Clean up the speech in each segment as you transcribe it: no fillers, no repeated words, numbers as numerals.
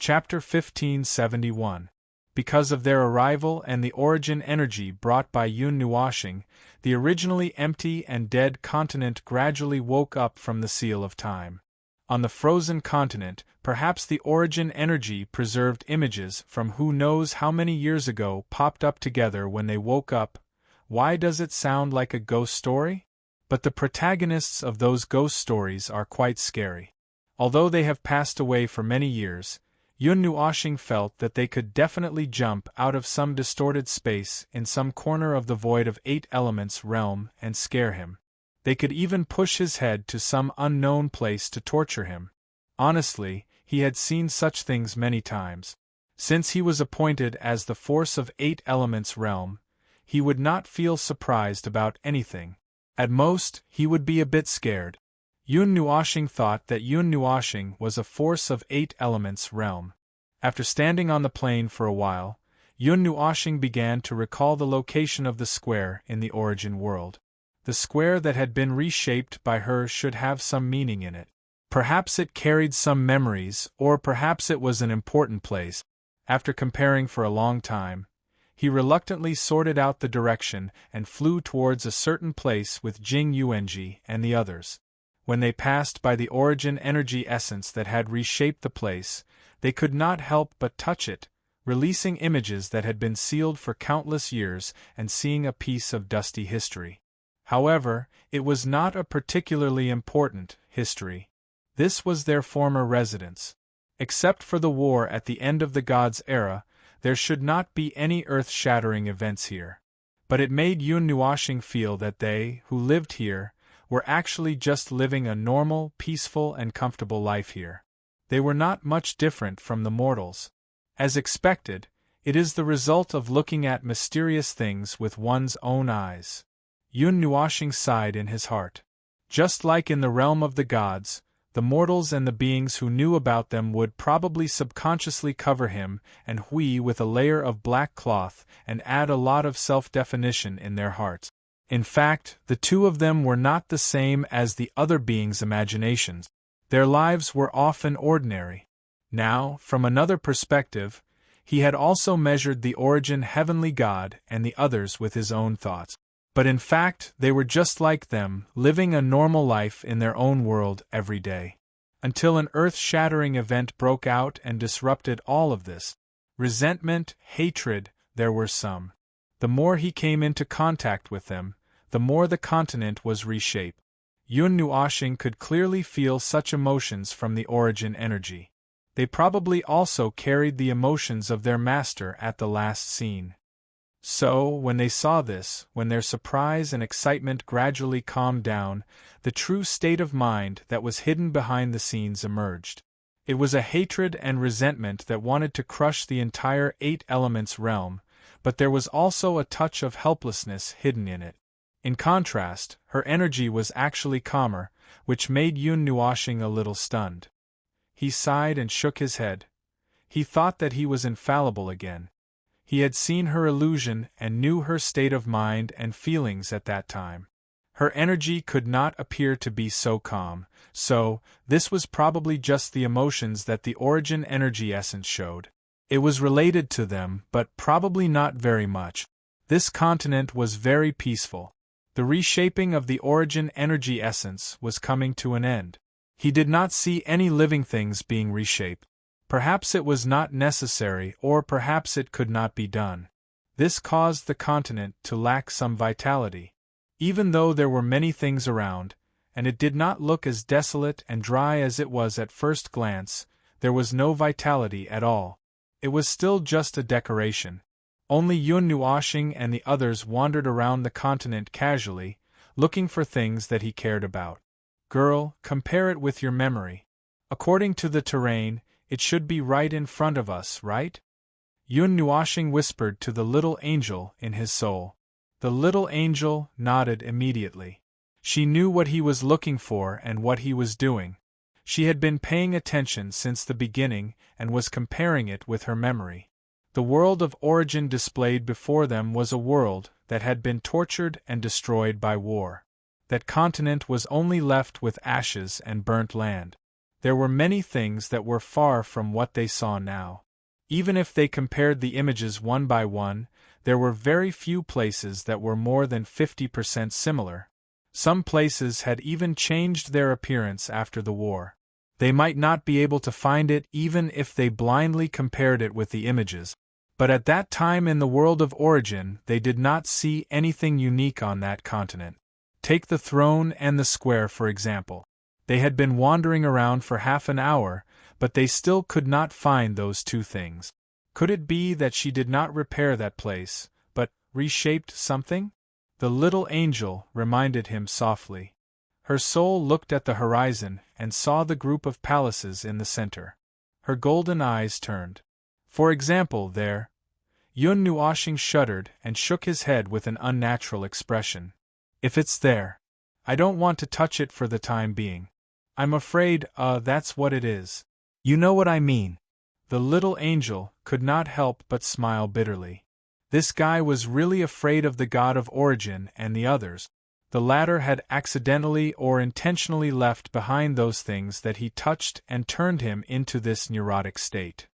Chapter 1571. Because of their arrival and the origin energy brought by Yun Nuashing, the originally empty and dead continent gradually woke up from the seal of time. On the frozen continent, perhaps the origin energy preserved images from who knows how many years ago popped up together when they woke up. Why does it sound like a ghost story? But the protagonists of those ghost stories are quite scary. Although they have passed away for many years, Yun Nuashing felt that they could definitely jump out of some distorted space in some corner of the void of 8 elements realm and scare him. They could even push his head to some unknown place to torture him. Honestly, he had seen such things many times. Since he was appointed as the force of 8 elements realm, he would not feel surprised about anything. At most, he would be a bit scared. Yun Nuashing thought that Yun Nuashing was a force of 8 elements realm. After standing on the plane for a while, Yun Nuashing began to recall the location of the square in the origin world. The square that had been reshaped by her should have some meaning in it. Perhaps it carried some memories, or perhaps it was an important place. After comparing for a long time, he reluctantly sorted out the direction and flew towards a certain place with Jing Yuanji and the others. When they passed by the origin energy essence that had reshaped the place, they could not help but touch it, releasing images that had been sealed for countless years and seeing a piece of dusty history. However, it was not a particularly important history. This was their former residence. Except for the war at the end of the Gods' era, there should not be any earth-shattering events here. But it made Yun Nuashing feel that they, who lived here, were actually just living a normal, peaceful and comfortable life here. They were not much different from the mortals. As expected, it is the result of looking at mysterious things with one's own eyes. Yun Nuashing sighed in his heart. Just like in the realm of the gods, the mortals and the beings who knew about them would probably subconsciously cover him and Hui with a layer of black cloth and add a lot of self-definition in their hearts. In fact, the two of them were not the same as the other beings' imaginations. Their lives were often ordinary. Now, from another perspective, he had also measured the origin heavenly god and the others with his own thoughts. But in fact, they were just like them, living a normal life in their own world every day. Until an earth-shattering event broke out and disrupted all of this. Resentment, hatred, there were some. The more he came into contact with them, the more the continent was reshaped. Yun Nuashing could clearly feel such emotions from the origin energy. They probably also carried the emotions of their master at the last scene. So, when they saw this, when their surprise and excitement gradually calmed down, the true state of mind that was hidden behind the scenes emerged. It was a hatred and resentment that wanted to crush the entire 8 elements realm, but there was also a touch of helplessness hidden in it. In contrast, her energy was actually calmer, which made Yun Nuashing a little stunned. He sighed and shook his head. He thought that he was infallible again. He had seen her illusion and knew her state of mind and feelings at that time. Her energy could not appear to be so calm, so this was probably just the emotions that the origin energy essence showed. It was related to them, but probably not very much. This continent was very peaceful. The reshaping of the origin energy essence was coming to an end. He did not see any living things being reshaped. Perhaps it was not necessary, or perhaps it could not be done. This caused the continent to lack some vitality. Even though there were many things around, and it did not look as desolate and dry as it was at first glance, there was no vitality at all. It was still just a decoration. Only Yun Nuashing and the others wandered around the continent casually, looking for things that he cared about. Girl, compare it with your memory. According to the terrain, it should be right in front of us, right? Yun Nuashing whispered to the little angel in his soul. The little angel nodded immediately. She knew what he was looking for and what he was doing. She had been paying attention since the beginning and was comparing it with her memory. The world of origin displayed before them was a world that had been tortured and destroyed by war. That continent was only left with ashes and burnt land. There were many things that were far from what they saw now. Even if they compared the images one by one, there were very few places that were more than 50% similar. Some places had even changed their appearance after the war. They might not be able to find it even if they blindly compared it with the images, but at that time in the world of origin they did not see anything unique on that continent. Take the throne and the square for example. They had been wandering around for half an hour, but they still could not find those two things. Could it be that she did not repair that place, but reshaped something? The little angel reminded him softly. Her soul looked at the horizon and saw the group of palaces in the center. Her golden eyes turned. For example, there. Yun Nuoshing shuddered and shook his head with an unnatural expression. If it's there. I don't want to touch it for the time being. I'm afraid, that's what it is. You know what I mean. The little angel could not help but smile bitterly. This guy was really afraid of the god of origin and the others. The latter had accidentally or intentionally left behind those things that he touched and turned him into this neurotic state.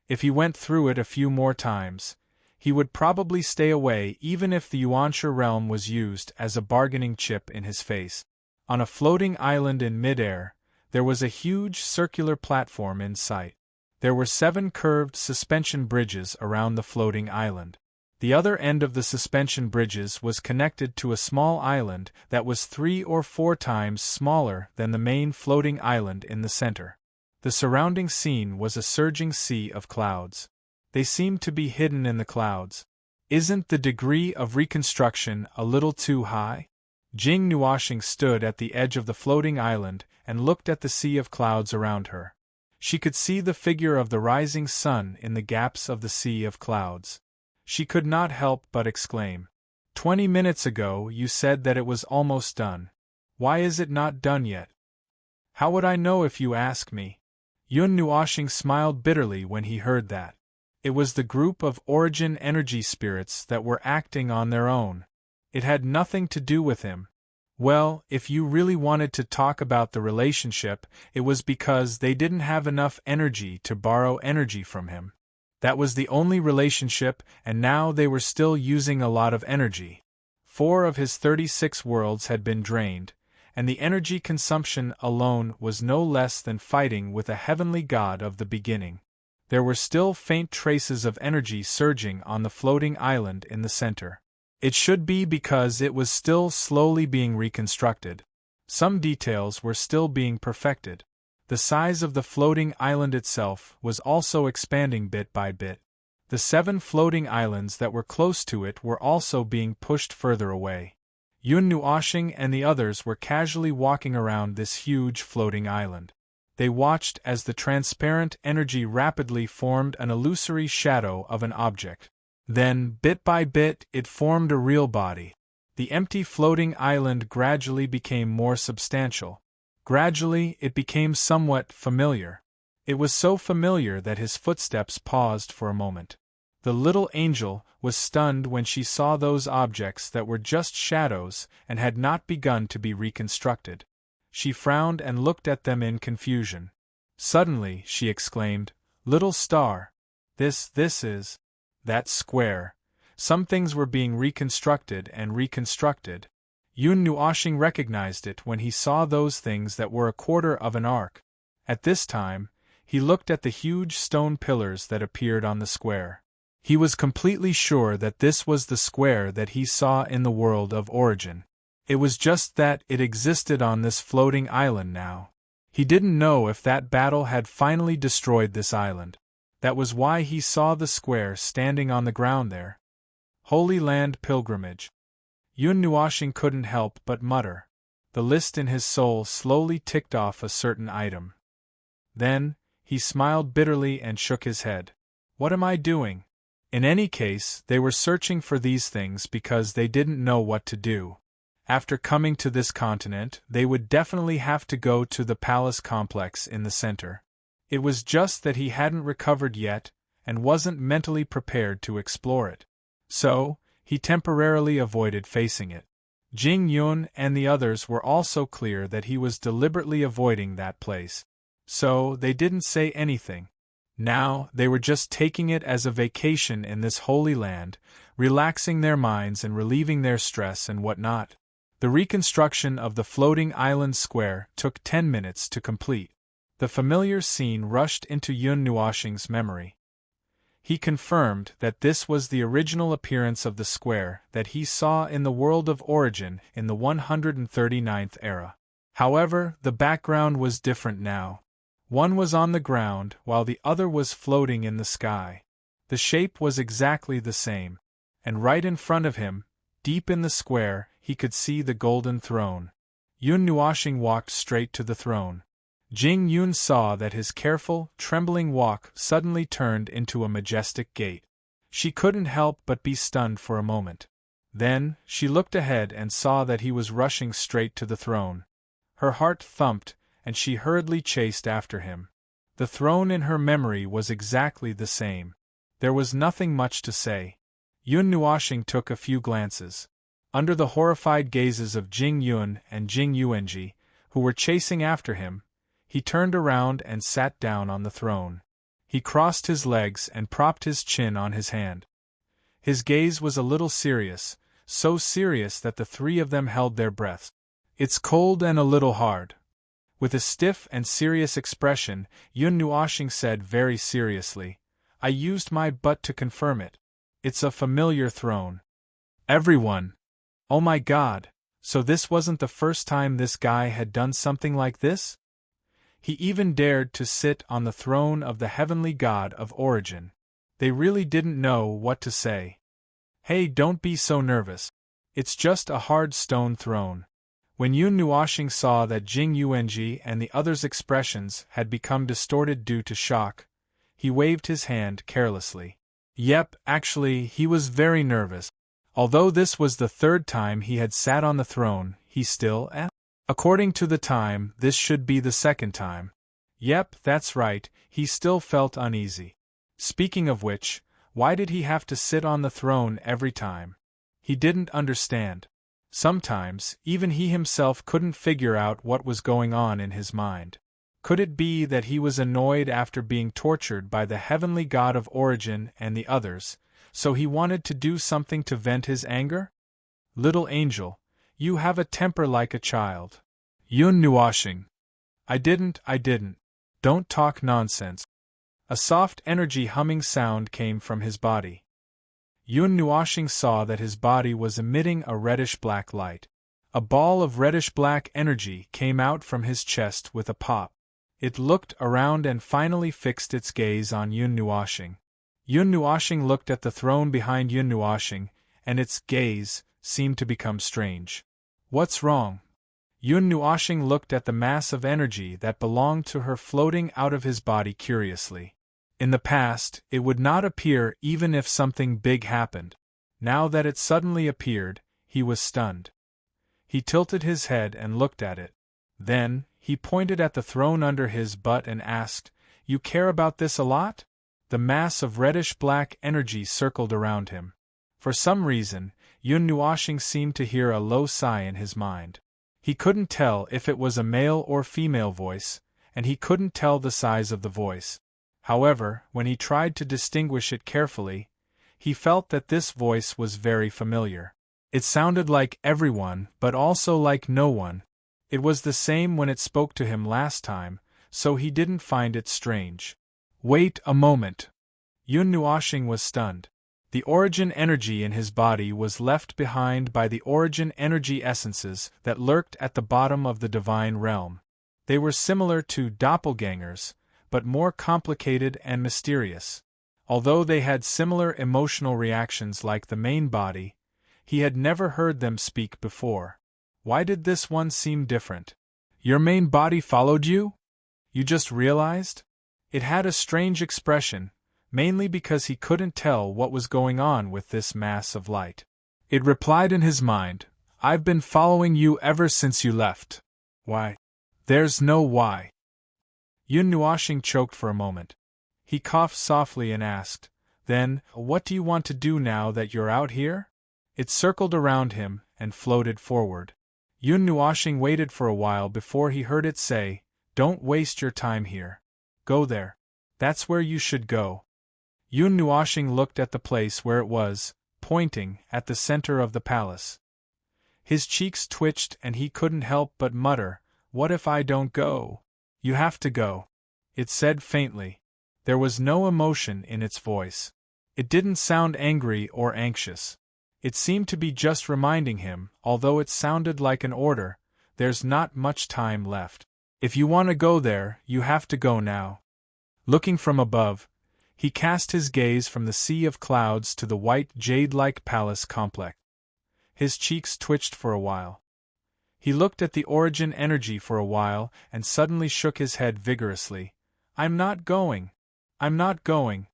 If he went through it a few more times, he would probably stay away even if the Yuansha realm was used as a bargaining chip in his face. On a floating island in midair, there was a huge circular platform in sight. There were 7 curved suspension bridges around the floating island. The other end of the suspension bridges was connected to a small island that was 3 or 4 times smaller than the main floating island in the center. The surrounding scene was a surging sea of clouds. They seemed to be hidden in the clouds. Isn't the degree of reconstruction a little too high? Jing Nuoshing stood at the edge of the floating island and looked at the sea of clouds around her. She could see the figure of the rising sun in the gaps of the sea of clouds. She could not help but exclaim, 20 minutes ago you said that it was almost done. Why is it not done yet? How would I know if you ask me? Yun Nuoshing smiled bitterly when he heard that. It was the group of origin energy spirits that were acting on their own. It had nothing to do with him. Well, if you really wanted to talk about the relationship, it was because they didn't have enough energy to borrow energy from him. That was the only relationship, and now they were still using a lot of energy. 4 of his 36 worlds had been drained, and the energy consumption alone was no less than fighting with a heavenly god of the beginning. There were still faint traces of energy surging on the floating island in the center. It should be because it was still slowly being reconstructed. Some details were still being perfected. The size of the floating island itself was also expanding bit by bit. The 7 floating islands that were close to it were also being pushed further away. Yun Nuoshing and the others were casually walking around this huge floating island. They watched as the transparent energy rapidly formed an illusory shadow of an object. Then, bit by bit, it formed a real body. The empty floating island gradually became more substantial. Gradually, it became somewhat familiar. It was so familiar that his footsteps paused for a moment. The little angel was stunned when she saw those objects that were just shadows and had not begun to be reconstructed. She frowned and looked at them in confusion. Suddenly, she exclaimed, "Little star! This is... that square." Some things were being reconstructed and reconstructed. Yun Nuoshing recognized it when he saw those things that were a quarter of an arc. At this time, he looked at the huge stone pillars that appeared on the square. He was completely sure that this was the square that he saw in the world of origin. It was just that it existed on this floating island now. He didn't know if that battle had finally destroyed this island. That was why he saw the square standing on the ground there. Holy Land Pilgrimage. Yun Nuoshing couldn't help but mutter. The list in his soul slowly ticked off a certain item. Then, he smiled bitterly and shook his head. What am I doing? In any case, they were searching for these things because they didn't know what to do. After coming to this continent, they would definitely have to go to the palace complex in the center. It was just that he hadn't recovered yet, and wasn't mentally prepared to explore it. So, he temporarily avoided facing it. Jing Yun and the others were also clear that he was deliberately avoiding that place. So, they didn't say anything. Now, they were just taking it as a vacation in this holy land, relaxing their minds and relieving their stress and whatnot. The reconstruction of the floating island square took 10 minutes to complete. The familiar scene rushed into Yun Nuoxing's memory. He confirmed that this was the original appearance of the square that he saw in the world of origin in the 139th era. However, the background was different now. One was on the ground while the other was floating in the sky. The shape was exactly the same, and right in front of him, deep in the square, he could see the golden throne. Yun Nuoxing walked straight to the throne. Jing Yun saw that his careful, trembling walk suddenly turned into a majestic gait. She couldn't help but be stunned for a moment. Then, she looked ahead and saw that he was rushing straight to the throne. Her heart thumped, and she hurriedly chased after him. The throne in her memory was exactly the same. There was nothing much to say. Yun Nuoxing took a few glances. Under the horrified gazes of Jing Yun and Jing Yuanji, who were chasing after him, he turned around and sat down on the throne. He crossed his legs and propped his chin on his hand. His gaze was a little serious, so serious that the three of them held their breaths. "It's cold and a little hard." With a stiff and serious expression, Yun Nuoxing said very seriously, "I used my butt to confirm it. It's a familiar throne." Everyone! Oh my God! So this wasn't the first time this guy had done something like this? He even dared to sit on the throne of the heavenly god of origin. They really didn't know what to say. "Hey, don't be so nervous. It's just a hard stone throne." When Yun Nuoxing saw that Jing Yuanji and the others' expressions had become distorted due to shock, he waved his hand carelessly. Yep, actually, he was very nervous. Although this was the third time he had sat on the throne, he still, according to the time, this should be the second time. Yep, that's right, he still felt uneasy. Speaking of which, why did he have to sit on the throne every time? He didn't understand. Sometimes, even he himself couldn't figure out what was going on in his mind. Could it be that he was annoyed after being tortured by the heavenly god of origin and the others, so he wanted to do something to vent his anger? "Little angel, you have a temper like a child." Yun Nuoxing. I didn't. Don't talk nonsense." A soft energy humming sound came from his body. Yun Nuoxing saw that his body was emitting a reddish-black light. A ball of reddish-black energy came out from his chest with a pop. It looked around and finally fixed its gaze on Yun Nuoxing. Yun Nuoxing looked at the throne behind Yun Nuoxing, and its gaze seemed to become strange. "What's wrong?" Yun Nuoxing looked at the mass of energy that belonged to her floating out of his body curiously. In the past, it would not appear even if something big happened. Now that it suddenly appeared, he was stunned. He tilted his head and looked at it. Then, he pointed at the throne under his butt and asked, "You care about this a lot?" The mass of reddish-black energy circled around him. For some reason, Yun Nuoxing seemed to hear a low sigh in his mind. He couldn't tell if it was a male or female voice, and he couldn't tell the size of the voice. However, when he tried to distinguish it carefully, he felt that this voice was very familiar. It sounded like everyone, but also like no one. It was the same when it spoke to him last time, so he didn't find it strange. "Wait a moment." Yun Nuoxing was stunned. The origin energy in his body was left behind by the origin energy essences that lurked at the bottom of the divine realm. They were similar to doppelgangers, but more complicated and mysterious. Although they had similar emotional reactions like the main body, he had never heard them speak before. Why did this one seem different? "Your main body followed you? You just realized?" It had a strange expression, mainly because he couldn't tell what was going on with this mass of light. It replied in his mind, "I've been following you ever since you left." "Why?" "There's no why." Yun Nuoxing choked for a moment. He coughed softly and asked, "Then, what do you want to do now that you're out here?" It circled around him and floated forward. Yun Nuoxing waited for a while before he heard it say, Don't waste your time here. Go there. That's where you should go. Yun Nuoshing looked at the place where it was, pointing, at the center of the palace. His cheeks twitched and he couldn't help but mutter, "What if I don't go?" "You have to go," it said faintly. There was no emotion in its voice. It didn't sound angry or anxious. It seemed to be just reminding him, although it sounded like an order, there's not much time left. If you want to go there, you have to go now. Looking from above, he cast his gaze from the sea of clouds to the white jade-like palace complex. His cheeks twitched for a while. He looked at the origin energy for a while and suddenly shook his head vigorously. "I'm not going. I'm not going."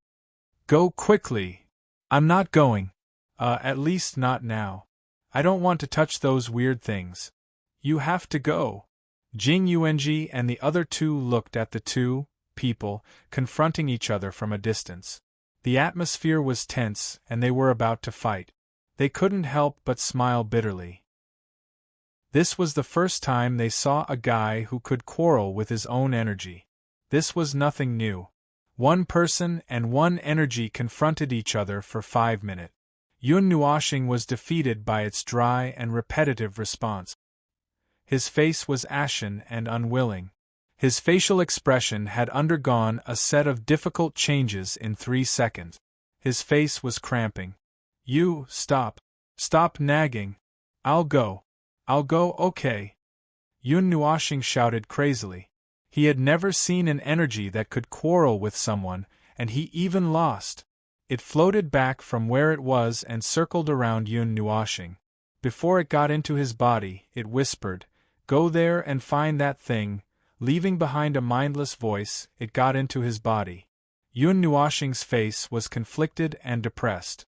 "Go quickly." "I'm not going. At least not now. I don't want to touch those weird things." "You have to go." Jing Yuanji and the other two looked at the two people confronting each other from a distance. The atmosphere was tense and they were about to fight. They couldn't help but smile bitterly. This was the first time they saw a guy who could quarrel with his own energy. This was nothing new. One person and one energy confronted each other for 5 minutes. Yun Nuoshing was defeated by its dry and repetitive response. His face was ashen and unwilling. His facial expression had undergone a set of difficult changes in 3 seconds. His face was cramping. "You, stop. Stop nagging. I'll go. I'll go, okay." Yun Nuoshing shouted crazily. He had never seen an energy that could quarrel with someone, and he even lost. It floated back from where it was and circled around Yun Nuoshing. Before it got into his body, it whispered, "Go there and find that thing." Leaving behind a mindless voice, it got into his body. Yun Nuoshing's face was conflicted and depressed.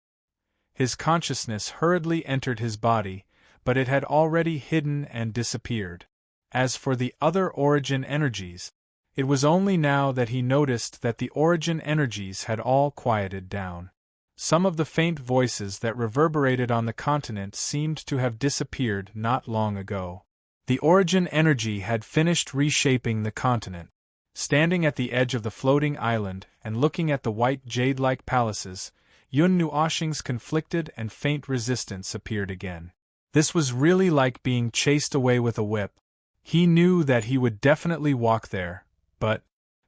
His consciousness hurriedly entered his body, but it had already hidden and disappeared. As for the other origin energies, it was only now that he noticed that the origin energies had all quieted down. Some of the faint voices that reverberated on the continent seemed to have disappeared not long ago. The origin energy had finished reshaping the continent. Standing at the edge of the floating island and looking at the white jade-like palaces, Yun Nuoshing's conflicted and faint resistance appeared again. This was really like being chased away with a whip. He knew that he would definitely walk there, but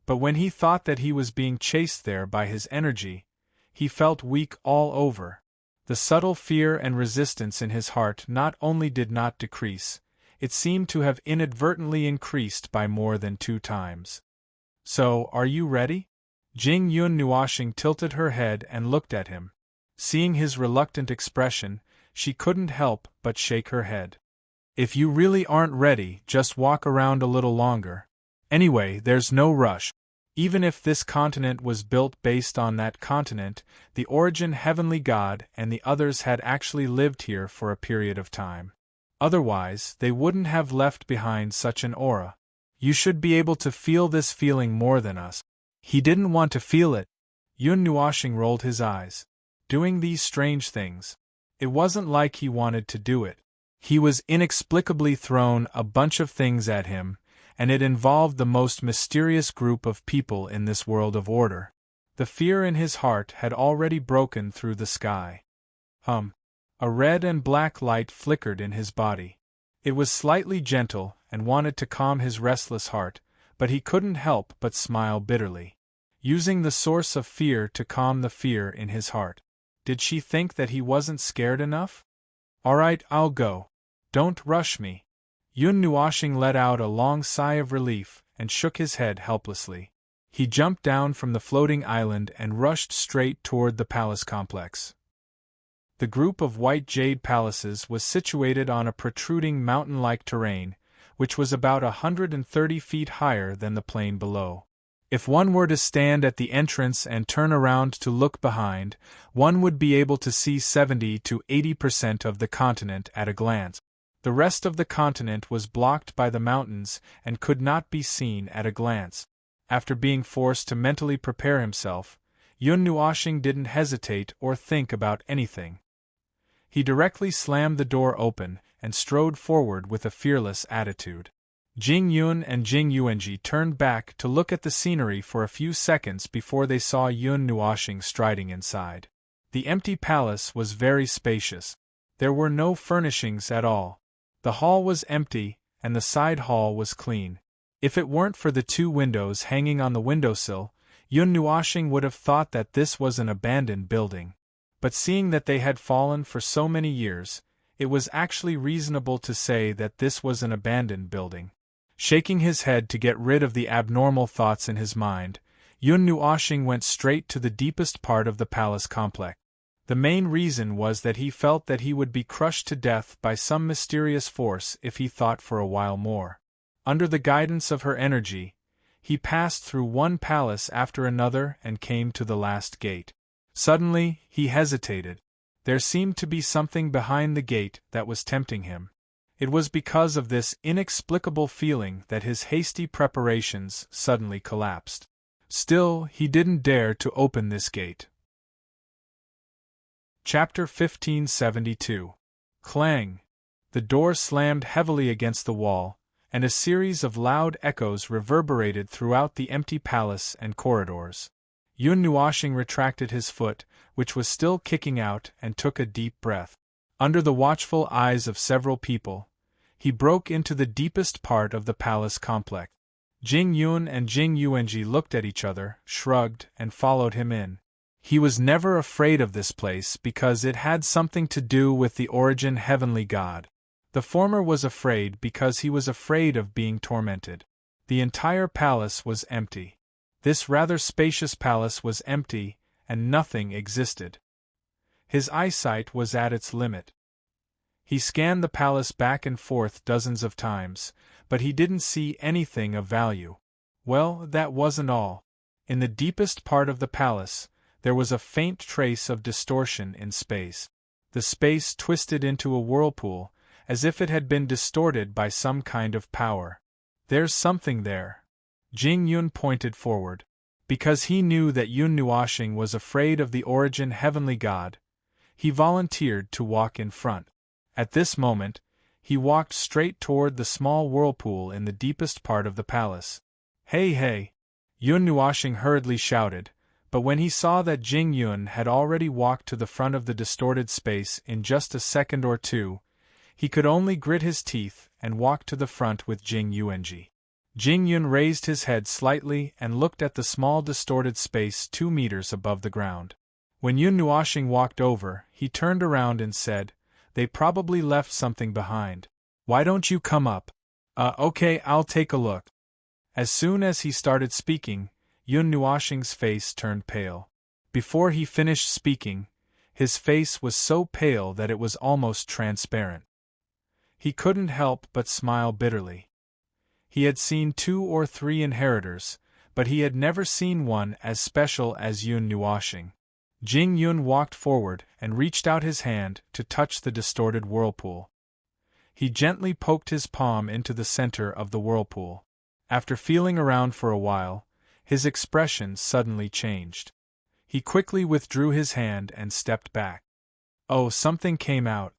when he thought that he was being chased there by his energy, he felt weak all over. The subtle fear and resistance in his heart not only did not decrease, it seemed to have inadvertently increased by more than 2 times. "So, are you ready?" Jing Yun Nuoshing tilted her head and looked at him. Seeing his reluctant expression, she couldn't help but shake her head. "If you really aren't ready, just walk around a little longer. Anyway, there's no rush. Even if this continent was built based on that continent, the origin heavenly god and the others had actually lived here for a period of time. Otherwise, they wouldn't have left behind such an aura. You should be able to feel this feeling more than us." He didn't want to feel it. Yun Nuoshing rolled his eyes. Doing these strange things. It wasn't like he wanted to do it. He was inexplicably thrown a bunch of things at him, and it involved the most mysterious group of people in this world of order. The fear in his heart had already broken through the sky. A red and black light flickered in his body. It was slightly gentle and wanted to calm his restless heart, but he couldn't help but smile bitterly. Using the source of fear to calm the fear in his heart. Did she think that he wasn't scared enough? "All right, I'll go. Don't rush me." Yun Nuoshing let out a long sigh of relief and shook his head helplessly. He jumped down from the floating island and rushed straight toward the palace complex. The group of white jade palaces was situated on a protruding mountain-like terrain, which was about 130 feet higher than the plain below. If one were to stand at the entrance and turn around to look behind, one would be able to see 70 to 80% of the continent at a glance. The rest of the continent was blocked by the mountains and could not be seen at a glance. After being forced to mentally prepare himself, Yun Nuoshing didn't hesitate or think about anything. He directly slammed the door open and strode forward with a fearless attitude. Jing Yun and Jing Yuanji turned back to look at the scenery for a few seconds before they saw Yun Nuoxing striding inside. The empty palace was very spacious. There were no furnishings at all. The hall was empty, and the side hall was clean. If it weren't for the 2 windows hanging on the windowsill, Yun Nuoxing would have thought that this was an abandoned building. But seeing that they had fallen for so many years, it was actually reasonable to say that this was an abandoned building. Shaking his head to get rid of the abnormal thoughts in his mind, Yun Nuoxing went straight to the deepest part of the palace complex. The main reason was that he felt that he would be crushed to death by some mysterious force if he thought for a while more. Under the guidance of her energy, he passed through one palace after another and came to the last gate. Suddenly, he hesitated. There seemed to be something behind the gate that was tempting him. It was because of this inexplicable feeling that his hasty preparations suddenly collapsed. Still, he didn't dare to open this gate. Chapter 1572. Clang! The door slammed heavily against the wall, and a series of loud echoes reverberated throughout the empty palace and corridors. Yun Nuoxing retracted his foot, which was still kicking out, and took a deep breath. Under the watchful eyes of several people, he broke into the deepest part of the palace complex. Jing Yun and Jing Yuanji looked at each other, shrugged, and followed him in. He was never afraid of this place because it had something to do with the origin heavenly god. The former was afraid because he was afraid of being tormented. The entire palace was empty. This rather spacious palace was empty, and nothing existed. His eyesight was at its limit. He scanned the palace back and forth dozens of times, but he didn't see anything of value. Well, that wasn't all. In the deepest part of the palace, there was a faint trace of distortion in space. The space twisted into a whirlpool, as if it had been distorted by some kind of power. There's something there. Jing Yun pointed forward. Because he knew that Yun Nuoxing was afraid of the origin heavenly god, he volunteered to walk in front. At this moment, he walked straight toward the small whirlpool in the deepest part of the palace. Hey hey! Yun Nuoxing hurriedly shouted, but when he saw that Jing Yun had already walked to the front of the distorted space in just a second or two, he could only grit his teeth and walk to the front with Jing Yuanji. Jing Yun raised his head slightly and looked at the small distorted space 2 meters above the ground. When Yun Nuoxing walked over, he turned around and said, "They probably left something behind. Why don't you come up?" Okay, I'll take a look." As soon as he started speaking, Yun Nuoxing's face turned pale. Before he finished speaking, his face was so pale that it was almost transparent. He couldn't help but smile bitterly. He had seen 2 or 3 inheritors, but he had never seen one as special as Yun Nuoxing. Jing Yun walked forward and reached out his hand to touch the distorted whirlpool. He gently poked his palm into the center of the whirlpool. After feeling around for a while, his expression suddenly changed. He quickly withdrew his hand and stepped back. Oh, something came out.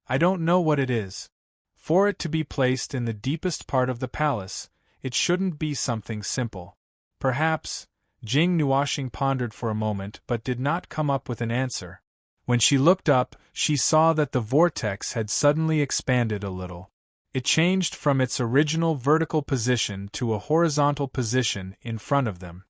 I don't know what it is. For it to be placed in the deepest part of the palace, it shouldn't be something simple. Perhaps. Jing Nuoxing pondered for a moment but did not come up with an answer. When she looked up, she saw that the vortex had suddenly expanded a little. It changed from its original vertical position to a horizontal position in front of them.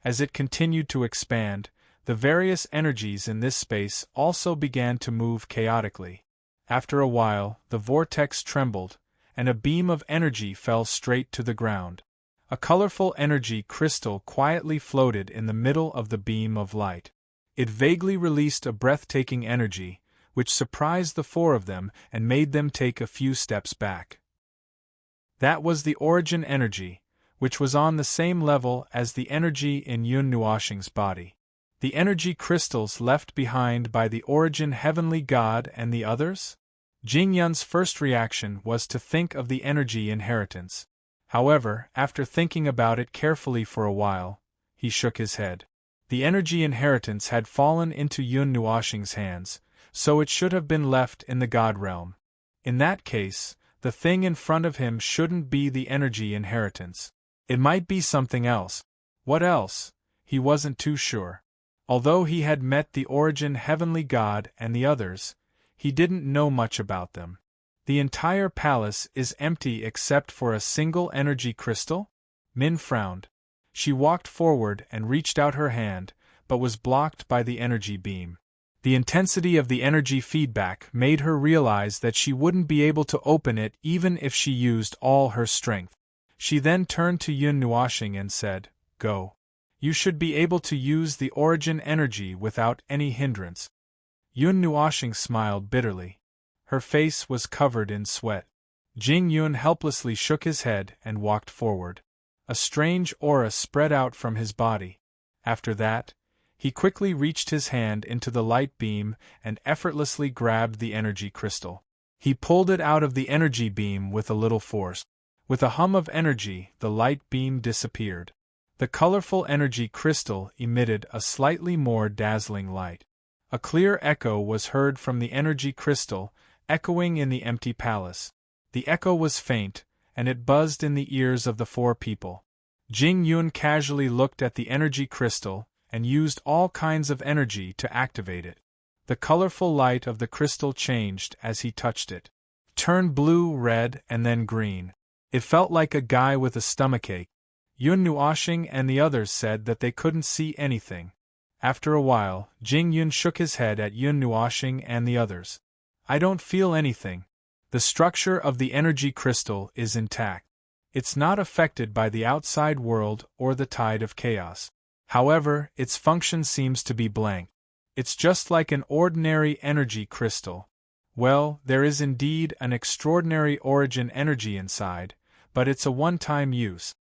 As it continued to expand, the various energies in this space also began to move chaotically. After a while, the vortex trembled, and a beam of energy fell straight to the ground. A colorful energy crystal quietly floated in the middle of the beam of light. It vaguely released a breathtaking energy, which surprised the 4 of them and made them take a few steps back. That was the origin energy, which was on the same level as the energy in Yun Nuoxing's body. The energy crystals left behind by the origin heavenly god and the others? Jing Yun's first reaction was to think of the energy inheritance. However, after thinking about it carefully for a while, he shook his head. The energy inheritance had fallen into Yun Nuoxing's hands, so it should have been left in the god realm. In that case, the The thing in front of him shouldn't be the energy inheritance. It might be something else. What else? He wasn't too sure. Although he had met the Origin Heavenly God and the others, he didn't know much about them. The entire palace is empty except for a single energy crystal? Min frowned. She walked forward and reached out her hand, but was blocked by the energy beam. The intensity of the energy feedback made her realize that she wouldn't be able to open it even if she used all her strength. She then turned to Yun Nuoxing and said, "Go. You should be able to use the origin energy without any hindrance." Yun Nuoxing smiled bitterly. Her face was covered in sweat. Jing Yun helplessly shook his head and walked forward. A strange aura spread out from his body. After that, he quickly reached his hand into the light beam and effortlessly grabbed the energy crystal. He pulled it out of the energy beam with a little force. With a hum of energy, the light beam disappeared. The colorful energy crystal emitted a slightly more dazzling light. A clear echo was heard from the energy crystal, echoing in the empty palace. The echo was faint, and it buzzed in the ears of the four people. Jing Yun casually looked at the energy crystal and used all kinds of energy to activate it. The colorful light of the crystal changed as he touched it. Turned blue, red, and then green. It felt like a guy with a stomachache. Yun Nuoxing and the others said that they couldn't see anything. After a while, Jing Yun shook his head at Yun Nuoxing and the others. "I don't feel anything. The structure of the energy crystal is intact. It's not affected by the outside world or the tide of chaos. However, its function seems to be blank. It's just like an ordinary energy crystal. Well, there is indeed an extraordinary origin energy inside, but it's a one-time use."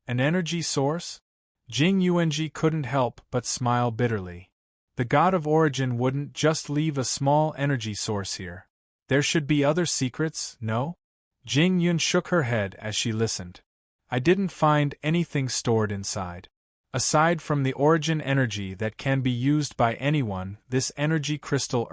An energy source? Jing Yuanji couldn't help but smile bitterly. The God of Origin wouldn't just leave a small energy source here. There should be other secrets, no? Jing Yun shook her head as she listened. "I didn't find anything stored inside. Aside from the origin energy that can be used by anyone, this energy crystal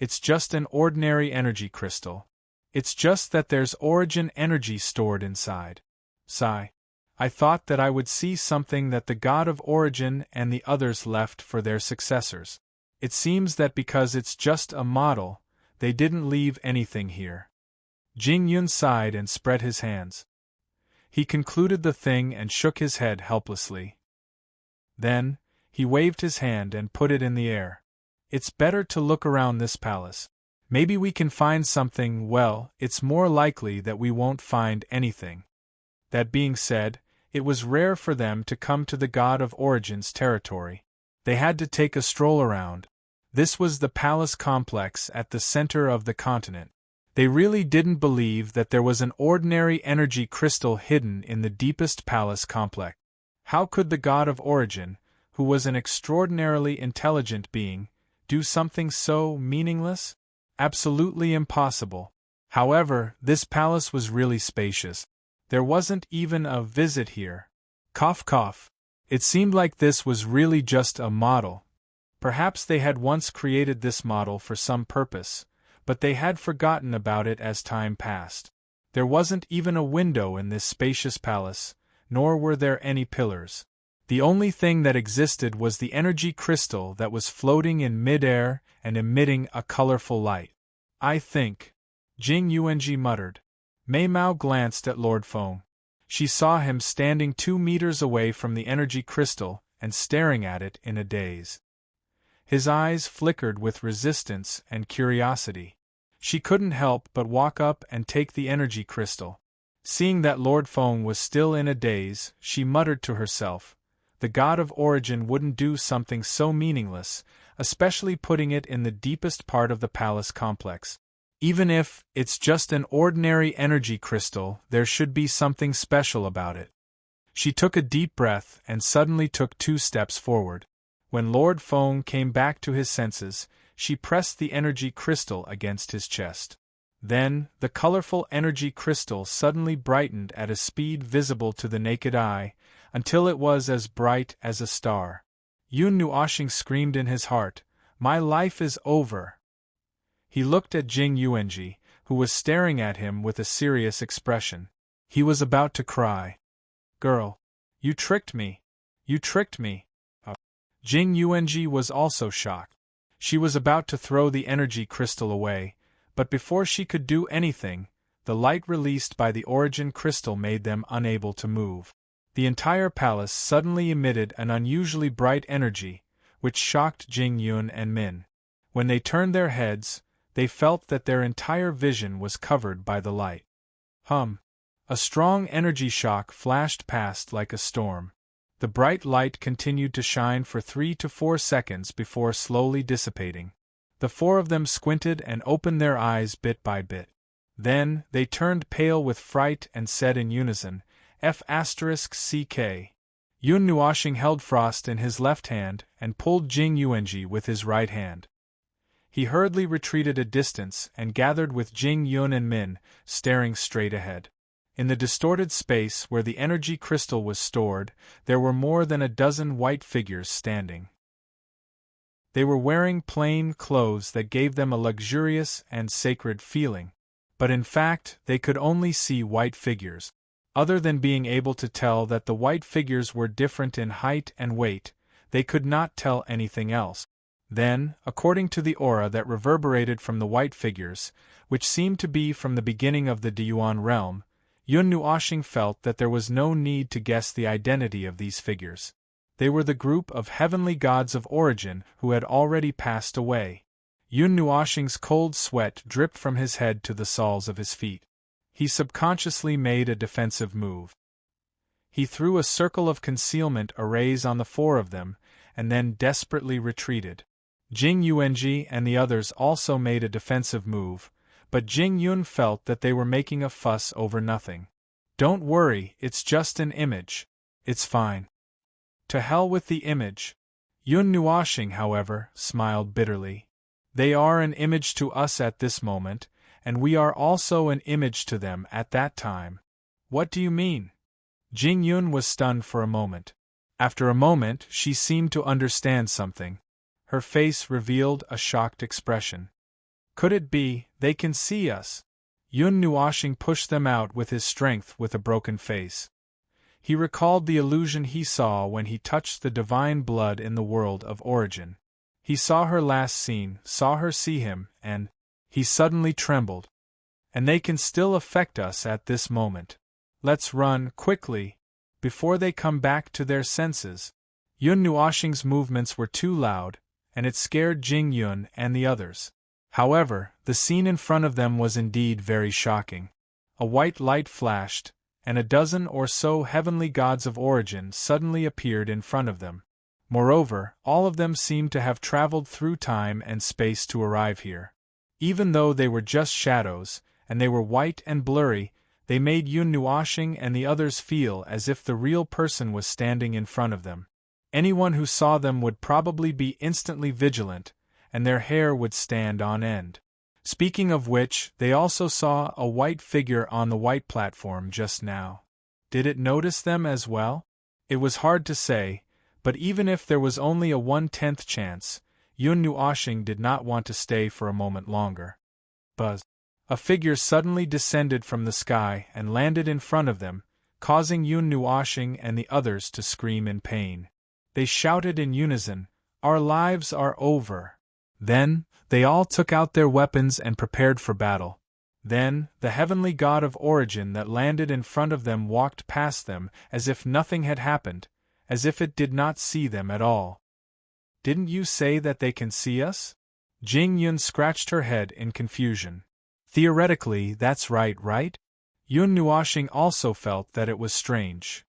it's just an ordinary energy crystal. It's just that there's origin energy stored inside." Sigh. "I thought that I would see something that the God of Origin and the others left for their successors. It seems that because it's just a model, they didn't leave anything here." Jing Yun sighed and spread his hands. He concluded the thing and shook his head helplessly. Then, he waved his hand and put it in the air. "It's better to look around this palace. Maybe we can find something. Well, it's more likely that we won't find anything." That being said, it was rare for them to come to the God of Origin's territory. They had to take a stroll around. This was the palace complex at the center of the continent. They really didn't believe that there was an ordinary energy crystal hidden in the deepest palace complex. How could the God of Origin, who was an extraordinarily intelligent being, do something so meaningless? Absolutely impossible. However, this palace was really spacious. There wasn't even a visit here. Cough cough. It seemed like this was really just a model. Perhaps they had once created this model for some purpose, but they had forgotten about it as time passed. There wasn't even a window in this spacious palace, nor were there any pillars. The only thing that existed was the energy crystal that was floating in mid-air and emitting a colorful light. "I think," Jing Yuanji muttered. Mei Mao glanced at Lord Feng. She saw him standing 2 meters away from the energy crystal and staring at it in a daze. His eyes flickered with resistance and curiosity. She couldn't help but walk up and take the energy crystal. Seeing that Lord Feng was still in a daze, she muttered to herself, "The God of Origin wouldn't do something so meaningless, especially putting it in the deepest part of the palace complex. Even if it's just an ordinary energy crystal, there should be something special about it." She took a deep breath and suddenly took 2 steps forward. When Lord Feng came back to his senses, she pressed the energy crystal against his chest. Then, the colorful energy crystal suddenly brightened at a speed visible to the naked eye, until it was as bright as a star. Yun Nuoxing screamed in his heart, "My life is over!" He looked at Jing Yuanji, who was staring at him with a serious expression. He was about to cry. "Girl, you tricked me! You tricked me!" Jing Yuanji was also shocked. She was about to throw the energy crystal away, but before she could do anything, the light released by the origin crystal made them unable to move. The entire palace suddenly emitted an unusually bright energy, which shocked Jing Yun and Min. When they turned their heads, they felt that their entire vision was covered by the light. A strong energy shock flashed past like a storm. The bright light continued to shine for 3 to 4 seconds before slowly dissipating. The four of them squinted and opened their eyes bit by bit. Then, they turned pale with fright and said in unison, F***CK. Yun Nuoxing held Frost in his left hand and pulled Jing Yuanji with his right hand. He hurriedly retreated a distance and gathered with Jing Yun and Min, staring straight ahead. In the distorted space where the energy crystal was stored, there were more than a dozen white figures standing. They were wearing plain clothes that gave them a luxurious and sacred feeling, but in fact they could only see white figures. Other than being able to tell that the white figures were different in height and weight, they could not tell anything else. Then, according to the aura that reverberated from the white figures, which seemed to be from the beginning of the Deyuan realm, Yun Nuoxing felt that there was no need to guess the identity of these figures. They were the group of heavenly gods of origin who had already passed away. Yun Nuoxing's cold sweat dripped from his head to the soles of his feet. He subconsciously made a defensive move. He threw a circle of concealment arrays on the four of them, and then desperately retreated. Jing Yuanji and the others also made a defensive move, but Jing Yun felt that they were making a fuss over nothing. "Don't worry, it's just an image. It's fine." "To hell with the image." Yun Nuoxing, however, smiled bitterly. "They are an image to us at this moment, and we are also an image to them at that time." "What do you mean?" Jing Yun was stunned for a moment. After a moment, she seemed to understand something. Her face revealed a shocked expression. "Could it be, they can see us?" Yun Nuoxing pushed them out with his strength with a broken face. He recalled the illusion he saw when he touched the divine blood in the world of origin. He saw her last scene, saw her see him, and he suddenly trembled. "And they can still affect us at this moment. Let's run, quickly, before they come back to their senses." Yun Nuoxing's movements were too loud, and it scared Jing Yun and the others. However, the scene in front of them was indeed very shocking. A white light flashed, and a dozen or so heavenly gods of origin suddenly appeared in front of them. Moreover, all of them seemed to have traveled through time and space to arrive here. Even though they were just shadows, and they were white and blurry, they made Yun Nuoxing and the others feel as if the real person was standing in front of them. Anyone who saw them would probably be instantly vigilant, and their hair would stand on end. Speaking of which, they also saw a white figure on the white platform just now. Did it notice them as well? It was hard to say, but even if there was only a 1/10 chance, Yun Nuoxing did not want to stay for a moment longer. Buzz! A figure suddenly descended from the sky and landed in front of them, causing Yun Nuoxing and the others to scream in pain. They shouted in unison, "Our lives are over!" Then, they all took out their weapons and prepared for battle. Then, the heavenly god of origin that landed in front of them walked past them as if nothing had happened, as if it did not see them at all. "Didn't you say that they can see us?" Jing Yun scratched her head in confusion. "Theoretically, that's right? Yun Nuoxing also felt that it was strange.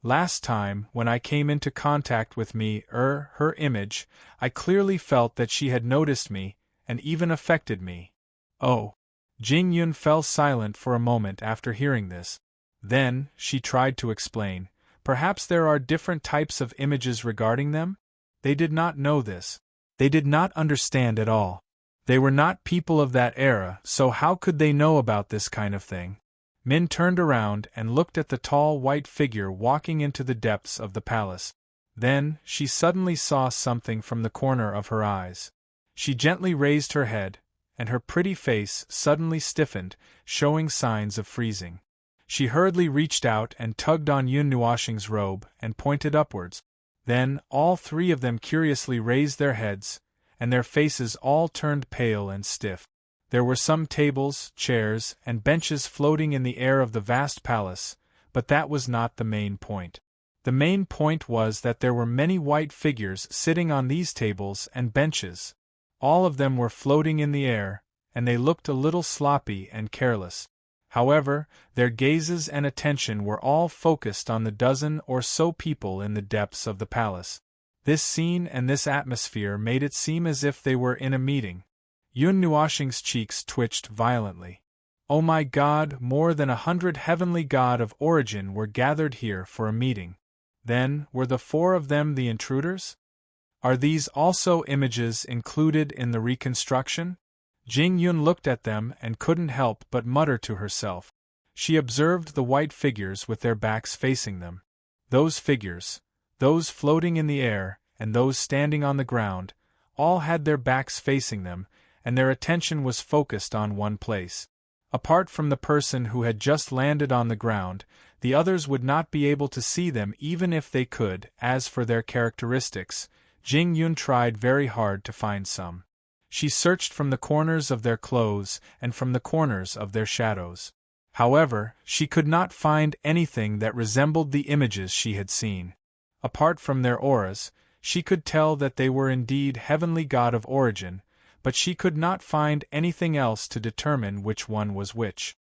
"Last time, when I came into contact with her image, I clearly felt that she had noticed me, and even affected me." "Oh." Jing Yun fell silent for a moment after hearing this. Then, she tried to explain, "Perhaps there are different types of images regarding them?" They did not know this. They did not understand at all. They were not people of that era, so how could they know about this kind of thing? Min turned around and looked at the tall white figure walking into the depths of the palace. Then, she suddenly saw something from the corner of her eyes. She gently raised her head, and her pretty face suddenly stiffened, showing signs of freezing. She hurriedly reached out and tugged on Yun Nuoxing's robe and pointed upwards. Then, all three of them curiously raised their heads, and their faces all turned pale and stiff. There were some tables, chairs, and benches floating in the air of the vast palace, but that was not the main point. The main point was that there were many white figures sitting on these tables and benches. All of them were floating in the air, and they looked a little sloppy and careless. However, their gazes and attention were all focused on the dozen or so people in the depths of the palace. This scene and this atmosphere made it seem as if they were in a meeting. Yun Nuoxing's cheeks twitched violently. Oh my God, more than 100 heavenly god of origin were gathered here for a meeting. Then, were the four of them the intruders? Are these also images included in the reconstruction? Jing Yun looked at them and couldn't help but mutter to herself. She observed the white figures with their backs facing them. Those figures, those floating in the air, and those standing on the ground, all had their backs facing them, and their attention was focused on one place. Apart from the person who had just landed on the ground, the others would not be able to see them even if they could. As for their characteristics, Jing Yun tried very hard to find some. She searched from the corners of their clothes and from the corners of their shadows. However, she could not find anything that resembled the images she had seen. Apart from their auras, she could tell that they were indeed heavenly god of origin, but she could not find anything else to determine which one was which.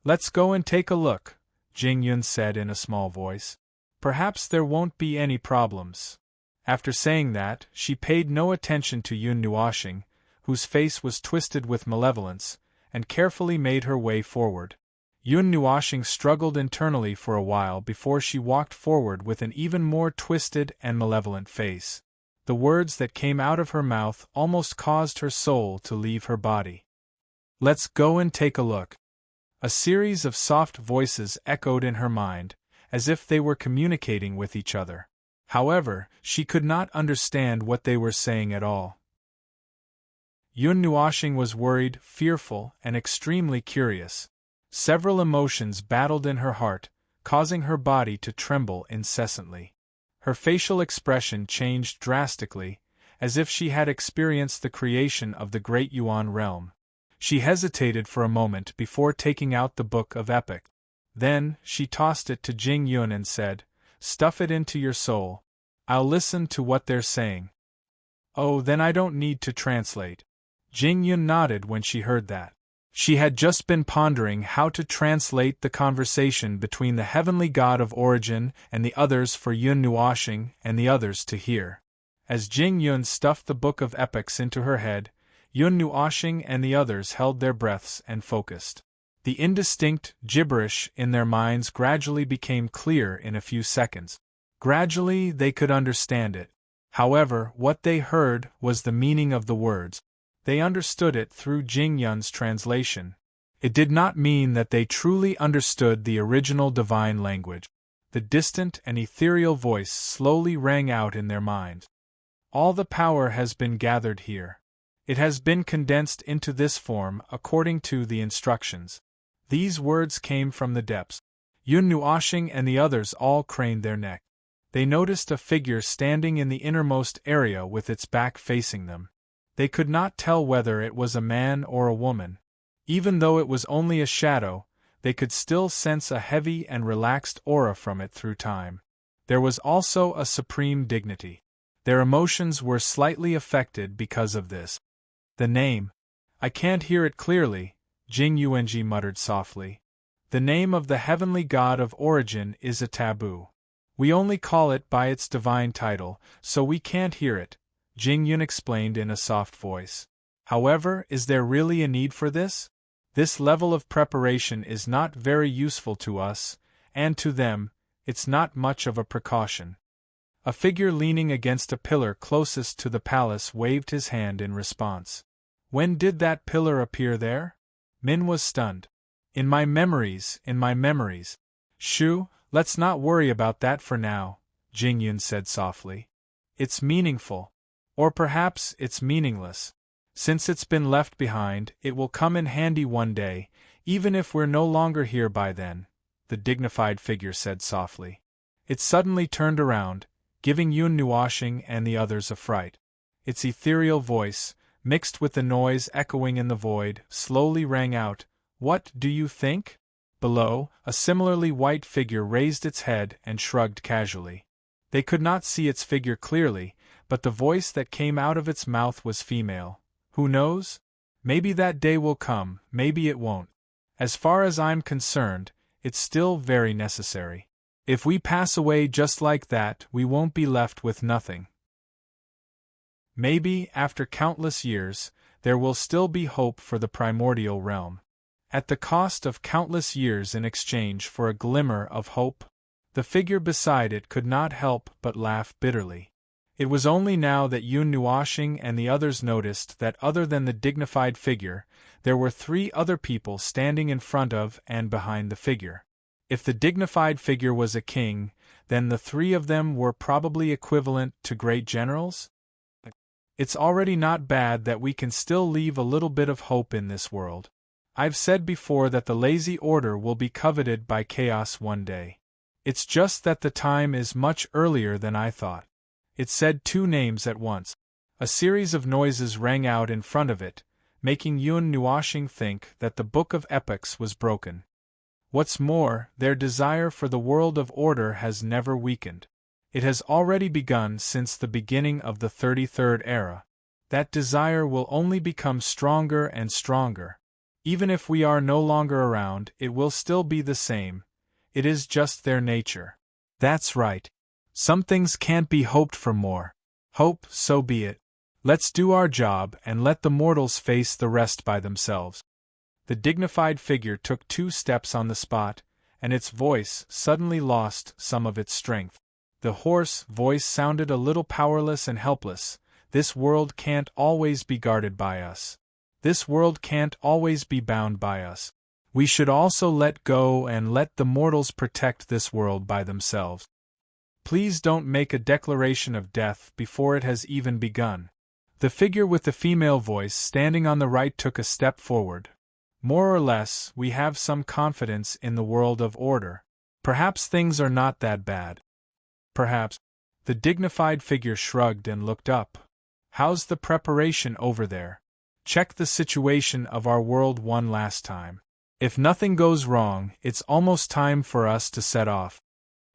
Let's go and take a look, Jing Yun said in a small voice. Perhaps there won't be any problems. After saying that, she paid no attention to Yun Nuoxing, whose face was twisted with malevolence, and carefully made her way forward. Yun Nuoxing struggled internally for a while before she walked forward with an even more twisted and malevolent face. The words that came out of her mouth almost caused her soul to leave her body. Let's go and take a look. A series of soft voices echoed in her mind, as if they were communicating with each other. However, she could not understand what they were saying at all. Yun Nuoxing was worried, fearful, and extremely curious. Several emotions battled in her heart, causing her body to tremble incessantly. Her facial expression changed drastically, as if she had experienced the creation of the great Yuan realm. She hesitated for a moment before taking out the book of epic. Then, she tossed it to Jing Yun and said, "Stuff it into your soul. I'll listen to what they're saying." "Oh, then I don't need to translate." Jing Yun nodded when she heard that. She had just been pondering how to translate the conversation between the heavenly god of origin and the others for Yun Nuoxing and the others to hear. As Jing Yun stuffed the book of epics into her head, Yun Nuoxing and the others held their breaths and focused. The indistinct gibberish in their minds gradually became clear in a few seconds. Gradually they could understand it. However, what they heard was the meaning of the words. They understood it through Jing Yun's translation. It did not mean that they truly understood the original divine language. The distant and ethereal voice slowly rang out in their minds. All the power has been gathered here. It has been condensed into this form according to the instructions. These words came from the depths. Yun Nuoxing and the others all craned their neck. They noticed a figure standing in the innermost area with its back facing them. They could not tell whether it was a man or a woman. Even though it was only a shadow, they could still sense a heavy and relaxed aura from it through time. There was also a supreme dignity. Their emotions were slightly affected because of this. The name. I can't hear it clearly, Jing Yuanji muttered softly. The name of the heavenly god of origin is a taboo. We only call it by its divine title, so we can't hear it, Jing Yun explained in a soft voice. However, is there really a need for this? This level of preparation is not very useful to us, and to them, it's not much of a precaution. A figure leaning against a pillar closest to the palace waved his hand in response. When did that pillar appear there? Min was stunned. In my memories. Shoo, let's not worry about that for now, Jing Yun said softly. It's meaningful. Or perhaps it's meaningless. Since it's been left behind, it will come in handy one day, even if we're no longer here by then," the dignified figure said softly. It suddenly turned around, giving Yun Nuoshing and the others a fright. Its ethereal voice, mixed with the noise echoing in the void, slowly rang out, "What do you think?" Below, a similarly white figure raised its head and shrugged casually. They could not see its figure clearly, but the voice that came out of its mouth was female. "Who knows? Maybe that day will come, maybe it won't. As far as I'm concerned, it's still very necessary. If we pass away just like that, we won't be left with nothing. Maybe, after countless years, there will still be hope for the primordial realm. At the cost of countless years in exchange for a glimmer of hope?" The figure beside it could not help but laugh bitterly. It was only now that Yun Nuoshing and the others noticed that other than the dignified figure, there were 3 other people standing in front of and behind the figure. If the dignified figure was a king, then the 3 of them were probably equivalent to great generals? It's already not bad that we can still leave a little bit of hope in this world. I've said before that the lazy order will be coveted by chaos one day. It's just that the time is much earlier than I thought. It said 2 names at once. A series of noises rang out in front of it, making Yun Nuoshing think that the Book of Epochs was broken. What's more, their desire for the world of order has never weakened. It has already begun since the beginning of the 33rd era. That desire will only become stronger and stronger. Even if we are no longer around, it will still be the same. It is just their nature. That's right. Some things can't be hoped for more. Hope, so be it. Let's do our job and let the mortals face the rest by themselves. The dignified figure took 2 steps on the spot, and its voice suddenly lost some of its strength. The hoarse voice sounded a little powerless and helpless. This world can't always be guarded by us. This world can't always be bound by us. We should also let go and let the mortals protect this world by themselves. Please don't make a declaration of death before it has even begun." The figure with the female voice standing on the right took a step forward. "More or less, we have some confidence in the world of order. Perhaps things are not that bad. Perhaps." The dignified figure shrugged and looked up. "How's the preparation over there? Check the situation of our world one last time. If nothing goes wrong, it's almost time for us to set off."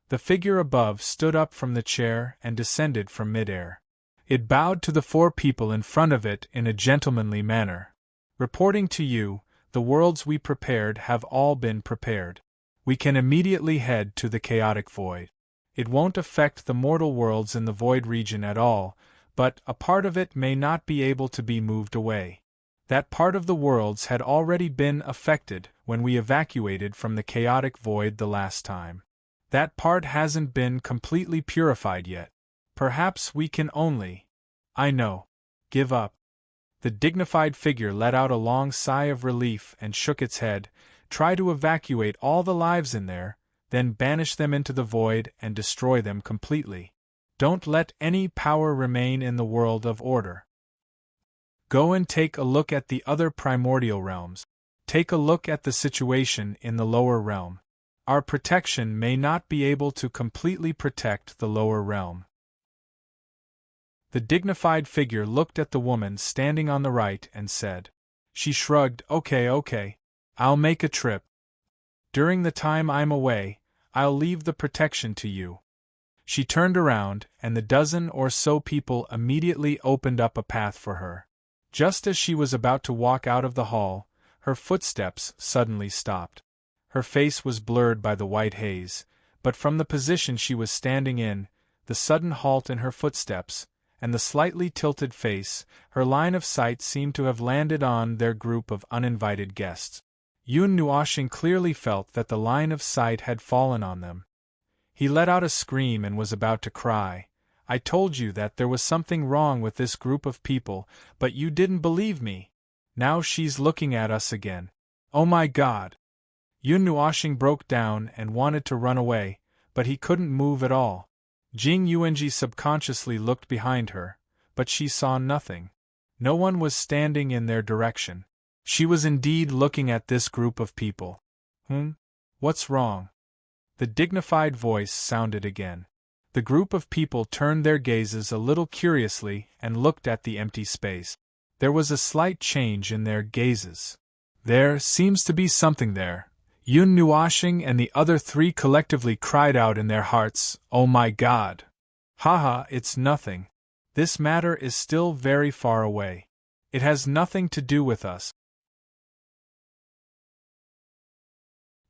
The figure above stood up from the chair and descended from midair. It bowed to the 4 people in front of it in a gentlemanly manner. "Reporting to you, the worlds we prepared have all been prepared. We can immediately head to the chaotic void. It won't affect the mortal worlds in the void region at all, but a part of it may not be able to be moved away. That part of the worlds had already been affected when we evacuated from the chaotic void the last time. That part hasn't been completely purified yet. Perhaps we can only, I know, give up." The dignified figure let out a long sigh of relief and shook its head. "Try to evacuate all the lives in there, then banish them into the void and destroy them completely. Don't let any power remain in the world of order. Go and take a look at the other primordial realms. Take a look at the situation in the lower realm. Our protection may not be able to completely protect the lower realm." The dignified figure looked at the woman standing on the right and said. She shrugged, Okay, I'll make a trip. During the time I'm away, I'll leave the protection to you." She turned around, and the dozen or so people immediately opened up a path for her. Just as she was about to walk out of the hall, her footsteps suddenly stopped. Her face was blurred by the white haze, but from the position she was standing in, the sudden halt in her footsteps, and the slightly tilted face, her line of sight seemed to have landed on their group of uninvited guests. Yun Nuoshing clearly felt that the line of sight had fallen on them. He let out a scream and was about to cry, "I told you that there was something wrong with this group of people, but you didn't believe me. Now she's looking at us again. Oh my God!" Yun Nuoshing broke down and wanted to run away, but he couldn't move at all. Jing Yuanji subconsciously looked behind her, but she saw nothing. No one was standing in their direction. She was indeed looking at this group of people. What's wrong? The dignified voice sounded again. The group of people turned their gazes a little curiously and looked at the empty space. There was a slight change in their gazes. There seems to be something there. Yun Nuashing and the other three collectively cried out in their hearts, "Oh my God! Haha, it's nothing. This matter is still very far away. It has nothing to do with us."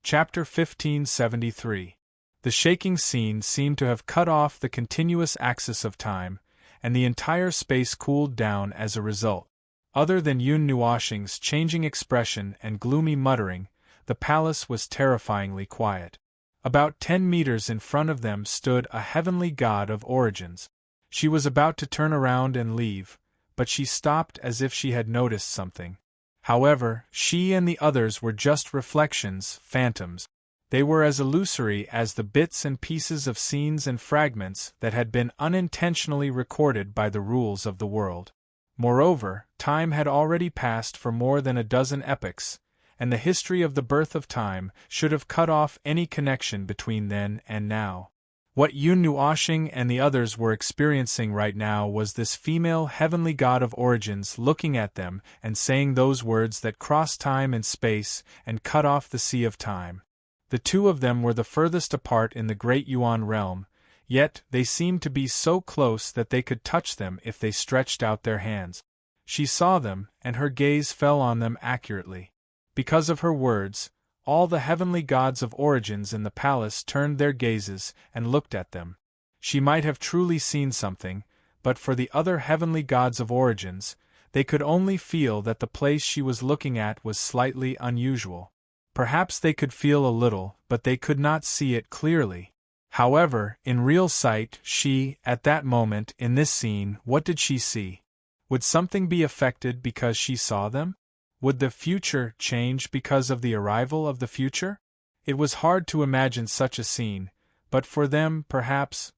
Chapter 1573. The shaking scene seemed to have cut off the continuous axis of time, and the entire space cooled down as a result. Other than Yun Nuashing's changing expression and gloomy muttering, the palace was terrifyingly quiet. About 10 meters in front of them stood a heavenly god of origins. She was about to turn around and leave, but she stopped as if she had noticed something. However, she and the others were just reflections, phantoms. They were as illusory as the bits and pieces of scenes and fragments that had been unintentionally recorded by the rules of the world. Moreover, time had already passed for more than a dozen epochs, and the history of the birth of time should have cut off any connection between then and now. What Yun Nuashing and the others were experiencing right now was this female heavenly god of origins looking at them and saying those words that cross time and space and cut off the sea of time. The two of them were the furthest apart in the great Yuan realm, yet they seemed to be so close that they could touch them if they stretched out their hands. She saw them, and her gaze fell on them accurately. Because of her words, all the heavenly gods of origins in the palace turned their gazes and looked at them. She might have truly seen something, but for the other heavenly gods of origins, they could only feel that the place she was looking at was slightly unusual. Perhaps they could feel a little, but they could not see it clearly. However, in real sight, she, at that moment, in this scene, what did she see? Would something be affected because she saw them? Would the future change because of the arrival of the future? It was hard to imagine such a scene, but for them, perhaps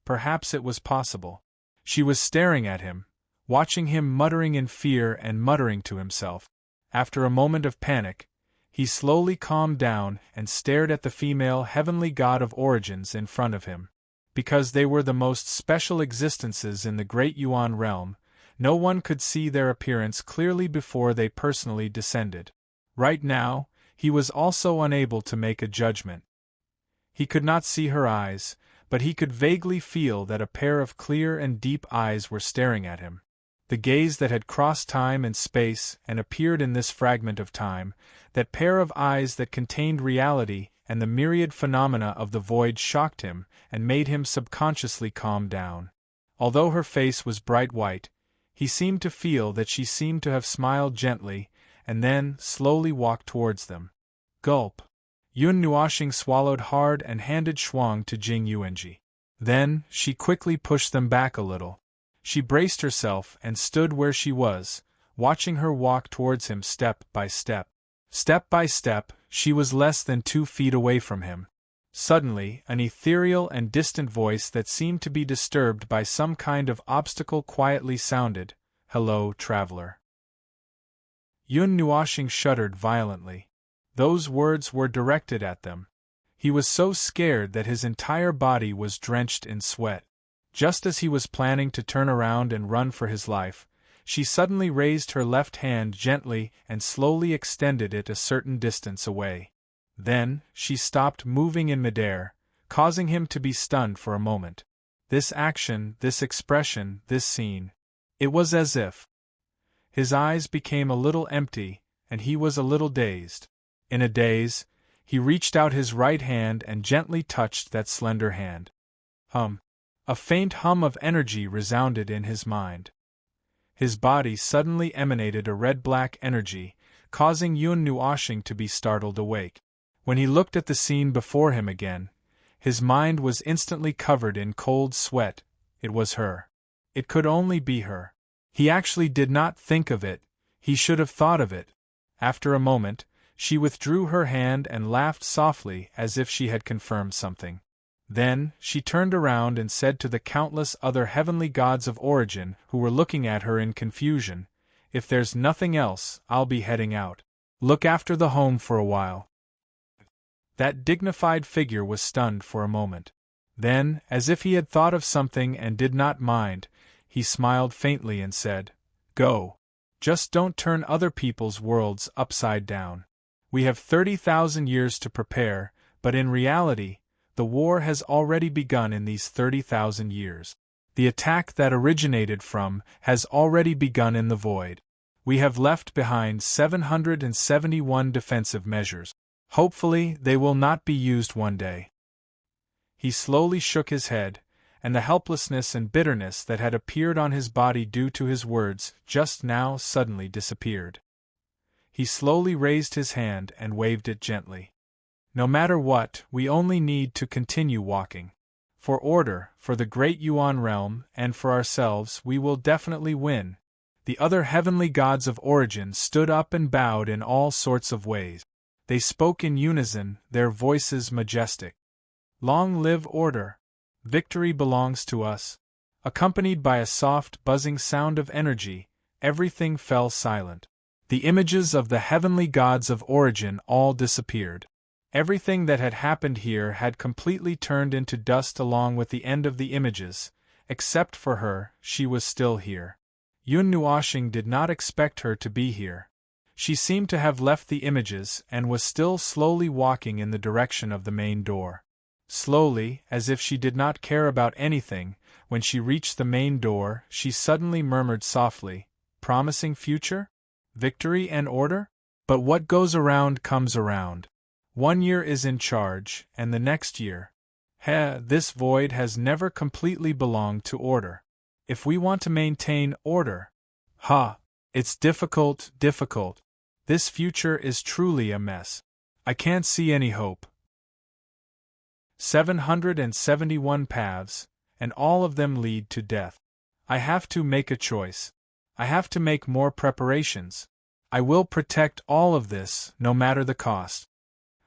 it was possible. She was staring at him, watching him muttering in fear and muttering to himself. After a moment of panic, he slowly calmed down and stared at the female heavenly god of origins in front of him. Because they were the most special existences in the great Yuan realm, no one could see their appearance clearly before they personally descended. Right now, he was also unable to make a judgment. He could not see her eyes, but he could vaguely feel that a pair of clear and deep eyes were staring at him. The gaze that had crossed time and space and appeared in this fragment of time, that pair of eyes that contained reality and the myriad phenomena of the void shocked him and made him subconsciously calm down. Although her face was bright white, he seemed to feel that she seemed to have smiled gently, and then slowly walked towards them. Gulp. Yun Nuashing swallowed hard and handed Shuang to Jing Yuanji. Then, she quickly pushed them back a little. She braced herself and stood where she was, watching her walk towards him step by step. Step by step, she was less than 2 feet away from him. Suddenly, an ethereal and distant voice that seemed to be disturbed by some kind of obstacle quietly sounded, "Hello, traveler." Yun Nuashing shuddered violently. Those words were directed at them. He was so scared that his entire body was drenched in sweat. Just as he was planning to turn around and run for his life, she suddenly raised her left hand gently and slowly extended it a certain distance away. Then, she stopped moving in midair, causing him to be stunned for a moment. This action, this expression, this scene. It was as if his eyes became a little empty, and he was a little dazed. In a daze, he reached out his right hand and gently touched that slender hand. A faint hum of energy resounded in his mind. His body suddenly emanated a red-black energy, causing Yun Nuashing to be startled awake. When he looked at the scene before him again, his mind was instantly covered in cold sweat. It was her. It could only be her. He actually did not think of it, he should have thought of it. After a moment, she withdrew her hand and laughed softly as if she had confirmed something. Then, she turned around and said to the countless other heavenly gods of origin who were looking at her in confusion, If there's nothing else, I'll be heading out. Look after the home for a while. That dignified figure was stunned for a moment. Then, as if he had thought of something and did not mind, he smiled faintly and said, "Go. Just don't turn other people's worlds upside down. We have 30,000 years to prepare, but in reality, the war has already begun in these 30,000 years. The attack that originated from has already begun in the void. We have left behind 771 defensive measures. Hopefully, they will not be used one day." He slowly shook his head, and the helplessness and bitterness that had appeared on his body due to his words just now suddenly disappeared. He slowly raised his hand and waved it gently. "No matter what, we only need to continue walking. For order, for the great Yuan realm, and for ourselves, we will definitely win." The other heavenly gods of origin stood up and bowed in all sorts of ways. They spoke in unison, their voices majestic. "Long live order! Victory belongs to us." Accompanied by a soft, buzzing sound of energy, everything fell silent. The images of the heavenly gods of origin all disappeared. Everything that had happened here had completely turned into dust along with the end of the images. Except for her, she was still here. Yun Nuoxing did not expect her to be here. She seemed to have left the images and was still slowly walking in the direction of the main door. Slowly, as if she did not care about anything, when she reached the main door, she suddenly murmured softly, "Promising future? Victory and order? But what goes around comes around. 1 year is in charge, and the next year. This void has never completely belonged to order. If we want to maintain order, it's difficult. This future is truly a mess. I can't see any hope. 771 paths, and all of them lead to death. I have to make a choice. I have to make more preparations. I will protect all of this, no matter the cost."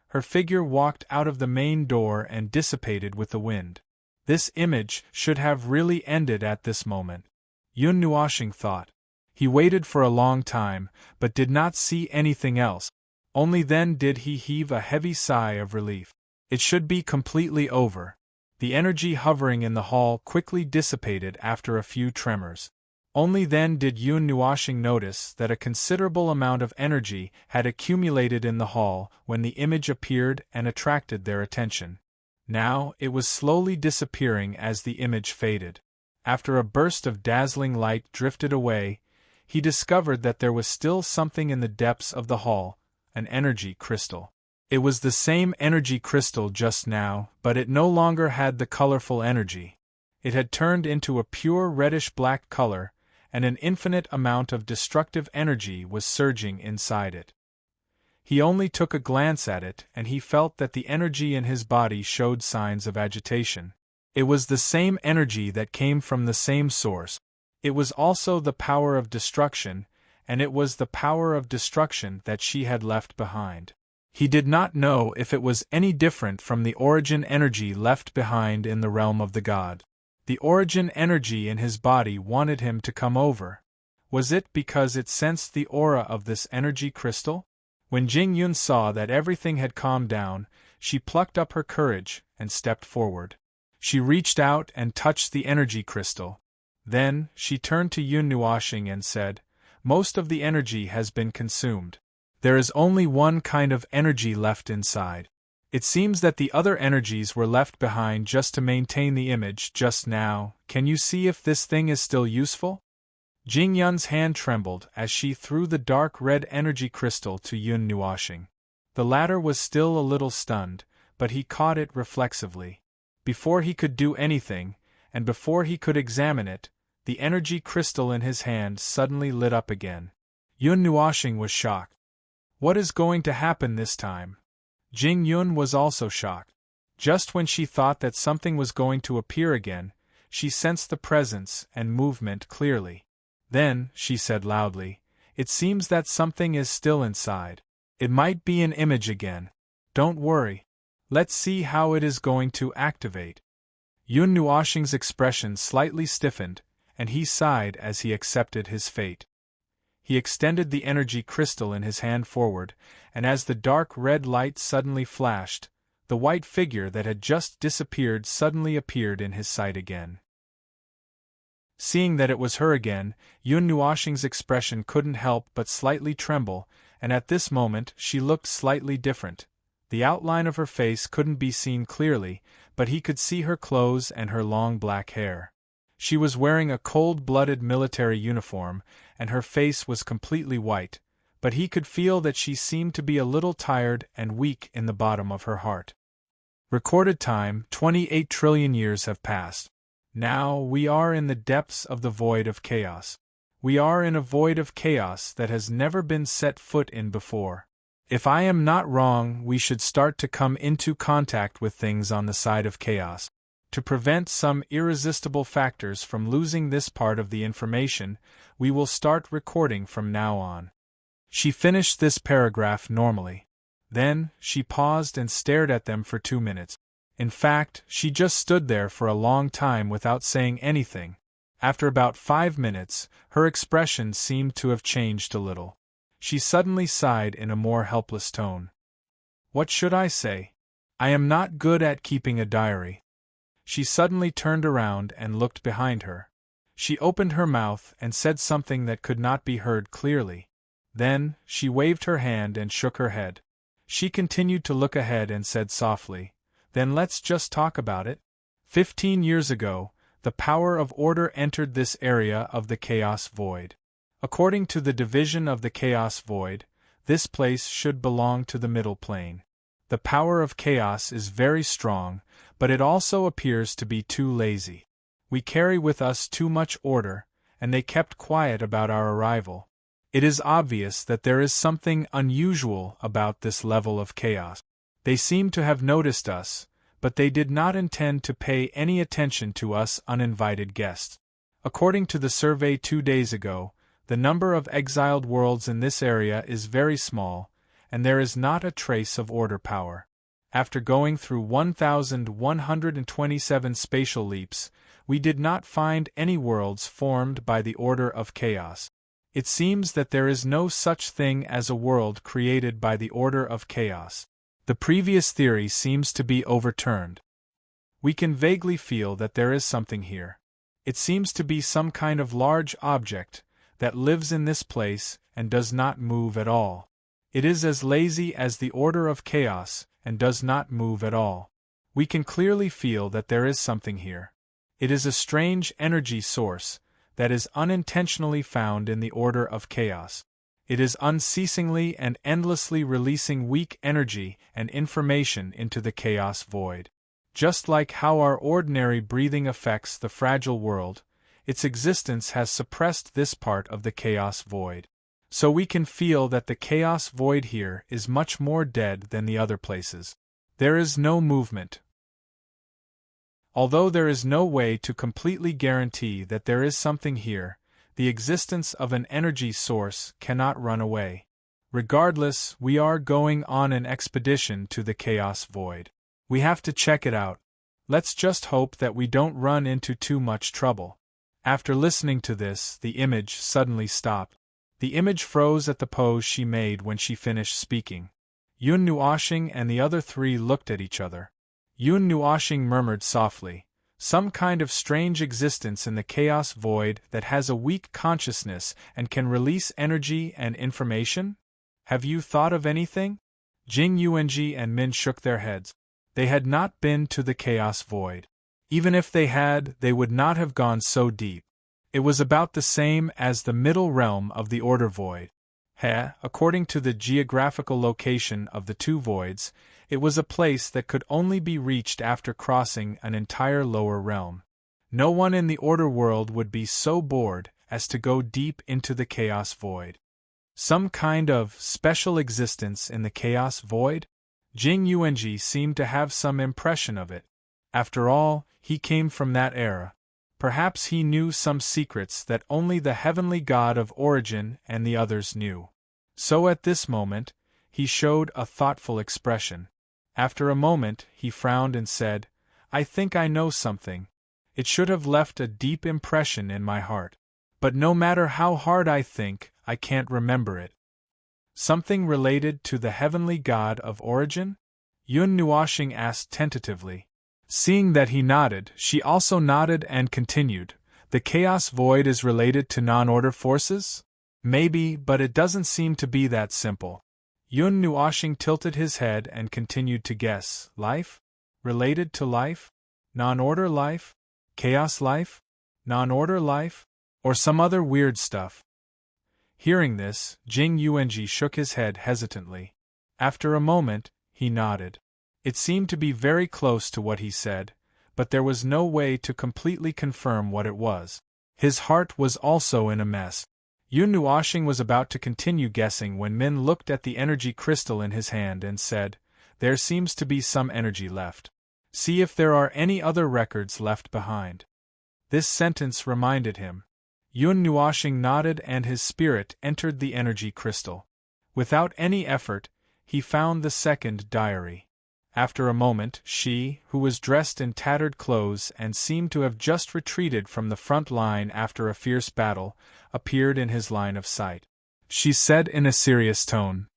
Her figure walked out of the main door and dissipated with the wind. This image should have really ended at this moment. Yun Nuoxing thought. He waited for a long time, but did not see anything else. Only then did he heave a heavy sigh of relief. It should be completely over. The energy hovering in the hall quickly dissipated after a few tremors. Only then did Yun Nuoxing notice that a considerable amount of energy had accumulated in the hall when the image appeared and attracted their attention. Now it was slowly disappearing as the image faded. After a burst of dazzling light drifted away, he discovered that there was still something in the depths of the hall, an energy crystal. It was the same energy crystal just now, but it no longer had the colorful energy. It had turned into a pure reddish-black color, and an infinite amount of destructive energy was surging inside it. He only took a glance at it, and he felt that the energy in his body showed signs of agitation. It was the same energy that came from the same source. It was also the power of destruction, and it was the power of destruction that she had left behind. He did not know if it was any different from the origin energy left behind in the realm of the god. The origin energy in his body wanted him to come over. Was it because it sensed the aura of this energy crystal? When Jing Yun saw that everything had calmed down, she plucked up her courage and stepped forward. She reached out and touched the energy crystal. Then, she turned to Yun Nuoxing and said, "Most of the energy has been consumed. There is only one kind of energy left inside. It seems that the other energies were left behind just to maintain the image just now. Can you see if this thing is still useful?" Jing Yun's hand trembled as she threw the dark red energy crystal to Yun Nuoxing. The latter was still a little stunned, but he caught it reflexively. Before he could do anything, and before he could examine it, the energy crystal in his hand suddenly lit up again. Yun Nuoxing was shocked. What is going to happen this time? Jing Yun was also shocked. Just when she thought that something was going to appear again, she sensed the presence and movement clearly. Then, she said loudly, "It seems that something is still inside. It might be an image again. Don't worry. Let's see how it is going to activate." Yun Nuoxing's expression slightly stiffened, and he sighed as he accepted his fate. He extended the energy crystal in his hand forward, and as the dark red light suddenly flashed, the white figure that had just disappeared suddenly appeared in his sight again. Seeing that it was her again, Yun Nuoxing's expression couldn't help but slightly tremble, and at this moment she looked slightly different. The outline of her face couldn't be seen clearly, but he could see her clothes and her long black hair. She was wearing a cold-blooded military uniform, and her face was completely white, but he could feel that she seemed to be a little tired and weak in the bottom of her heart. Recorded time, 28 trillion years have passed. Now we are in the depths of the void of chaos. We are in a void of chaos that has never been set foot in before. If I am not wrong, we should start to come into contact with things on the side of chaos. To prevent some irresistible factors from losing this part of the information, we will start recording from now on. She finished this paragraph normally. Then, she paused and stared at them for 2 minutes. In fact, she just stood there for a long time without saying anything. After about 5 minutes, her expression seemed to have changed a little. She suddenly sighed in a more helpless tone. What should I say? I am not good at keeping a diary. She suddenly turned around and looked behind her. She opened her mouth and said something that could not be heard clearly. Then, she waved her hand and shook her head. She continued to look ahead and said softly, "Then let's just talk about it." 15 years ago, the power of order entered this area of the chaos void. According to the division of the chaos void, this place should belong to the middle plane. The power of chaos is very strong, but it also appears to be too lazy. We carry with us too much order, and they kept quiet about our arrival. It is obvious that there is something unusual about this level of chaos. They seem to have noticed us, but they did not intend to pay any attention to us uninvited guests. According to the survey 2 days ago, the number of exiled worlds in this area is very small, and there is not a trace of order power. After going through 1,127 spatial leaps, we did not find any worlds formed by the order of chaos. It seems that there is no such thing as a world created by the order of chaos. The previous theory seems to be overturned. We can vaguely feel that there is something here. It seems to be some kind of large object that lives in this place and does not move at all. It is as lazy as the order of chaos and does not move at all. We can clearly feel that there is something here. It is a strange energy source that is unintentionally found in the order of chaos. It is unceasingly and endlessly releasing weak energy and information into the chaos void. Just like how our ordinary breathing affects the fragile world, its existence has suppressed this part of the chaos void. So we can feel that the chaos void here is much more dead than the other places. There is no movement. Although there is no way to completely guarantee that there is something here, the existence of an energy source cannot run away. Regardless, we are going on an expedition to the chaos void. We have to check it out. Let's just hope that we don't run into too much trouble. After listening to this, the image suddenly stopped. The image froze at the pose she made when she finished speaking. Yun Nuoxing and the other 3 looked at each other. Yun Nuoxing murmured softly, "Some kind of strange existence in the chaos void that has a weak consciousness and can release energy and information? Have you thought of anything?" Jing Yuanji and Min shook their heads. They had not been to the chaos void. Even if they had, they would not have gone so deep. It was about the same as the middle realm of the order void. According to the geographical location of the 2 voids, it was a place that could only be reached after crossing an entire lower realm. No one in the order world would be so bored as to go deep into the chaos void. Some kind of special existence in the chaos void? Jing Yuanji seemed to have some impression of it. After all, he came from that era. Perhaps he knew some secrets that only the heavenly god of origin and the others knew. So at this moment, he showed a thoughtful expression. After a moment, he frowned and said, "I think I know something. It should have left a deep impression in my heart. But no matter how hard I think, I can't remember it. Something related to the heavenly god of origin? Yun Nuoxing asked tentatively. Seeing that he nodded, she also nodded and continued. The chaos void is related to non-order forces? Maybe, but it doesn't seem to be that simple. Yun Nuoxing tilted his head and continued to guess. Life? Related to life? Non-order life? Chaos life? Non-order life? Or some other weird stuff? Hearing this, Jing Yuanji shook his head hesitantly. After a moment, he nodded. It seemed to be very close to what he said, but there was no way to completely confirm what it was. His heart was also in a mess. Yun Nuoxing was about to continue guessing when Min looked at the energy crystal in his hand and said, "There seems to be some energy left. See if there are any other records left behind." This sentence reminded him. Yun Nuoxing nodded and his spirit entered the energy crystal. Without any effort, he found the second diary. After a moment, she, who was dressed in tattered clothes and seemed to have just retreated from the front line after a fierce battle, appeared in his line of sight. She said in a serious tone,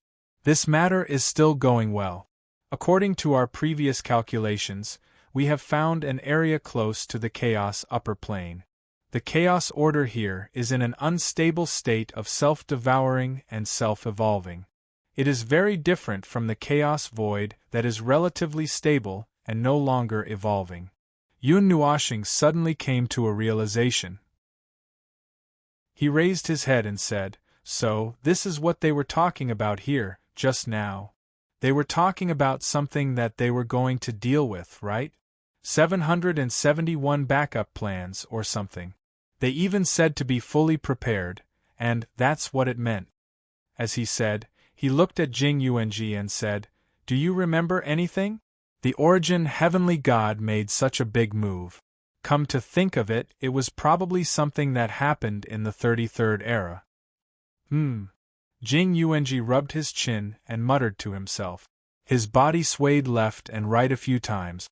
"This matter is still going well. According to our previous calculations, we have found an area close to the chaos upper plane. The chaos order here is in an unstable state of self-devouring and self-evolving. It is very different from the chaos void that is relatively stable and no longer evolving." Yun Nuoxing suddenly came to a realization. He raised his head and said, "So, this is what they were talking about here, just now. They were talking about something that they were going to deal with, right? 771 backup plans or something. They even said to be fully prepared, and that's what it meant." As he said, he looked at Jing Yuanji and said, "Do you remember anything? The origin heavenly god made such a big move. Come to think of it, it was probably something that happened in the 33rd era." Jing Yuanji rubbed his chin and muttered to himself. His body swayed left and right a few times.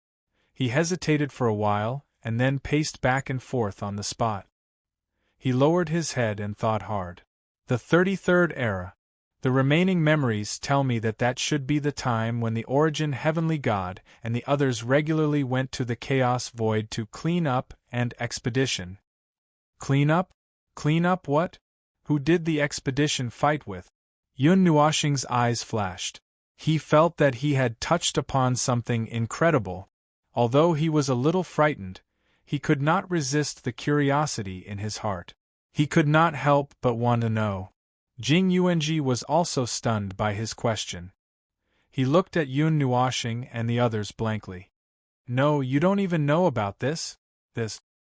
He hesitated for a while, and then paced back and forth on the spot. He lowered his head and thought hard. The 33rd era. The remaining memories tell me that should be the time when the origin heavenly god and the others regularly went to the chaos void to clean up and expedition. Clean up? Clean up what? Who did the expedition fight with? Yun Nuoxing's eyes flashed. He felt that he had touched upon something incredible. Although he was a little frightened, he could not resist the curiosity in his heart. He could not help but want to know. Jing Yuanji was also stunned by his question. He looked at Yun Nuoxing and the others blankly. "No, you don't even know about this?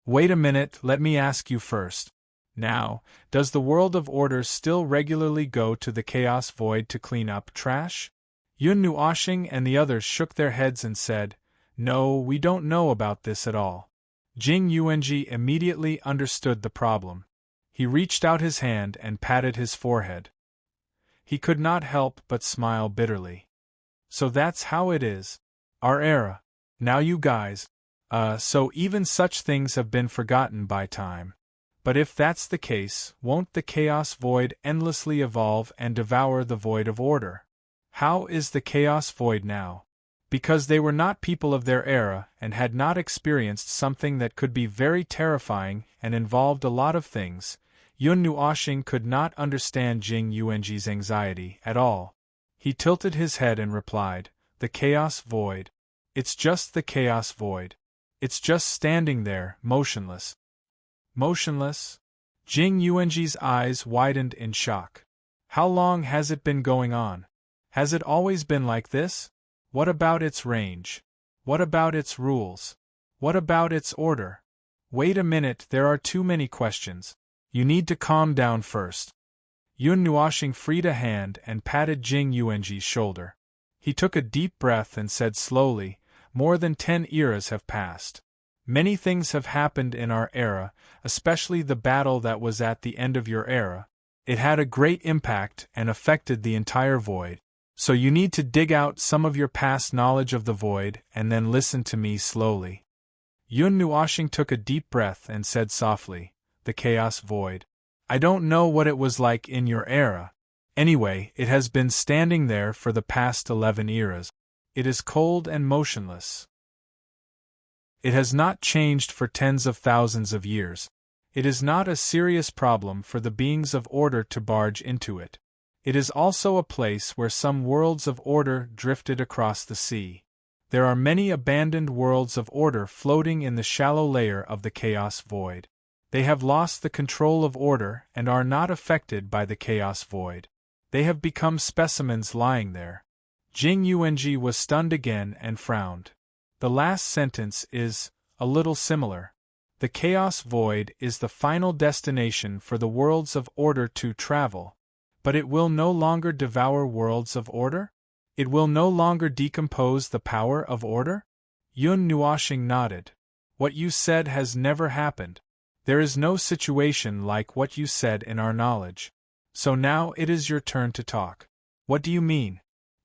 Wait a minute, let me ask you first. Now, does the world of order still regularly go to the chaos void to clean up trash?" Yun Nuoxing and the others shook their heads and said, "No, we don't know about this at all." Jing Yuanji immediately understood the problem. He reached out his hand and patted his forehead. He could not help but smile bitterly. "So that's how it is. Our era. Now you guys. So even such things have been forgotten by time. But if that's the case, won't the chaos void endlessly evolve and devour the void of order? How is the chaos void now?" Because they were not people of their era and had not experienced something that could be very terrifying and involved a lot of things, Yun Nuoxing could not understand Jing Yuanji's anxiety at all. He tilted his head and replied, "The chaos void. It's just the chaos void. It's just standing there, motionless." Motionless? Jing Yuanji's eyes widened in shock. How long has it been going on? Has it always been like this? What about its range? What about its rules? What about its order? Wait a minute, there are too many questions. You need to calm down first. Yun Nuoxing freed a hand and patted Jing Yuanji's shoulder. He took a deep breath and said slowly, "More than 10 eras have passed. Many things have happened in our era, especially the battle that was at the end of your era. It had a great impact and affected the entire void. So you need to dig out some of your past knowledge of the void and then listen to me slowly." Yun Nuoxing took a deep breath and said softly, "The chaos void. I don't know what it was like in your era. Anyway, it has been standing there for the past 11 eras. It is cold and motionless. It has not changed for tens of thousands of years. It is not a serious problem for the beings of order to barge into it. It is also a place where some worlds of order drifted across the sea. There are many abandoned worlds of order floating in the shallow layer of the chaos void. They have lost the control of order and are not affected by the chaos void. They have become specimens lying there. Jing Yuanji was stunned again and frowned. The last sentence is a little similar. The chaos void is the final destination for the worlds of order to travel. But it will no longer devour worlds of order? It will no longer decompose the power of order? Yun Nuoxing nodded. What you said has never happened. There is no situation like what you said in our knowledge. So now it is your turn to talk. What do you mean?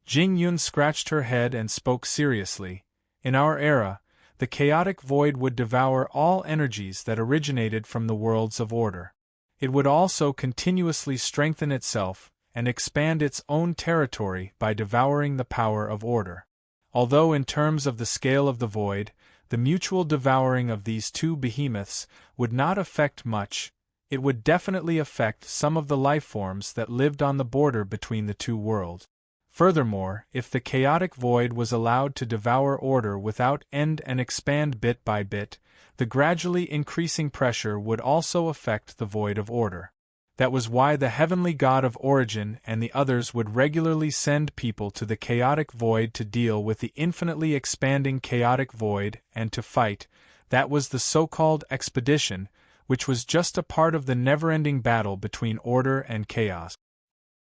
Jing Yun scratched her head and spoke seriously. In our era, the chaotic void would devour all energies that originated from the worlds of order. It would also continuously strengthen itself and expand its own territory by devouring the power of order. Although in terms of the scale of the void, the mutual devouring of these two behemoths would not affect much, it would definitely affect some of the life forms that lived on the border between the two worlds. Furthermore, if the chaotic void was allowed to devour order without end and expand bit by bit, the gradually increasing pressure would also affect the void of order. That was why the heavenly god of origin and the others would regularly send people to the chaotic void to deal with the infinitely expanding chaotic void and to fight. That was the so-called expedition, which was just a part of the never-ending battle between order and chaos.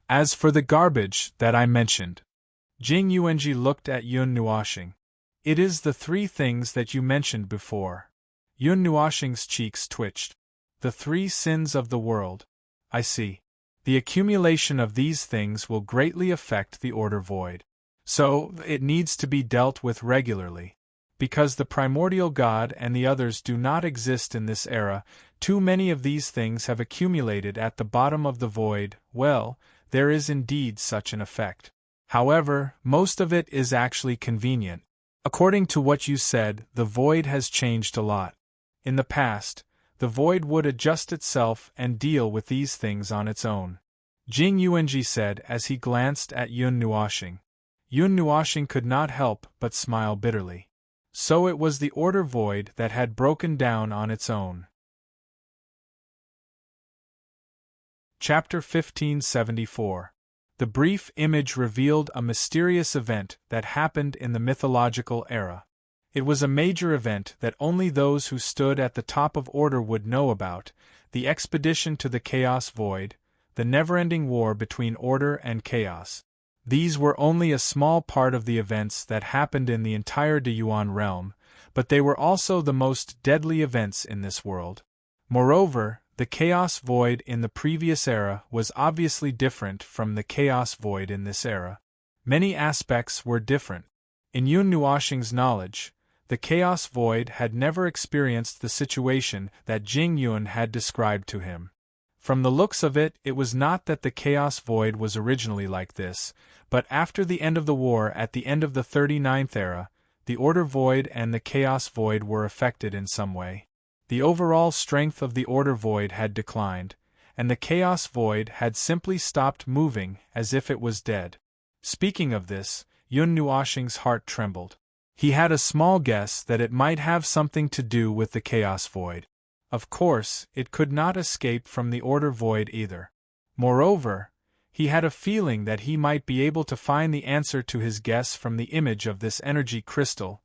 As for the garbage that I mentioned, Jing Yuanji looked at Yun Nuoxing. It is the three things that you mentioned before. Yun Nuoxing's cheeks twitched. The three sins of the world. I see. The accumulation of these things will greatly affect the order void. So, it needs to be dealt with regularly. Because the primordial god and the others do not exist in this era, too many of these things have accumulated at the bottom of the void. Well, there is indeed such an effect. However, most of it is actually convenient. According to what you said, the void has changed a lot. In the past, the void would adjust itself and deal with these things on its own. Jing Yuanji said as he glanced at Yun Nuoxing. Yun Nuoxing could not help but smile bitterly. So it was the order void that had broken down on its own. Chapter 1574. The brief image revealed a mysterious event that happened in the mythological era. It was a major event that only those who stood at the top of order would know about, the expedition to the chaos void, the never-ending war between order and chaos. These were only a small part of the events that happened in the entire Deyuan realm, but they were also the most deadly events in this world. Moreover, the chaos void in the previous era was obviously different from the chaos void in this era. Many aspects were different. In Yun Nuoxing's knowledge, the chaos void had never experienced the situation that Jing Yun had described to him. From the looks of it, it was not that the chaos void was originally like this, but after the end of the war at the end of the 39th era, the order void and the chaos void were affected in some way. The overall strength of the order void had declined, and the chaos void had simply stopped moving as if it was dead. Speaking of this, Yun Nuoxing's heart trembled. He had a small guess that it might have something to do with the chaos void. Of course, it could not escape from the order void either. Moreover, he had a feeling that he might be able to find the answer to his guess from the image of this energy crystal.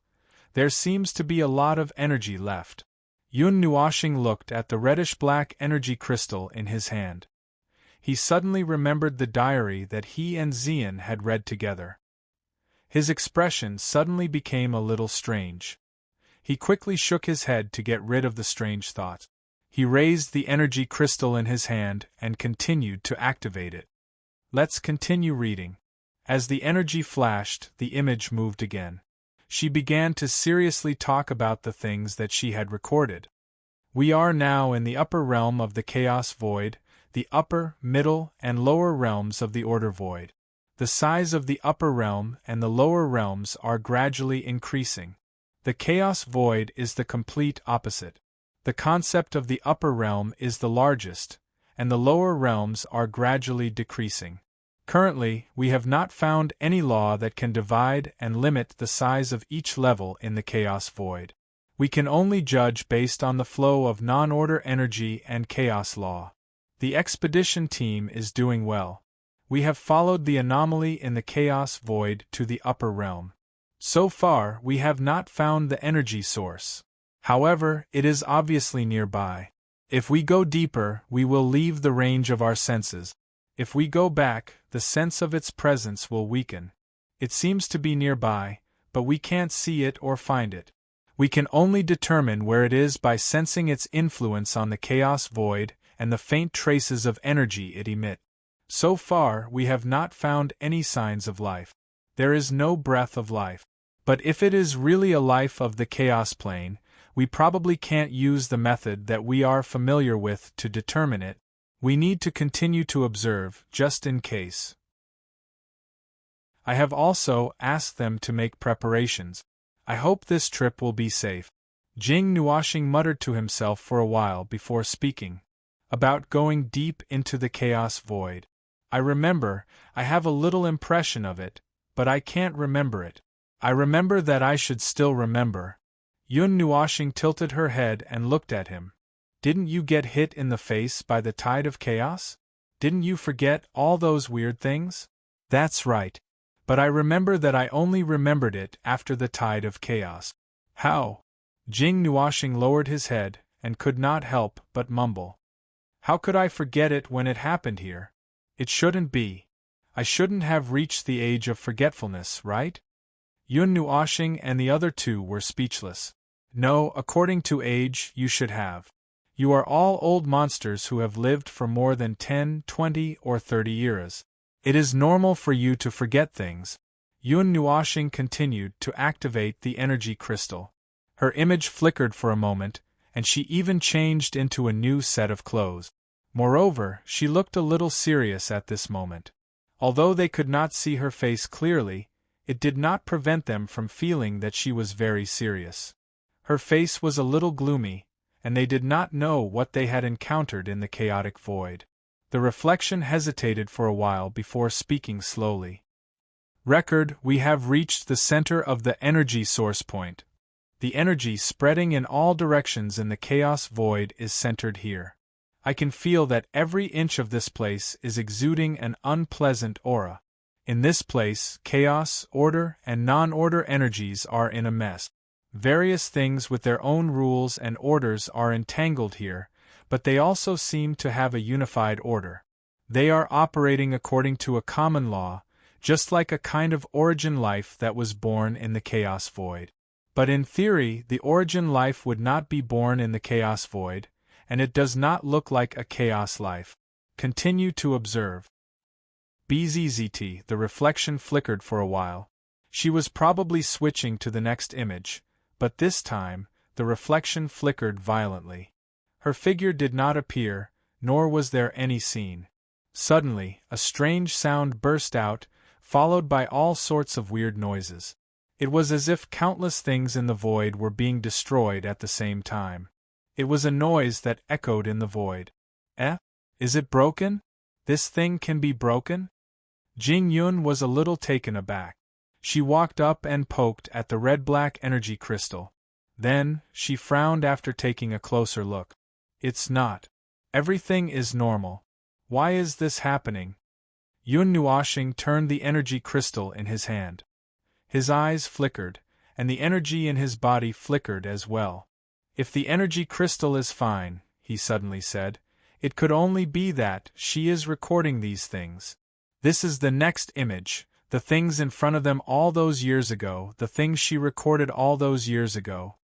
There seems to be a lot of energy left. Yun Nuoxing looked at the reddish-black energy crystal in his hand. He suddenly remembered the diary that he and Xian had read together. His expression suddenly became a little strange. He quickly shook his head to get rid of the strange thought. He raised the energy crystal in his hand and continued to activate it. Let's continue reading. As the energy flashed, the image moved again. She began to seriously talk about the things that she had recorded. We are now in the upper realm of the chaos void. the upper, middle, and lower realms of the order void. The size of the upper realm and the lower realms are gradually increasing. The chaos void is the complete opposite. The concept of the upper realm is the largest, and the lower realms are gradually decreasing. Currently, we have not found any law that can divide and limit the size of each level in the chaos void. We can only judge based on the flow of non-order energy and chaos law. The expedition team is doing well. We have followed the anomaly in the chaos void to the upper realm. So far, we have not found the energy source. However, it is obviously nearby. If we go deeper, we will leave the range of our senses. If we go back, the sense of its presence will weaken. It seems to be nearby, but we can't see it or find it. We can only determine where it is by sensing its influence on the chaos void and the faint traces of energy it emits. So far, we have not found any signs of life. There is no breath of life. But if it is really a life of the chaos plane, we probably can't use the method that we are familiar with to determine it. We need to continue to observe, just in case. I have also asked them to make preparations. I hope this trip will be safe. Jing Nuashing muttered to himself for a while before speaking. About going deep into the chaos void. I remember, I have a little impression of it, but I can't remember it. I remember that I should still remember. Yun Nuashing tilted her head and looked at him. Didn't you get hit in the face by the tide of chaos? Didn't you forget all those weird things? That's right. But I remember that I only remembered it after the tide of chaos. How? Jing Nuashing lowered his head and could not help but mumble. How could I forget it when it happened here? It shouldn't be. I shouldn't have reached the age of forgetfulness, right? Yun Nuashing and the other two were speechless. No, according to age, you should have. You are all old monsters who have lived for more than 10, 20, or 30 years. It is normal for you to forget things. Yun Nuashing continued to activate the energy crystal. Her image flickered for a moment, and she even changed into a new set of clothes. Moreover, she looked a little serious at this moment. Although they could not see her face clearly, it did not prevent them from feeling that she was very serious. Her face was a little gloomy, and they did not know what they had encountered in the chaotic void. The reflection hesitated for a while before speaking slowly. Record, we have reached the center of the energy source point. The energy spreading in all directions in the chaos void is centered here. I can feel that every inch of this place is exuding an unpleasant aura. In this place, chaos, order, and non-order energies are in a mess. Various things with their own rules and orders are entangled here, but they also seem to have a unified order. They are operating according to a common law, just like a kind of origin life that was born in the chaos void. But in theory, the origin life would not be born in the chaos void, and it does not look like a chaos life. Continue to observe. BZZT, the reflection flickered for a while. She was probably switching to the next image, but this time, the reflection flickered violently. Her figure did not appear, nor was there any scene. Suddenly, a strange sound burst out, followed by all sorts of weird noises. It was as if countless things in the void were being destroyed at the same time. It was a noise that echoed in the void. Is it broken? This thing can be broken? Jing Yun was a little taken aback. She walked up and poked at the red-black energy crystal. Then, she frowned after taking a closer look. It's not. Everything is normal. Why is this happening? Yun Nuashing turned the energy crystal in his hand. His eyes flickered, and the energy in his body flickered as well. If the energy crystal is fine, he suddenly said, it could only be that she is recording these things. This is the next image, the things in front of them all those years ago, the things she recorded all those years ago.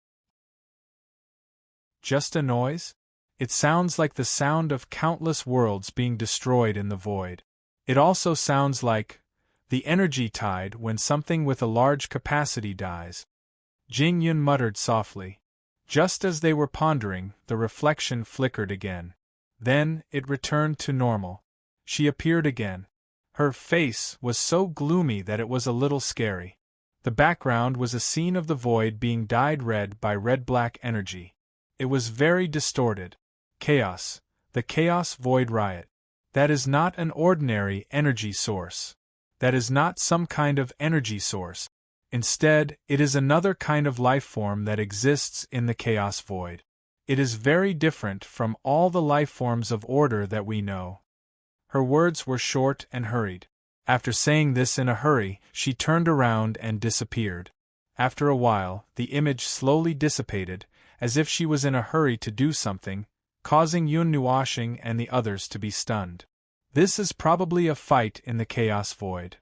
Just a noise? It sounds like the sound of countless worlds being destroyed in the void. It also sounds like the energy tide when something with a large capacity dies. Jing Yun muttered softly. Just as they were pondering, the reflection flickered again. Then, it returned to normal. She appeared again. Her face was so gloomy that it was a little scary. The background was a scene of the void being dyed red by red-black energy. It was very distorted. Chaos. The chaos void riot. That is not an ordinary energy source. That is not some kind of energy source. Instead, it is another kind of life form that exists in the chaos void. It is very different from all the life forms of order that we know. Her words were short and hurried. After saying this in a hurry, she turned around and disappeared. After a while, the image slowly dissipated, as if she was in a hurry to do something, causing Yun Nuoshing and the others to be stunned. This is probably a fight in the chaos void.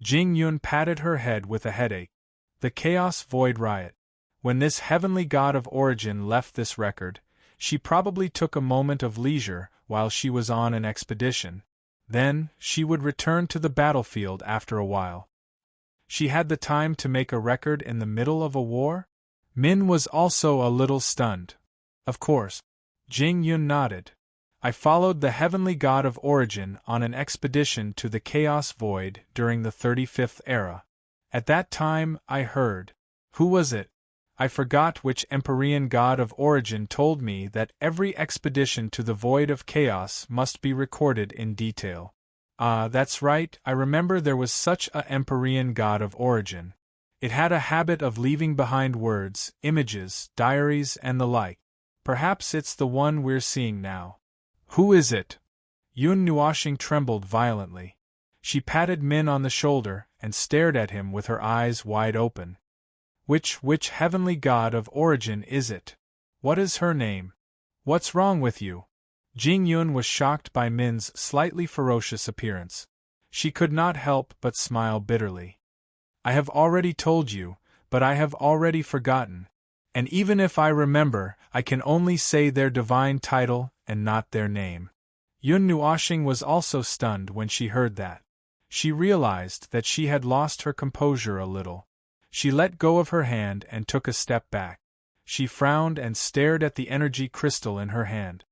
Jing Yun patted her head with a headache. The chaos void riot. When this heavenly god of origin left this record, she probably took a moment of leisure while she was on an expedition. Then, she would return to the battlefield after a while. She had the time to make a record in the middle of a war? Min was also a little stunned. Of course. Jing Yun nodded. I followed the heavenly god of origin on an expedition to the chaos void during the 35th era. At that time, I heard. Who was it? I forgot which Empyrean god of origin told me that every expedition to the void of chaos must be recorded in detail. Ah, that's right, I remember there was such a Empyrean god of origin. It had a habit of leaving behind words, images, diaries, and the like. Perhaps it's the one we're seeing now. Who is it? Yun Nuoshing trembled violently. She patted Min on the shoulder and stared at him with her eyes wide open. Which heavenly god of origin is it? What is her name? What's wrong with you? Jing Yun was shocked by Min's slightly ferocious appearance. She could not help but smile bitterly. I have already told you, but I have already forgotten. And even if I remember, I can only say their divine title and not their name. Yun Nuoshing was also stunned when she heard that. She realized that she had lost her composure a little. She let go of her hand and took a step back. She frowned and stared at the energy crystal in her hand.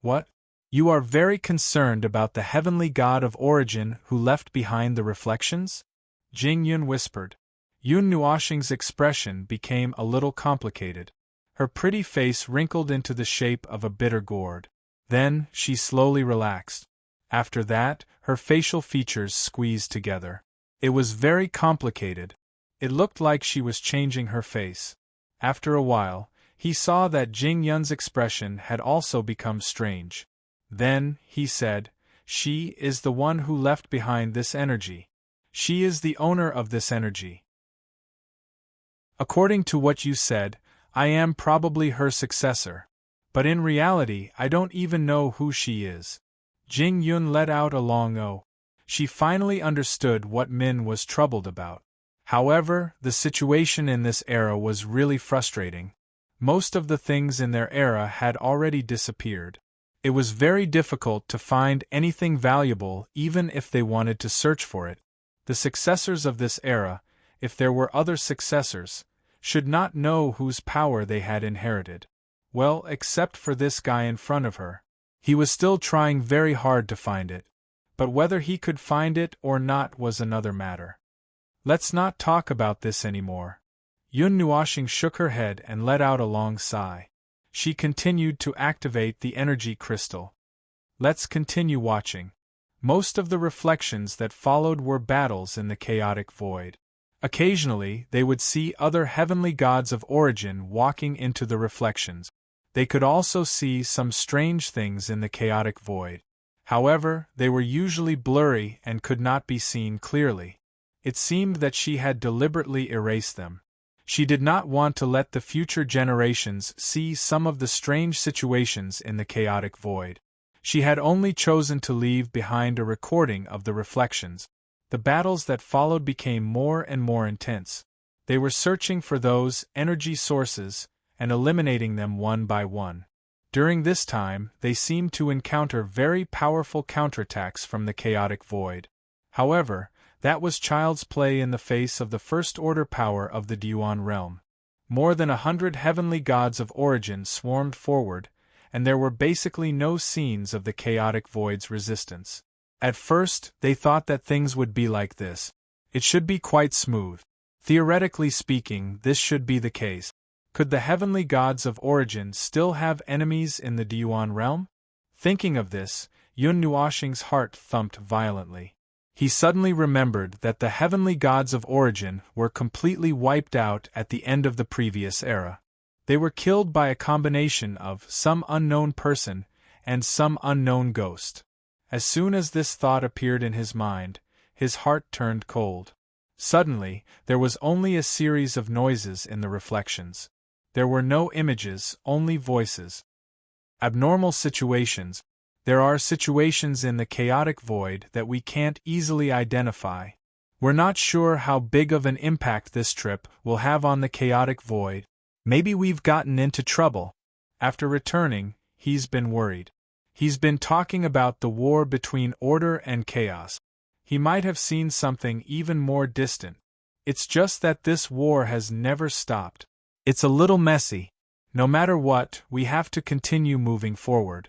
What? You are very concerned about the heavenly god of origin who left behind the reflections? Jing Yun whispered. Yun Nuoshing's expression became a little complicated. Her pretty face wrinkled into the shape of a bitter gourd. Then, she slowly relaxed. After that, her facial features squeezed together. It was very complicated. It looked like she was changing her face. After a while, he saw that Jing Yun's expression had also become strange. Then, he said, she is the one who left behind this energy. She is the owner of this energy. According to what you said, I am probably her successor. But in reality, I don't even know who she is. Jing Yun let out a long "oh." She finally understood what Min was troubled about. However, the situation in this era was really frustrating. Most of the things in their era had already disappeared. It was very difficult to find anything valuable even if they wanted to search for it. The successors of this era, if there were other successors, should not know whose power they had inherited. Well, except for this guy in front of her. He was still trying very hard to find it. But whether he could find it or not was another matter. Let's not talk about this anymore. Yun Nuoshing shook her head and let out a long sigh. She continued to activate the energy crystal. Let's continue watching. Most of the reflections that followed were battles in the chaotic void. Occasionally, they would see other heavenly gods of origin walking into the reflections. They could also see some strange things in the chaotic void. However, they were usually blurry and could not be seen clearly. It seemed that she had deliberately erased them. She did not want to let the future generations see some of the strange situations in the chaotic void. She had only chosen to leave behind a recording of the reflections. The battles that followed became more and more intense. They were searching for those energy sources and eliminating them one by one. During this time, they seemed to encounter very powerful counterattacks from the chaotic void. However, that was child's play in the face of the first-order power of the Duan realm. More than 100 heavenly gods of origin swarmed forward, and there were basically no signs of the chaotic void's resistance. At first, they thought that things would be like this. It should be quite smooth. Theoretically speaking, this should be the case. Could the heavenly gods of origin still have enemies in the Dyuan realm? Thinking of this, Yun Nuoxing's heart thumped violently. He suddenly remembered that the heavenly gods of origin were completely wiped out at the end of the previous era. They were killed by a combination of some unknown person and some unknown ghost. As soon as this thought appeared in his mind, his heart turned cold. Suddenly, there was only a series of noises in the reflections. There were no images, only voices. Abnormal situations. There are situations in the chaotic void that we can't easily identify. We're not sure how big of an impact this trip will have on the chaotic void. Maybe we've gotten into trouble. After returning, he's been worried. He's been talking about the war between order and chaos. He might have seen something even more distant. It's just that this war has never stopped. It's a little messy. No matter what, we have to continue moving forward.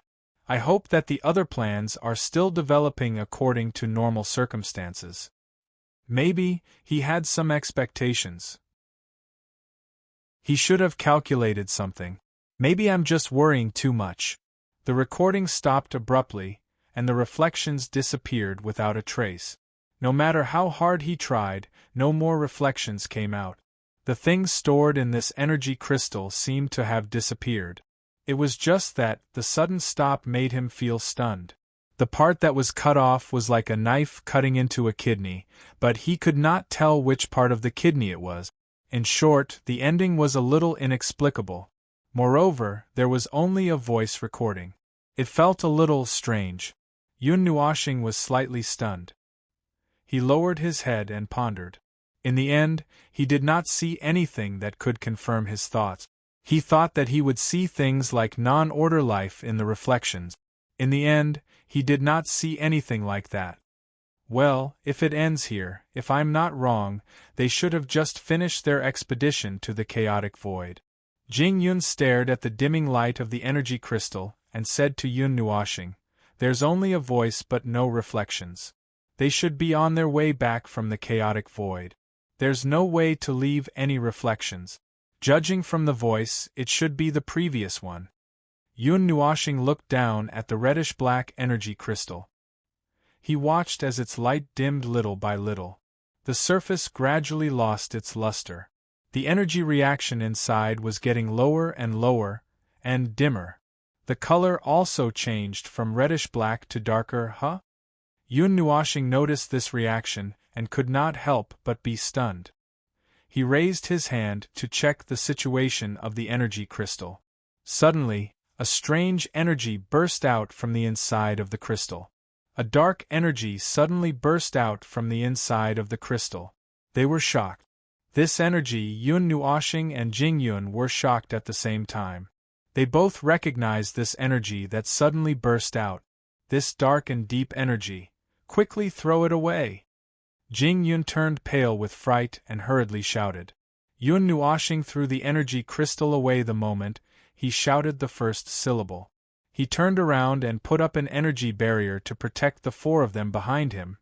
I hope that the other plans are still developing according to normal circumstances. Maybe he had some expectations. He should have calculated something. Maybe I'm just worrying too much. The recording stopped abruptly, and the reflections disappeared without a trace. No matter how hard he tried, no more reflections came out. The things stored in this energy crystal seemed to have disappeared. It was just that the sudden stop made him feel stunned. The part that was cut off was like a knife cutting into a kidney, but he could not tell which part of the kidney it was. In short, the ending was a little inexplicable. Moreover, there was only a voice recording. It felt a little strange. Yun Nuoxing was slightly stunned. He lowered his head and pondered. In the end, he did not see anything that could confirm his thoughts. He thought that he would see things like non-order life in the reflections. In the end, he did not see anything like that. Well, if it ends here, if I'm not wrong, they should have just finished their expedition to the chaotic void. Jing Yun stared at the dimming light of the energy crystal and said to Yun Nuoxing, "There's only a voice but no reflections. They should be on their way back from the chaotic void. There's no way to leave any reflections. Judging from the voice, it should be the previous one." Yun Nuoxing looked down at the reddish-black energy crystal. He watched as its light dimmed little by little. The surface gradually lost its luster. The energy reaction inside was getting lower and dimmer. The color also changed from reddish-black to darker. Yun Nuoxing noticed this reaction and could not help but be stunned. He raised his hand to check the situation of the energy crystal. Suddenly, a strange energy burst out from the inside of the crystal. A dark energy suddenly burst out from the inside of the crystal. They were shocked. This energy, Yun Nuoxing and Jing Yun were shocked at the same time. They both recognized this energy that suddenly burst out. This dark and deep energy. Quickly throw it away. Jing Yun turned pale with fright and hurriedly shouted. Yun Nuoxing threw the energy crystal away the moment he shouted the first syllable. He turned around and put up an energy barrier to protect the four of them behind him.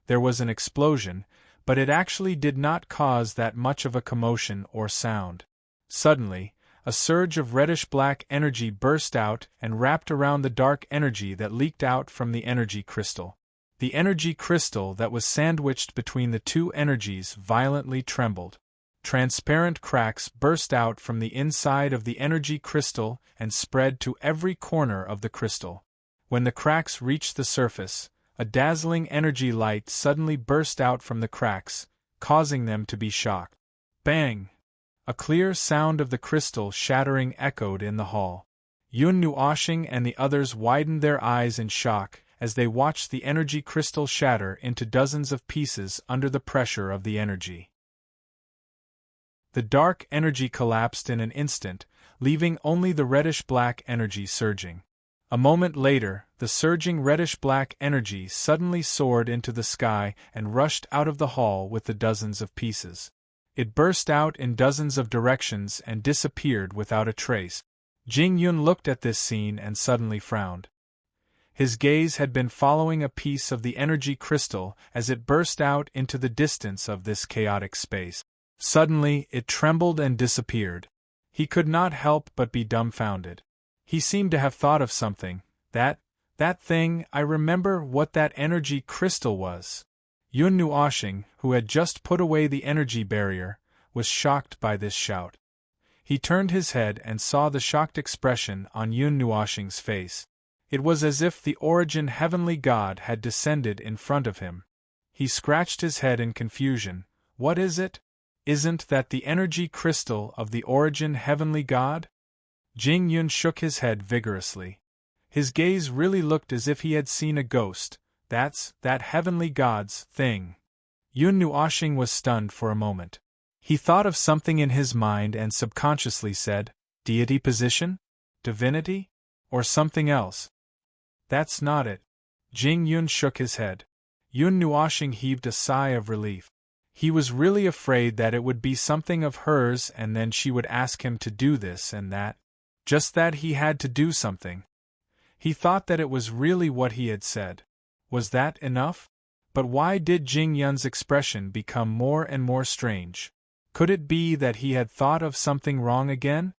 There was an explosion, but it actually did not cause that much of a commotion or sound. Suddenly, a surge of reddish-black energy burst out and wrapped around the dark energy that leaked out from the energy crystal. The energy crystal that was sandwiched between the two energies violently trembled. Transparent cracks burst out from the inside of the energy crystal and spread to every corner of the crystal. When the cracks reached the surface, a dazzling energy light suddenly burst out from the cracks, causing them to be shocked. Bang! A clear sound of the crystal shattering echoed in the hall. Yun Nuoxing and the others widened their eyes in shock as they watched the energy crystal shatter into dozens of pieces under the pressure of the energy. The dark energy collapsed in an instant, leaving only the reddish-black energy surging. A moment later, the surging reddish-black energy suddenly soared into the sky and rushed out of the hall with the dozens of pieces. It burst out in dozens of directions and disappeared without a trace. Jing Yun looked at this scene and suddenly frowned. His gaze had been following a piece of the energy crystal as it burst out into the distance of this chaotic space. Suddenly, it trembled and disappeared. He could not help but be dumbfounded. He seemed to have thought of something. That thing, I remember what that energy crystal was. Yun Nuoshing, who had just put away the energy barrier, was shocked by this shout. He turned his head and saw the shocked expression on Yun Nuoshing's face. It was as if the origin heavenly god had descended in front of him. He scratched his head in confusion. What is it? Isn't that the energy crystal of the origin heavenly god? Jing Yun shook his head vigorously. His gaze really looked as if he had seen a ghost. That's that heavenly god's thing. Yun Nuoshing was stunned for a moment. He thought of something in his mind and subconsciously said, deity position? Divinity? Or something else? That's not it. Jing Yun shook his head. Yun Nuoshing heaved a sigh of relief. He was really afraid that it would be something of hers and then she would ask him to do this and that. Just that he had to do something. He thought that it was really what he had said. Was that enough? But why did Jing Yun's expression become more and more strange? Could it be that he had thought of something wrong again?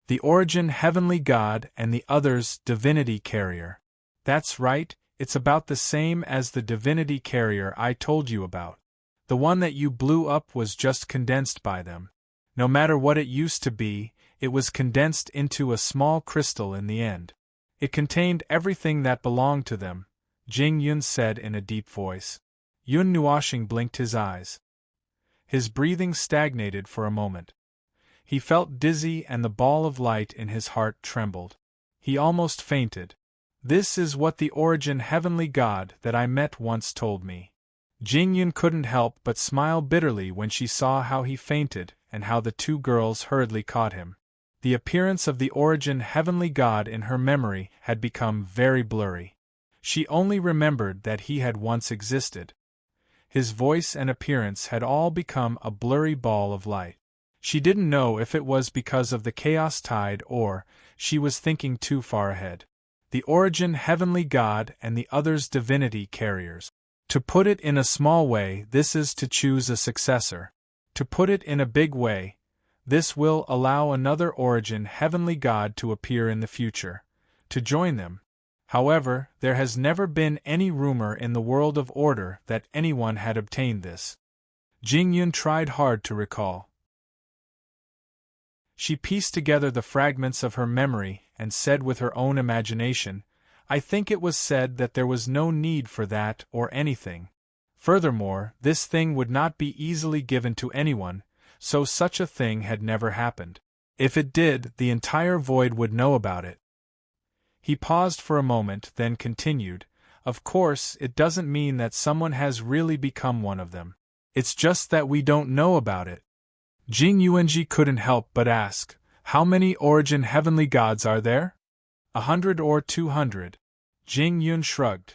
The origin heavenly god and the other's divinity carrier. That's right, it's about the same as the divinity carrier I told you about. The one that you blew up was just condensed by them. No matter what it used to be, it was condensed into a small crystal in the end. It contained everything that belonged to them, Jing Yun said in a deep voice. Yun Nuoshing blinked his eyes. His breathing stagnated for a moment. He felt dizzy and the ball of light in his heart trembled. He almost fainted. This is what the origin heavenly god that I met once told me. Jing Yun couldn't help but smile bitterly when she saw how he fainted and how the two girls hurriedly caught him. The appearance of the origin heavenly god in her memory had become very blurry. She only remembered that he had once existed. His voice and appearance had all become a blurry ball of light. She didn't know if it was because of the chaos tide or she was thinking too far ahead. The origin heavenly god and the other's divinity carriers. To put it in a small way, this is to choose a successor. To put it in a big way, this will allow another origin heavenly god to appear in the future, to join them. However, there has never been any rumor in the world of order that anyone had obtained this. Jing Yun tried hard to recall. She pieced together the fragments of her memory and said with her own imagination, I think it was said that there was no need for that or anything. Furthermore, this thing would not be easily given to anyone, so such a thing had never happened. If it did, the entire void would know about it. He paused for a moment, then continued, Of course, it doesn't mean that someone has really become one of them. It's just that we don't know about it. Jing Yuanji couldn't help but ask, How many origin heavenly gods are there? 100 or 200? Jing Yun shrugged.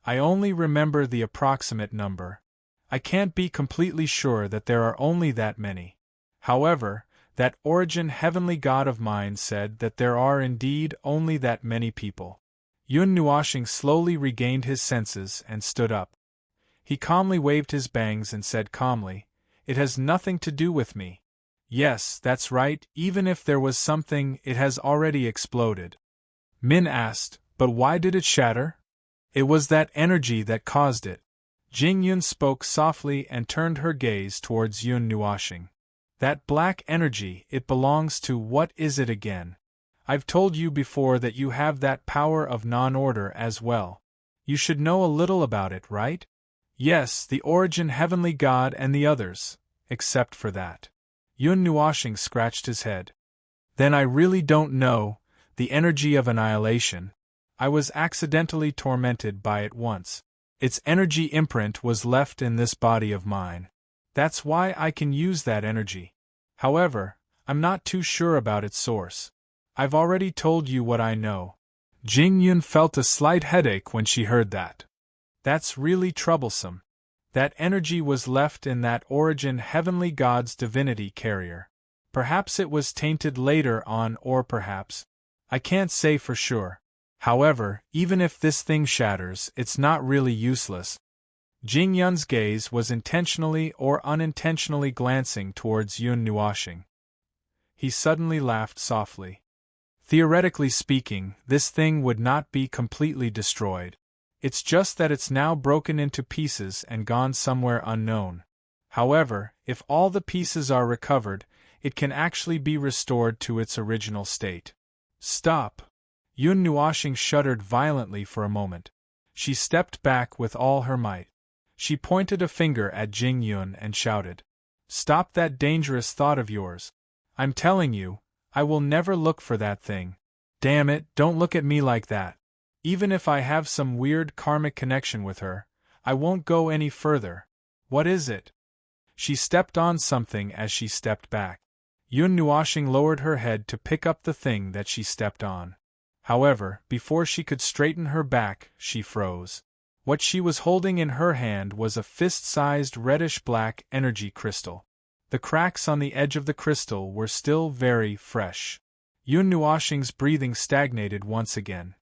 I only remember the approximate number. I can't be completely sure that there are only that many. However, that origin heavenly god of mine said that there are indeed only that many people. Yun Nuoshing slowly regained his senses and stood up. He calmly waved his bangs and said calmly, It has nothing to do with me. Yes, that's right, even if there was something, it has already exploded. Min asked, But why did it shatter? It was that energy that caused it. Jing Yun spoke softly and turned her gaze towards Yun Nuoshing. That black energy, it belongs to what is it again? I've told you before that you have that power of non-order as well. You should know a little about it, right? Yes, the origin heavenly god and the others, except for that. Yun Nuoshing scratched his head. Then I really don't know, the energy of annihilation. I was accidentally tormented by it once. Its energy imprint was left in this body of mine. That's why I can use that energy. However, I'm not too sure about its source. I've already told you what I know. Jing Yun felt a slight headache when she heard that. That's really troublesome. That energy was left in that origin heavenly god's divinity carrier. Perhaps it was tainted later on, or perhaps I can't say for sure. However, even if this thing shatters, it's not really useless. Jing Yun's gaze was intentionally or unintentionally glancing towards Yun Nuoxing. He suddenly laughed softly. Theoretically speaking, this thing would not be completely destroyed. It's just that it's now broken into pieces and gone somewhere unknown. However, if all the pieces are recovered, it can actually be restored to its original state. Stop! Yun Nuoxing shuddered violently for a moment. She stepped back with all her might. She pointed a finger at Jing Yun and shouted, "Stop that dangerous thought of yours. I'm telling you, I will never look for that thing. Damn it, don't look at me like that. Even if I have some weird karmic connection with her, I won't go any further. What is it?" She stepped on something as she stepped back. Yun Nuoxing lowered her head to pick up the thing that she stepped on. However, before she could straighten her back, she froze. What she was holding in her hand was a fist-sized reddish-black energy crystal. The cracks on the edge of the crystal were still very fresh. Yun Nuoxing's breathing stagnated once again.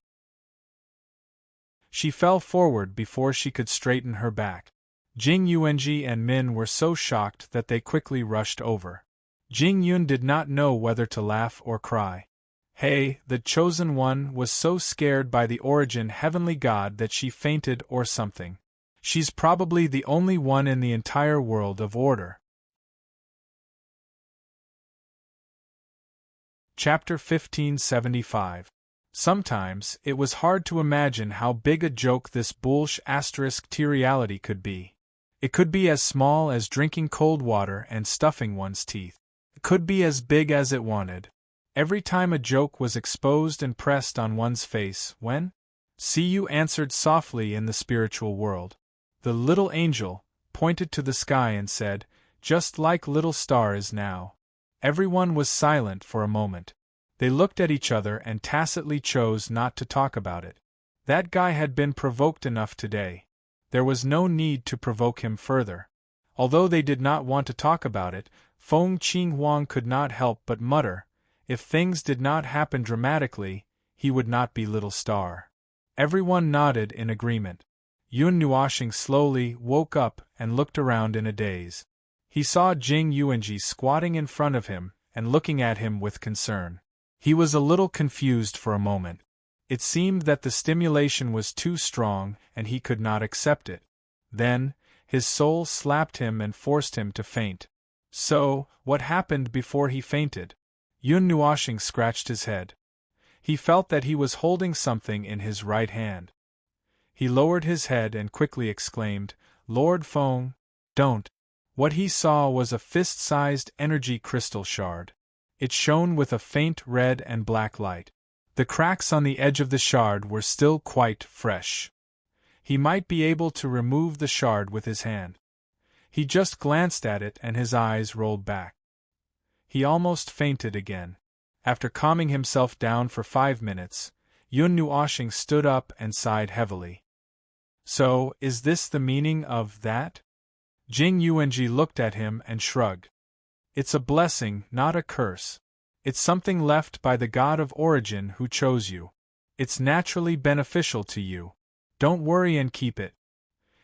She fell forward before she could straighten her back. Jing Yuanji and Min were so shocked that they quickly rushed over. Jing Yun did not know whether to laugh or cry. Hey, the chosen one was so scared by the origin heavenly god that she fainted or something. She's probably the only one in the entire world of order. Chapter 1575. Sometimes, it was hard to imagine how big a joke this *** reality could be. It could be as small as drinking cold water and stuffing one's teeth. It could be as big as it wanted. Every time a joke was exposed and pressed on one's face, when "See you" answered softly in the spiritual world. The little angel pointed to the sky and said, "Just like little star is now." Everyone was silent for a moment. They looked at each other and tacitly chose not to talk about it. That guy had been provoked enough today. There was no need to provoke him further. Although they did not want to talk about it, Feng Qinghuang could not help but mutter, if things did not happen dramatically, he would not be little star. Everyone nodded in agreement. Yun Nuoxing slowly woke up and looked around in a daze. He saw Jing Yuanji squatting in front of him and looking at him with concern. He was a little confused for a moment. It seemed that the stimulation was too strong and he could not accept it. Then, his soul slapped him and forced him to faint. So, what happened before he fainted? Yun Nuoxing scratched his head. He felt that he was holding something in his right hand. He lowered his head and quickly exclaimed, "Lord Feng, don't." What he saw was a fist-sized energy crystal shard. It shone with a faint red and black light. The cracks on the edge of the shard were still quite fresh. He might be able to remove the shard with his hand. He just glanced at it and his eyes rolled back. He almost fainted again. After calming himself down for 5 minutes, Yun Nuoxing stood up and sighed heavily. "So, is this the meaning of that?" Jing Yuanji looked at him and shrugged. "It's a blessing, not a curse. It's something left by the god of origin who chose you. It's naturally beneficial to you. Don't worry and keep it."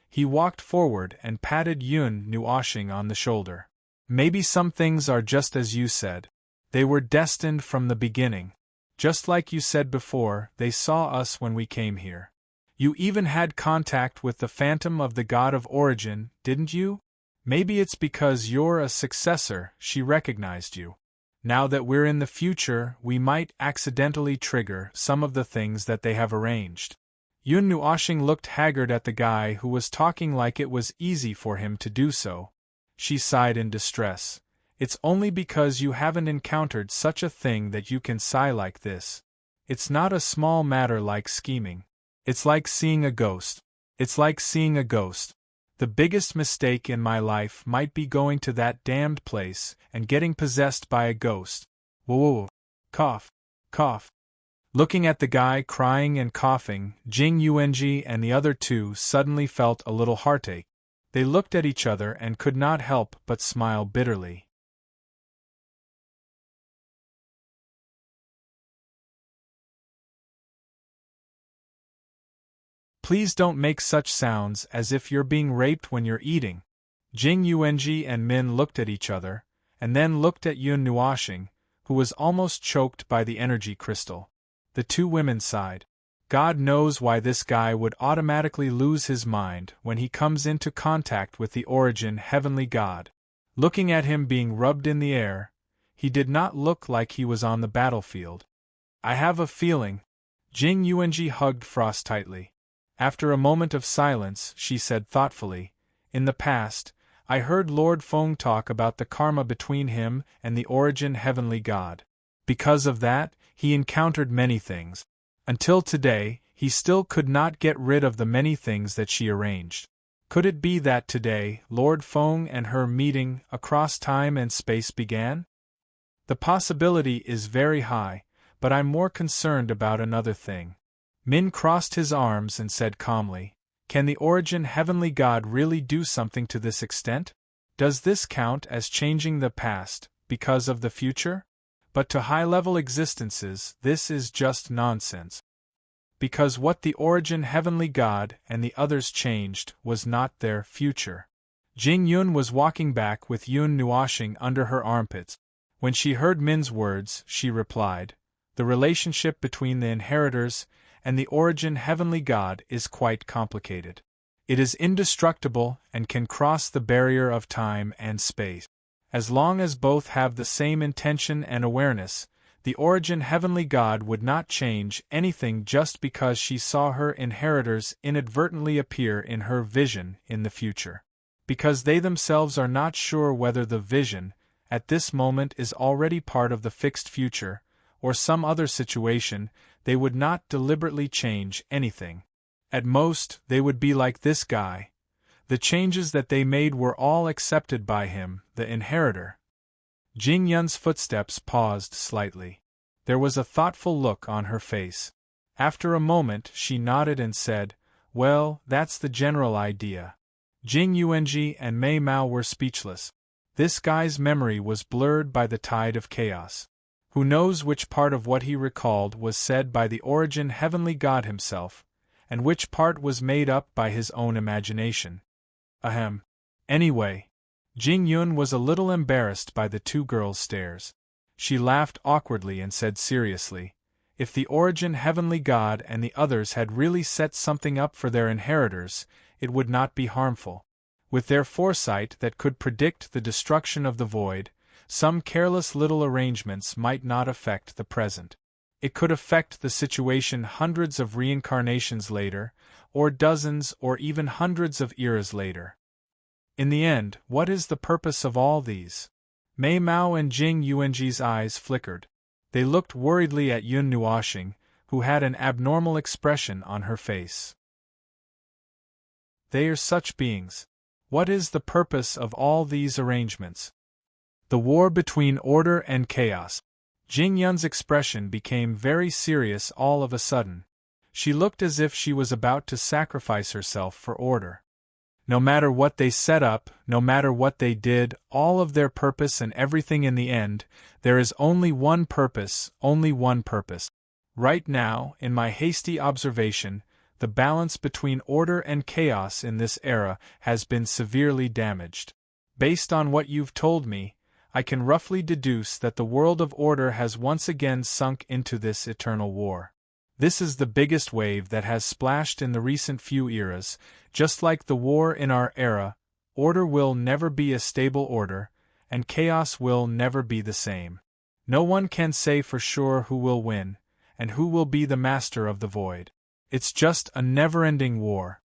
He walked forward and patted Yun Nuoxing on the shoulder. "Maybe some things are just as you said. They were destined from the beginning. Just like you said before, they saw us when we came here. You even had contact with the phantom of the god of origin, didn't you? Maybe it's because you're a successor she recognized you. Now that we're in the future, we might accidentally trigger some of the things that they have arranged." Yun Nuoxing looked haggard at the guy who was talking like it was easy for him to do so. She sighed in distress. "It's only because you haven't encountered such a thing that you can sigh like this. It's not a small matter like scheming. It's like seeing a ghost. It's like seeing a ghost. The biggest mistake in my life might be going to that damned place and getting possessed by a ghost. Whoa. Cough. Cough." Looking at the guy crying and coughing, Jing Yuanji and the other two suddenly felt a little heartache. They looked at each other and could not help but smile bitterly. Please don't make such sounds as if you're being raped when you're eating. Jing Yuanji and Min looked at each other, and then looked at Yun Nuoxing, who was almost choked by the energy crystal. The two women sighed. God knows why this guy would automatically lose his mind when he comes into contact with the origin heavenly God. Looking at him being rubbed in the air, he did not look like he was on the battlefield. I have a feeling. Jing Yuanji hugged Frost tightly. After a moment of silence, she said thoughtfully, in the past, I heard Lord Feng talk about the karma between him and the origin heavenly God. Because of that, he encountered many things. Until today, he still could not get rid of the many things that she arranged. Could it be that today, Lord Feng and her meeting across time and space began? The possibility is very high, but I'm more concerned about another thing. Min crossed his arms and said calmly, can the origin heavenly God really do something to this extent? Does this count as changing the past because of the future? But to high-level existences, this is just nonsense. Because what the origin heavenly God and the others changed was not their future. Jing Yun was walking back with Yun Nuoxing under her armpits. When she heard Min's words, she replied, the relationship between the inheritors and the origin heavenly God is quite complicated. It is indestructible and can cross the barrier of time and space. As long as both have the same intention and awareness, the origin heavenly God would not change anything just because she saw her inheritors inadvertently appear in her vision in the future. Because they themselves are not sure whether the vision, at this moment, is already part of the fixed future, or some other situation, they would not deliberately change anything. At most, they would be like this guy. The changes that they made were all accepted by him, the inheritor. Jing Yun's footsteps paused slightly. There was a thoughtful look on her face. After a moment she nodded and said, well, that's the general idea. Jing Yuanji and Mei Mao were speechless. This guy's memory was blurred by the tide of chaos. Who knows which part of what he recalled was said by the origin heavenly God himself, and which part was made up by his own imagination. Ahem. Anyway. Jing Yun was a little embarrassed by the two girls' stares. She laughed awkwardly and said seriously, if the origin heavenly God and the others had really set something up for their inheritors, it would not be harmful. With their foresight that could predict the destruction of the void, some careless little arrangements might not affect the present. It could affect the situation hundreds of reincarnations later, or dozens or even hundreds of eras later. In the end, what is the purpose of all these? Mei Mao and Jing Yuanji's eyes flickered. They looked worriedly at Yun Nuoxing, who had an abnormal expression on her face. They are such beings. What is the purpose of all these arrangements? The war between order and chaos. Jing Yun's expression became very serious all of a sudden. She looked as if she was about to sacrifice herself for order. No matter what they set up, no matter what they did, all of their purpose and everything in the end, there is only one purpose, only one purpose. Right now, in my hasty observation, the balance between order and chaos in this era has been severely damaged. Based on what you've told me, I can roughly deduce that the world of order has once again sunk into this eternal war. This is the biggest wave that has splashed in the recent few eras. Just like the war in our era, order will never be a stable order, and chaos will never be the same. No one can say for sure who will win, and who will be the master of the void. It's just a never-ending war.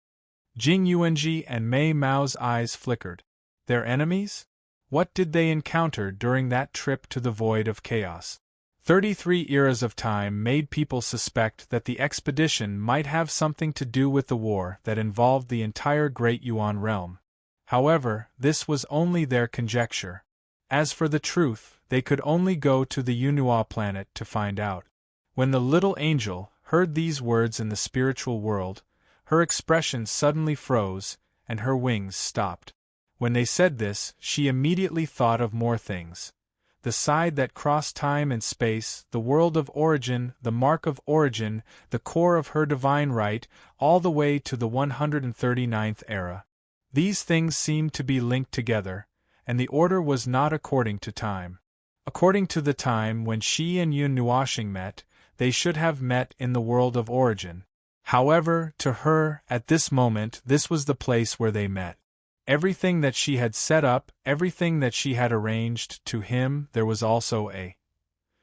Jing Yuanji and Mei Mao's eyes flickered. Their enemies? What did they encounter during that trip to the void of chaos? 33 eras of time made people suspect that the expedition might have something to do with the war that involved the entire Great Yuan realm. However, this was only their conjecture. As for the truth, they could only go to the Yunhua planet to find out. When the little angel heard these words in the spiritual world, her expression suddenly froze, and her wings stopped. When they said this, she immediately thought of more things. the side that crossed time and space, the world of origin, the mark of origin, the core of her divine right, all the way to the 139th era. These things seemed to be linked together, and the order was not according to time. According to the time when she and Yun Nuashing met, they should have met in the world of origin. However, to her, at this moment, this was the place where they met. Everything that she had set up, everything that she had arranged, to him there was also a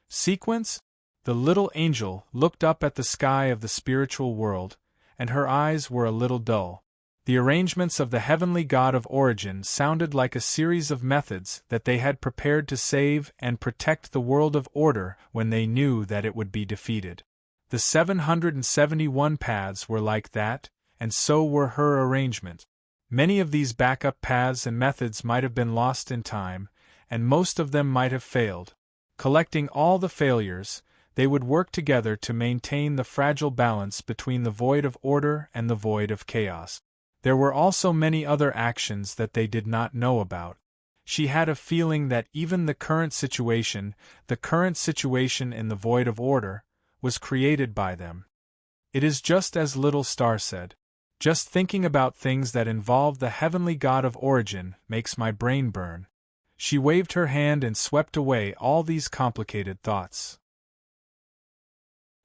sequence. The little angel looked up at the sky of the spiritual world, and her eyes were a little dull. The arrangements of the heavenly God of origin sounded like a series of methods that they had prepared to save and protect the world of order when they knew that it would be defeated. The 771 paths were like that, and so were her arrangements. Many of these backup paths and methods might have been lost in time, and most of them might have failed. Collecting all the failures, they would work together to maintain the fragile balance between the void of order and the void of chaos. There were also many other actions that they did not know about. She had a feeling that even the current situation in the void of order, was created by them. It is just as Little Star said. Just thinking about things that involve the heavenly God of origin makes my brain burn. She waved her hand and swept away all these complicated thoughts.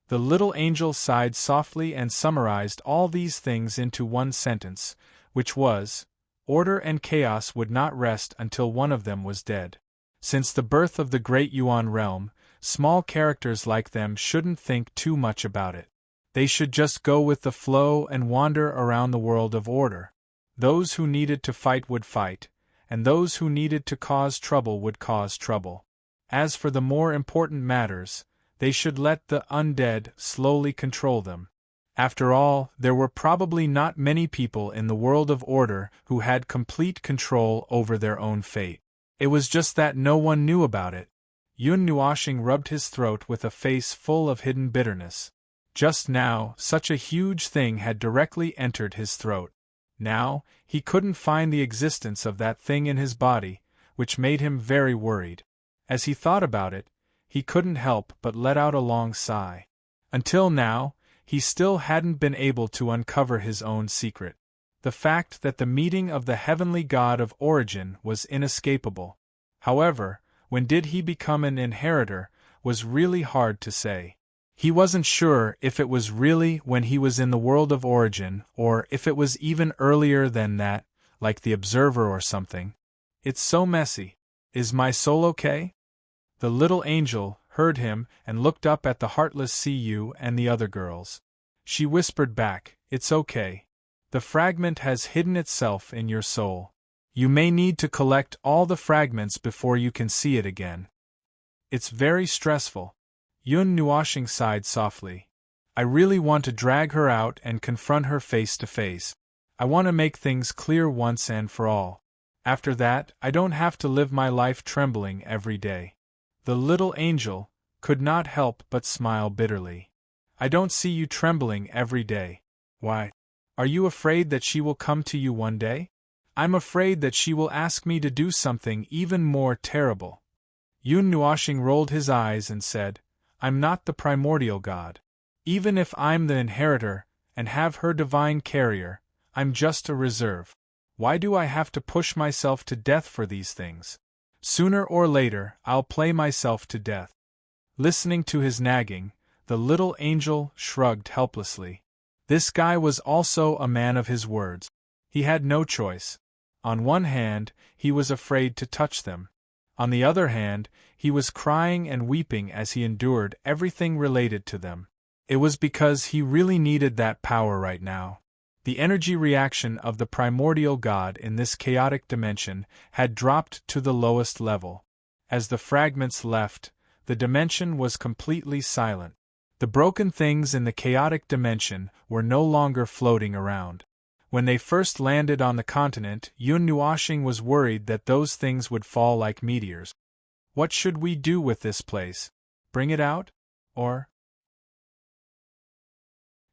The little angel sighed softly and summarized all these things into one sentence, which was, order and chaos would not rest until one of them was dead. Since the birth of the great Yuan realm, small characters like them shouldn't think too much about it. They should just go with the flow and wander around the world of order. Those who needed to fight would fight, and those who needed to cause trouble would cause trouble. As for the more important matters, they should let the undead slowly control them. After all, there were probably not many people in the world of order who had complete control over their own fate. It was just that no one knew about it. Yun Nuashing rubbed his throat with a face full of hidden bitterness. Just now, such a huge thing had directly entered his throat. Now, he couldn't find the existence of that thing in his body, which made him very worried. As he thought about it, he couldn't help but let out a long sigh. Until now, he still hadn't been able to uncover his own secret. The fact that the meeting of the heavenly God of origin was inescapable. However, when did he become an inheritor, was really hard to say. He wasn't sure if it was really when he was in the world of origin, or if it was even earlier than that, like the observer or something. It's so messy. Is my soul okay? The little angel heard him and looked up at the heartless Cu and the other girls. She whispered back, "It's okay. The fragment has hidden itself in your soul. You may need to collect all the fragments before you can see it again. It's very stressful." Yun Nuashing sighed softly. "I really want to drag her out and confront her face to face. I want to make things clear once and for all. After that, I don't have to live my life trembling every day." The little angel could not help but smile bitterly. "I don't see you trembling every day. Why? Are you afraid that she will come to you one day?" "I'm afraid that she will ask me to do something even more terrible." Yun Nuashing rolled his eyes and said, "I'm not the primordial god. Even if I'm the inheritor and have her divine carrier, I'm just a reserve. Why do I have to push myself to death for these things? Sooner or later, I'll play myself to death." Listening to his nagging, the little angel shrugged helplessly. This guy was also a man of his words. He had no choice. On one hand, he was afraid to touch them. On the other hand, he was crying and weeping as he endured everything related to them. It was because he really needed that power right now. The energy reaction of the primordial god in this chaotic dimension had dropped to the lowest level. As the fragments left, the dimension was completely silent. The broken things in the chaotic dimension were no longer floating around. When they first landed on the continent, Yun Nuashing was worried that those things would fall like meteors. What should we do with this place? Bring it out? Or?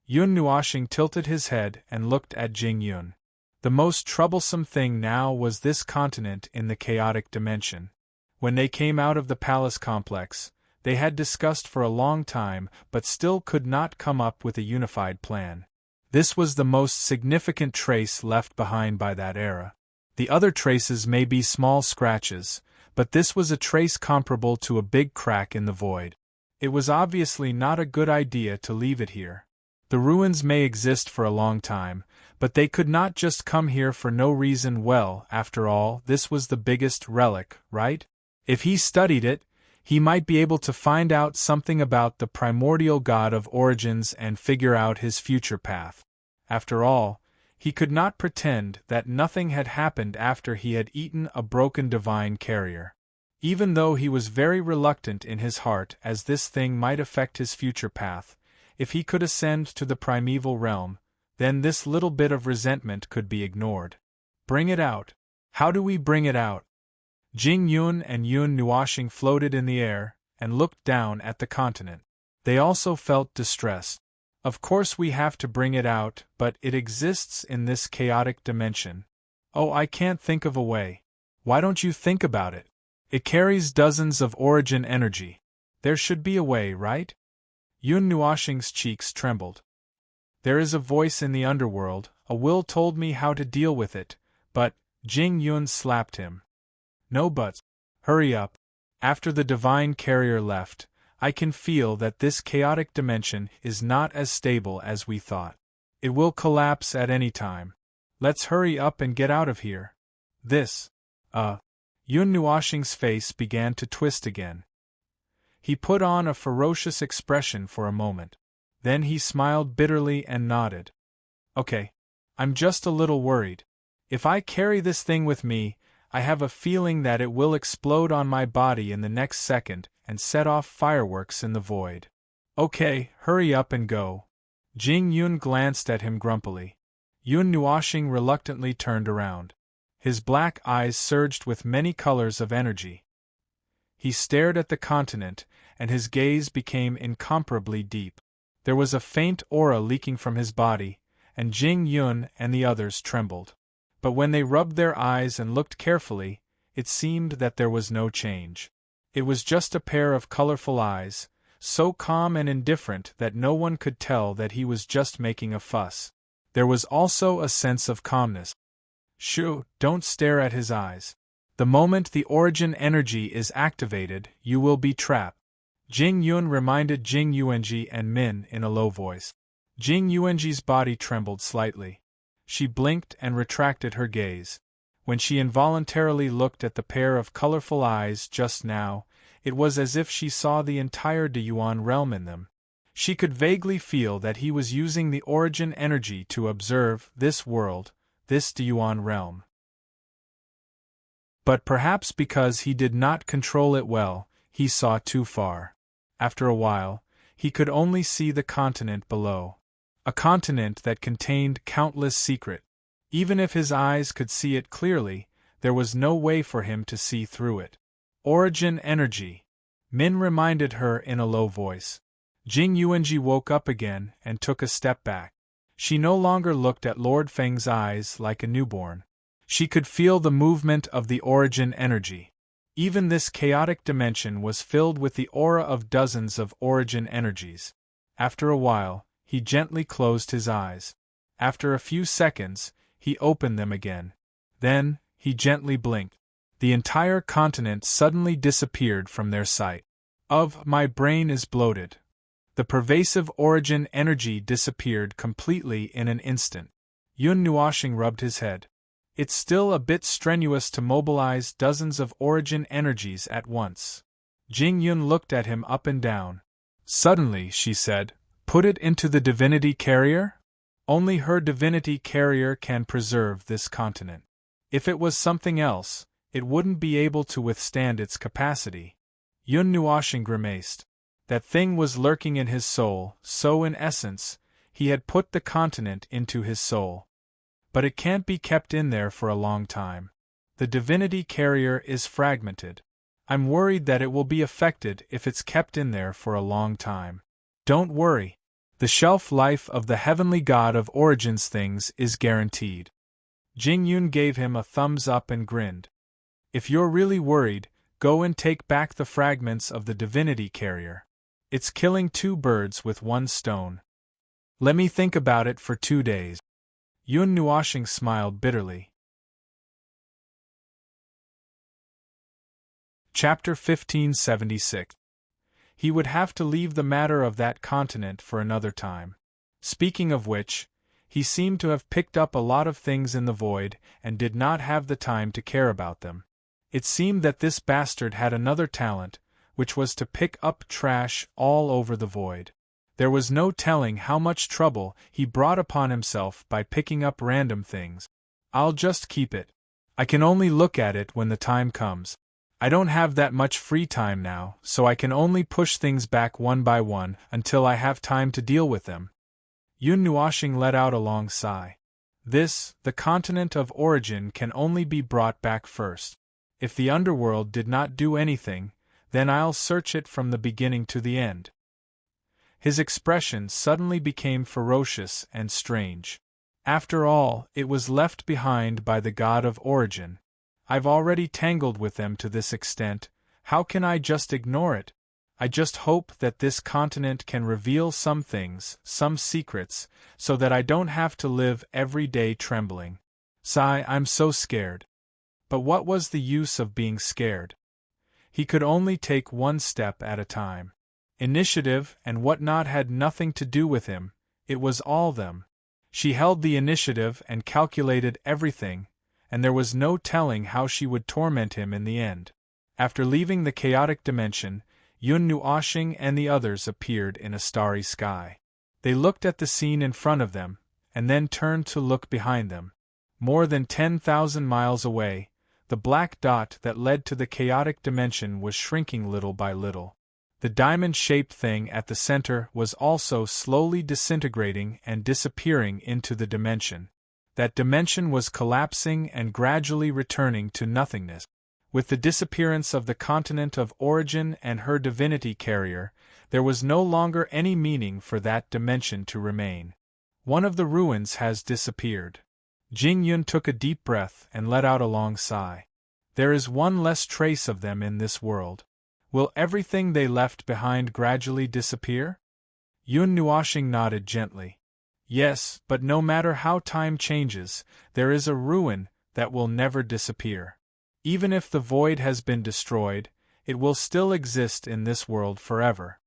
Yun Nuashing tilted his head and looked at Jing Yun. The most troublesome thing now was this continent in the chaotic dimension. When they came out of the palace complex, they had discussed for a long time but still could not come up with a unified plan. This was the most significant trace left behind by that era. The other traces may be small scratches, but this was a trace comparable to a big crack in the void. It was obviously not a good idea to leave it here. The ruins may exist for a long time, but they could not just come here for no reason. Well, after all, this was the biggest relic, right? If he studied it, he might be able to find out something about the primordial god of origins and figure out his future path. After all, he could not pretend that nothing had happened after he had eaten a broken divine carrier. Even though he was very reluctant in his heart as this thing might affect his future path, if he could ascend to the primeval realm, then this little bit of resentment could be ignored. Bring it out. How do we bring it out? Jing Yun and Yun Nuoxing floated in the air and looked down at the continent. They also felt distressed. Of course we have to bring it out, but it exists in this chaotic dimension. Oh, I can't think of a way. Why don't you think about it? It carries dozens of origin energy. There should be a way, right? Yun Nuoxing's cheeks trembled. There is a voice in the underworld, a will told me how to deal with it, but, Jing Yun slapped him. No buts. Hurry up. After the divine carrier left, I can feel that this chaotic dimension is not as stable as we thought. It will collapse at any time. Let's hurry up and get out of here. Yun Nuoxing's face began to twist again. He put on a ferocious expression for a moment. Then he smiled bitterly and nodded. Okay. I'm just a little worried. If I carry this thing with me, I have a feeling that it will explode on my body in the next second and set off fireworks in the void. Okay, hurry up and go. Jing Yun glanced at him grumpily. Yun Nuoxing reluctantly turned around. His black eyes surged with many colors of energy. He stared at the continent, and his gaze became incomparably deep. There was a faint aura leaking from his body, and Jing Yun and the others trembled. But when they rubbed their eyes and looked carefully, it seemed that there was no change. It was just a pair of colorful eyes, so calm and indifferent that no one could tell that he was just making a fuss. There was also a sense of calmness. Shoo, don't stare at his eyes. The moment the origin energy is activated, you will be trapped. Jing Yun reminded Jing Yuanji and Min in a low voice. Jing Yuanji's body trembled slightly. She blinked and retracted her gaze. When she involuntarily looked at the pair of colorful eyes just now, it was as if she saw the entire Deyuan realm in them. She could vaguely feel that he was using the origin energy to observe this world, this Deyuan realm. But perhaps because he did not control it well, he saw too far. After a while, he could only see the continent below. A continent that contained countless secrets. Even if his eyes could see it clearly, there was no way for him to see through it. Origin energy. Min reminded her in a low voice. Jing Yuanji woke up again and took a step back. She no longer looked at Lord Feng's eyes like a newborn. She could feel the movement of the origin energy. Even this chaotic dimension was filled with the aura of dozens of origin energies. After a while, he gently closed his eyes. After a few seconds, he opened them again. Then, he gently blinked. The entire continent suddenly disappeared from their sight. My brain is bloated. The pervasive origin energy disappeared completely in an instant. Yun Nuoxing rubbed his head. It's still a bit strenuous to mobilize dozens of origin energies at once. Jing Yun looked at him up and down. Suddenly, she said, "Put it into the divinity carrier? Only her divinity carrier can preserve this continent. If it was something else, it wouldn't be able to withstand its capacity." Yun Nuoxing grimaced. That thing was lurking in his soul, so in essence, he had put the continent into his soul. But it can't be kept in there for a long time. The divinity carrier is fragmented. I'm worried that it will be affected if it's kept in there for a long time. Don't worry. The shelf life of the heavenly god of origins things is guaranteed. Jing Yun gave him a thumbs up and grinned. If you're really worried, Go and take back the fragments of the divinity carrier. It's killing 2 birds with 1 stone. Let me think about it for 2 days. Yun Nuoshing smiled bitterly. Chapter 1576. He would have to leave the matter of that continent for another time. Speaking of which, he seemed to have picked up a lot of things in the void and did not have the time to care about them. It seemed that this bastard had another talent, which was to pick up trash all over the void. There was no telling how much trouble he brought upon himself by picking up random things. I'll just keep it. I can only look at it when the time comes. I don't have that much free time now, so I can only push things back one by one until I have time to deal with them. Yun Nuoshing let out a long sigh. This, the continent of origin, can only be brought back first. If the underworld did not do anything, then I'll search it from the beginning to the end. His expression suddenly became ferocious and strange. After all, it was left behind by the god of origin. I've already tangled with them to this extent, how can I just ignore it? I just hope that this continent can reveal some things, some secrets, so that I don't have to live every day trembling. Sigh, I'm so scared. But what was the use of being scared? He could only take one step at a time. Initiative and whatnot had nothing to do with him, it was all them. She held the initiative and calculated everything, and there was no telling how she would torment him in the end. After leaving the chaotic dimension, Yun Nuoshing and the others appeared in a starry sky. They looked at the scene in front of them, and then turned to look behind them. More than 10,000 miles away, the black dot that led to the chaotic dimension was shrinking little by little. The diamond-shaped thing at the center was also slowly disintegrating and disappearing into the dimension. That dimension was collapsing and gradually returning to nothingness. With the disappearance of the continent of origin and her divinity carrier, there was no longer any meaning for that dimension to remain. One of the ruins has disappeared. Jing Yun took a deep breath and let out a long sigh. There is one less trace of them in this world. Will everything they left behind gradually disappear? Yun Nuoshing nodded gently. Yes, but no matter how time changes, there is a ruin that will never disappear. Even if the void has been destroyed, it will still exist in this world forever.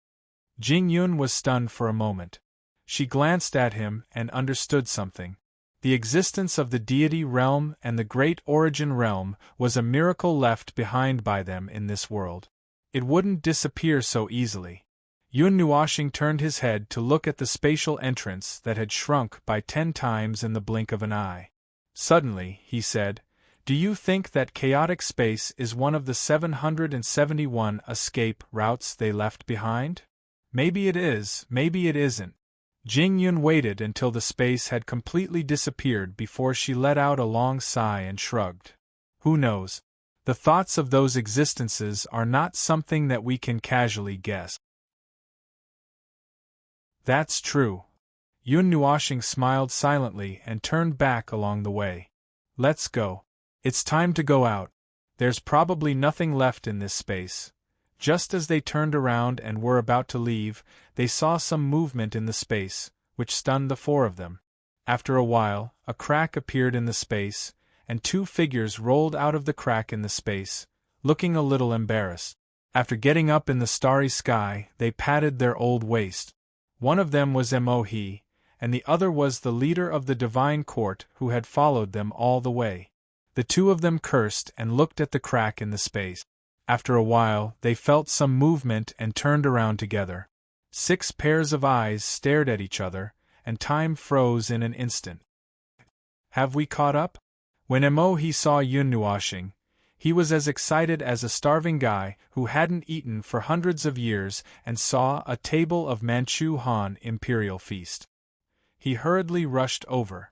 Jing Yun was stunned for a moment. She glanced at him and understood something. The existence of the deity realm and the great origin realm was a miracle left behind by them in this world. It wouldn't disappear so easily. Yun Nuoshing turned his head to look at the spatial entrance that had shrunk by 10 times in the blink of an eye. Suddenly, he said, "Do you think that chaotic space is one of the 771 escape routes they left behind? Maybe it is, maybe it isn't." Jing Yun waited until the space had completely disappeared before she let out a long sigh and shrugged. Who knows? The thoughts of those existences are not something that we can casually guess. That's true. Yun Nuoshing smiled silently and turned back along the way. Let's go. It's time to go out. There's probably nothing left in this space. Just as they turned around and were about to leave, they saw some movement in the space, which stunned the 4 of them. After a while, a crack appeared in the space, and 2 figures rolled out of the crack in the space, looking a little embarrassed. After getting up in the starry sky, they patted their old waist. One of them was Mo-he, and the other was the leader of the divine court who had followed them all the way. The 2 of them cursed and looked at the crack in the space. After a while, they felt some movement and turned around together. 6 pairs of eyes stared at each other, and time froze in an instant. Have we caught up? When Mo-he saw Yun Nuoshing, he was as excited as a starving guy who hadn't eaten for hundreds of years and saw a table of Manchu Han imperial feast. He hurriedly rushed over.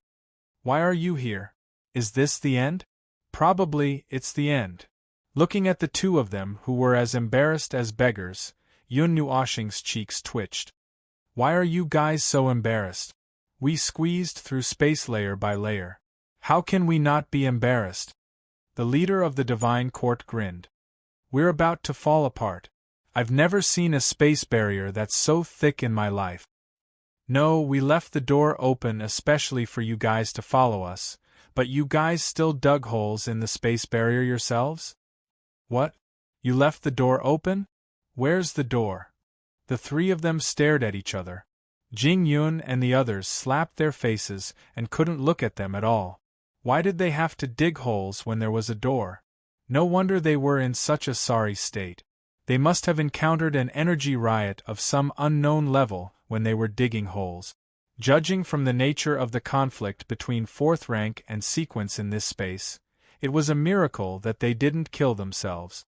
Why are you here? Is this the end? Probably it's the end. Looking at the 2 of them who were as embarrassed as beggars, Yun Nuoshing's cheeks twitched. Why are you guys so embarrassed? We squeezed through space layer by layer. How can we not be embarrassed? The leader of the divine court grinned. We're about to fall apart. I've never seen a space barrier that's so thick in my life. No, we left the door open especially for you guys to follow us, but you guys still dug holes in the space barrier yourselves? What? You left the door open? Where's the door? The three of them stared at each other. Jing Yun and the others slapped their faces and couldn't look at them at all. Why did they have to dig holes when there was a door? No wonder they were in such a sorry state. They must have encountered an energy riot of some unknown level when they were digging holes. Judging from the nature of the conflict between fourth rank and sequence in this space, it was a miracle that they didn't kill themselves.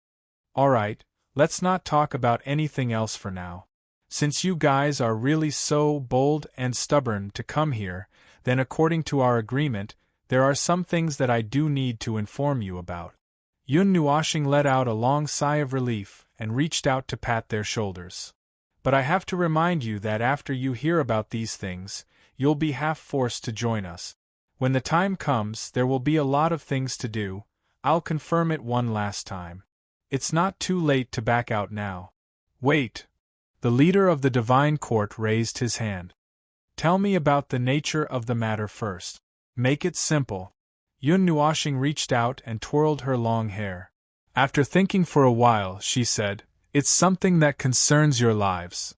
Alright, let's not talk about anything else for now. Since you guys are really so bold and stubborn to come here, then according to our agreement, there are some things that I do need to inform you about. Yun Nuoshing let out a long sigh of relief and reached out to pat their shoulders. But I have to remind you that after you hear about these things, you'll be half forced to join us. When the time comes, there will be a lot of things to do. I'll confirm it one last time. It's not too late to back out now. Wait. The leader of the Divine Court raised his hand. Tell me about the nature of the matter first. Make it simple. Yun Nuoshing reached out and twirled her long hair. After thinking for a while, she said, "It's something that concerns your lives."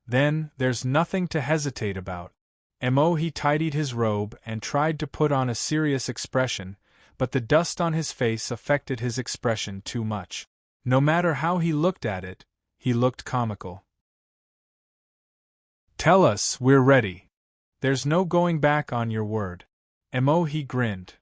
Then, there's nothing to hesitate about. He tidied his robe and tried to put on a serious expression, but the dust on his face affected his expression too much. No matter how he looked at it, he looked comical. Tell us, we're ready. There's no going back on your word. He grinned.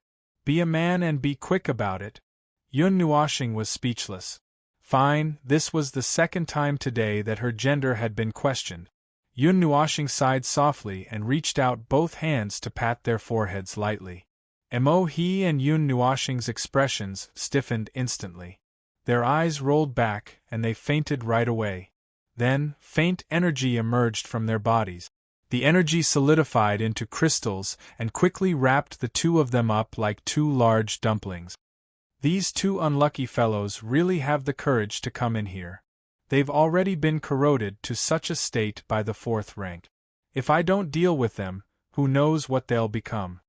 Be a man and be quick about it. Yun Nuoshing was speechless. Fine, this was the second time today that her gender had been questioned. Yun Nuoshing sighed softly and reached out both hands to pat their foreheads lightly. He and Yun Nuoshing's expressions stiffened instantly. Their eyes rolled back and they fainted right away. Then, faint energy emerged from their bodies. The energy solidified into crystals and quickly wrapped the two of them up like two large dumplings. These two unlucky fellows really have the courage to come in here. They've already been corroded to such a state by the fourth rank. If I don't deal with them, who knows what they'll become.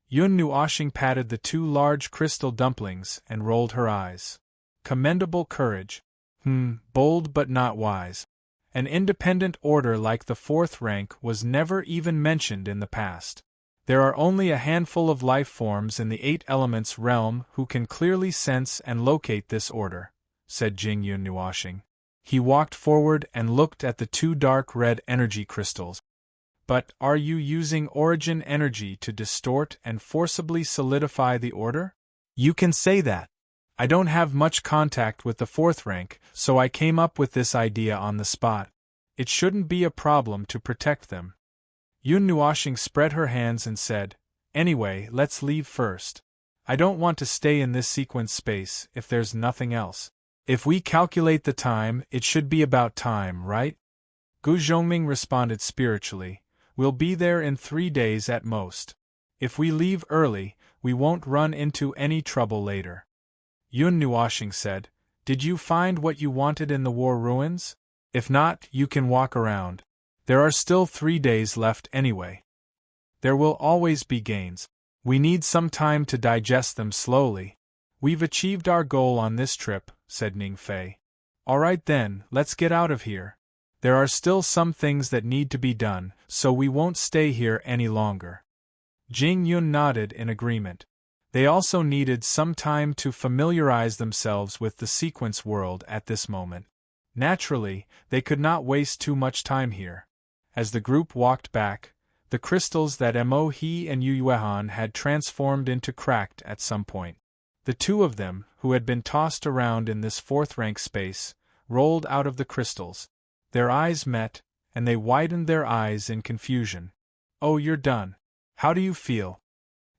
Yun Nuoshing patted the two large crystal dumplings and rolled her eyes. Commendable courage. Bold but not wise. An independent order like the fourth rank was never even mentioned in the past. There are only a handful of life forms in the eight elements realm who can clearly sense and locate this order, said Jing Yun Nuoshing. He walked forward and looked at the two dark red energy crystals. But are you using origin energy to distort and forcibly solidify the order? You can say that. I don't have much contact with the fourth rank, so I came up with this idea on the spot. It shouldn't be a problem to protect them. Yun Nuoshing spread her hands and said, Anyway, let's leave first. I don't want to stay in this sequence space if there's nothing else. If we calculate the time, it should be about time, right? Gu Zhongming responded spiritually, We'll be there in 3 days at most. If we leave early, we won't run into any trouble later. Yun Nuoshing said, Did you find what you wanted in the war ruins? If not, you can walk around. There are still 3 days left anyway. There will always be gains. We need some time to digest them slowly. We've achieved our goal on this trip, said Ning Fei. Alright then, let's get out of here. There are still some things that need to be done, so we won't stay here any longer. Jing Yun nodded in agreement. They also needed some time to familiarize themselves with the sequence world at this moment. Naturally, they could not waste too much time here. As the group walked back, the crystals that He and Yu Yuehan had transformed into cracked at some point. The two of them, who had been tossed around in this fourth-rank space, rolled out of the crystals. Their eyes met, and they widened their eyes in confusion. Oh, you're done. How do you feel?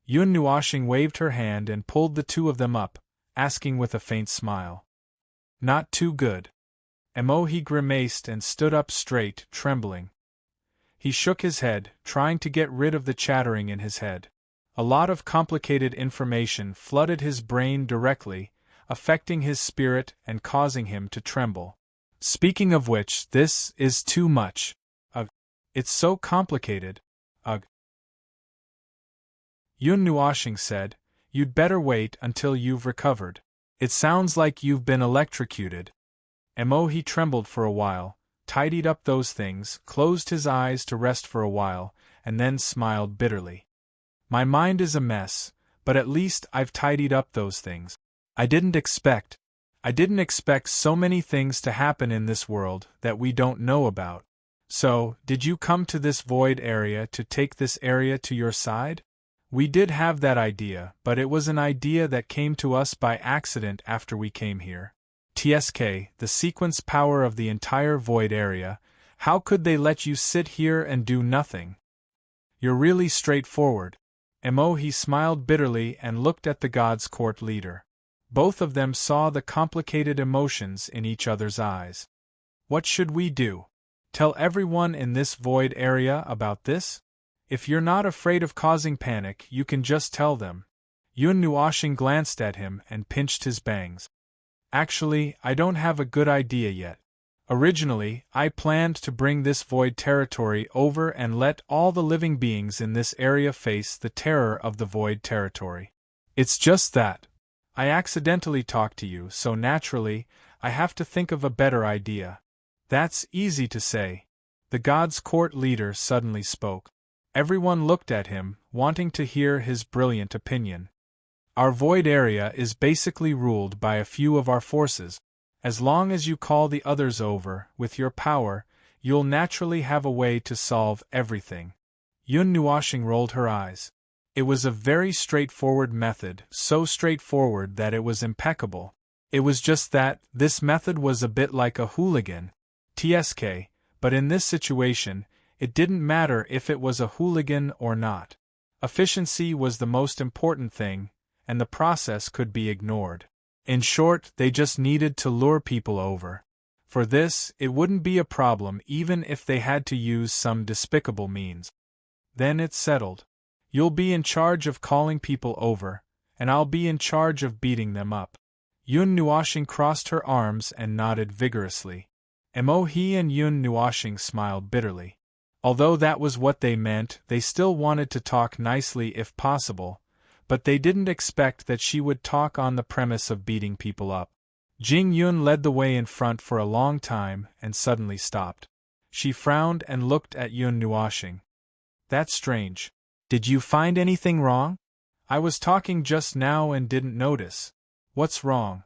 Yun Nuoshing waved her hand and pulled the two of them up, asking with a faint smile. Not too good. He grimaced and stood up straight, trembling. He shook his head, trying to get rid of the chattering in his head. A lot of complicated information flooded his brain directly, affecting his spirit and causing him to tremble. Speaking of which, this is too much. Ugh. It's so complicated. Ugh. Yun Nuashing said, "You'd better wait until you've recovered. It sounds like you've been electrocuted." He trembled for a while, tidied up those things, closed his eyes to rest for a while, and then smiled bitterly. "My mind is a mess, but at least I've tidied up those things. I didn't expect so many things to happen in this world that we don't know about. So, did you come to this void area to take this area to your side?" "We did have that idea, but it was an idea that came to us by accident after we came here. TSK, the sequence power of the entire void area, how could they let you sit here and do nothing? You're really straightforward." He smiled bitterly and looked at the God's Court leader. Both of them saw the complicated emotions in each other's eyes. "What should we do? Tell everyone in this void area about this? If you're not afraid of causing panic, you can just tell them." Yun Nuashing glanced at him and pinched his bangs. "Actually, I don't have a good idea yet. Originally, I planned to bring this void territory over and let all the living beings in this area face the terror of the void territory. It's just that I accidentally talked to you, so naturally, I have to think of a better idea." "That's easy to say." The God's Court leader suddenly spoke. Everyone looked at him, wanting to hear his brilliant opinion. "Our void area is basically ruled by a few of our forces. As long as you call the others over, with your power, you'll naturally have a way to solve everything." Yun Nuashing rolled her eyes. It was a very straightforward method, so straightforward that it was impeccable. It was just that, this method was a bit like a hooligan. TSK, but in this situation, it didn't matter if it was a hooligan or not. Efficiency was the most important thing, and the process could be ignored. In short, they just needed to lure people over. For this, it wouldn't be a problem even if they had to use some despicable means. Then it's settled. You'll be in charge of calling people over, and I'll be in charge of beating them up. Yun Nuashing crossed her arms and nodded vigorously. He and Yun Nuashing smiled bitterly. Although that was what they meant, they still wanted to talk nicely if possible, but they didn't expect that she would talk on the premise of beating people up. Jing Yun led the way in front for a long time and suddenly stopped. She frowned and looked at Yun Nuashing. "That's strange. Did you find anything wrong? I was talking just now and didn't notice. What's wrong?"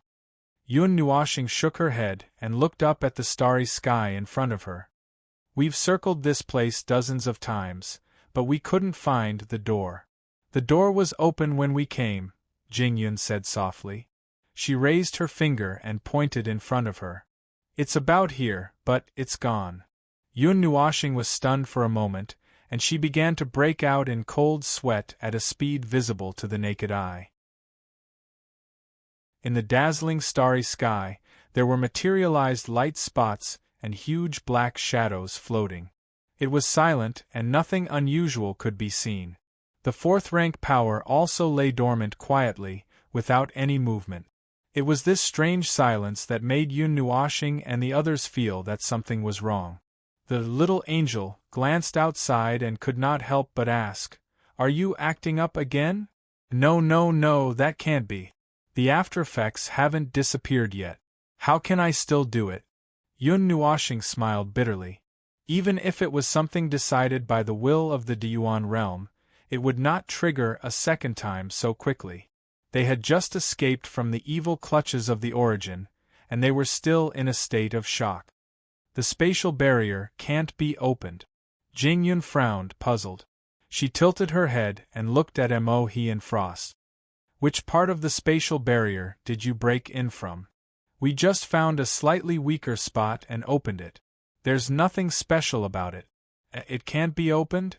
Yun Nuashing shook her head and looked up at the starry sky in front of her. "We've circled this place dozens of times, but we couldn't find the door." "The door was open when we came," Jing Yun said softly. She raised her finger and pointed in front of her. "It's about here, but it's gone." Yun Nuashing was stunned for a moment, and she began to break out in cold sweat at a speed visible to the naked eye. In the dazzling starry sky, there were materialized light spots and huge black shadows floating. It was silent and nothing unusual could be seen. The fourth-rank power also lay dormant quietly, without any movement. It was this strange silence that made Yun Nuashing and the others feel that something was wrong. The little angel glanced outside and could not help but ask, "Are you acting up again?" No, that can't be. The after-effects haven't disappeared yet. How can I still do it?" Yun Nuashing smiled bitterly. Even if it was something decided by the will of the Deyuan realm, it would not trigger a second time so quickly. They had just escaped from the evil clutches of the Origin, and they were still in a state of shock. The spatial barrier can't be opened. Jing Yun frowned, puzzled. She tilted her head and looked at He and Frost. "Which part of the spatial barrier did you break in from?" "We just found a slightly weaker spot and opened it. There's nothing special about it." "It can't be opened?"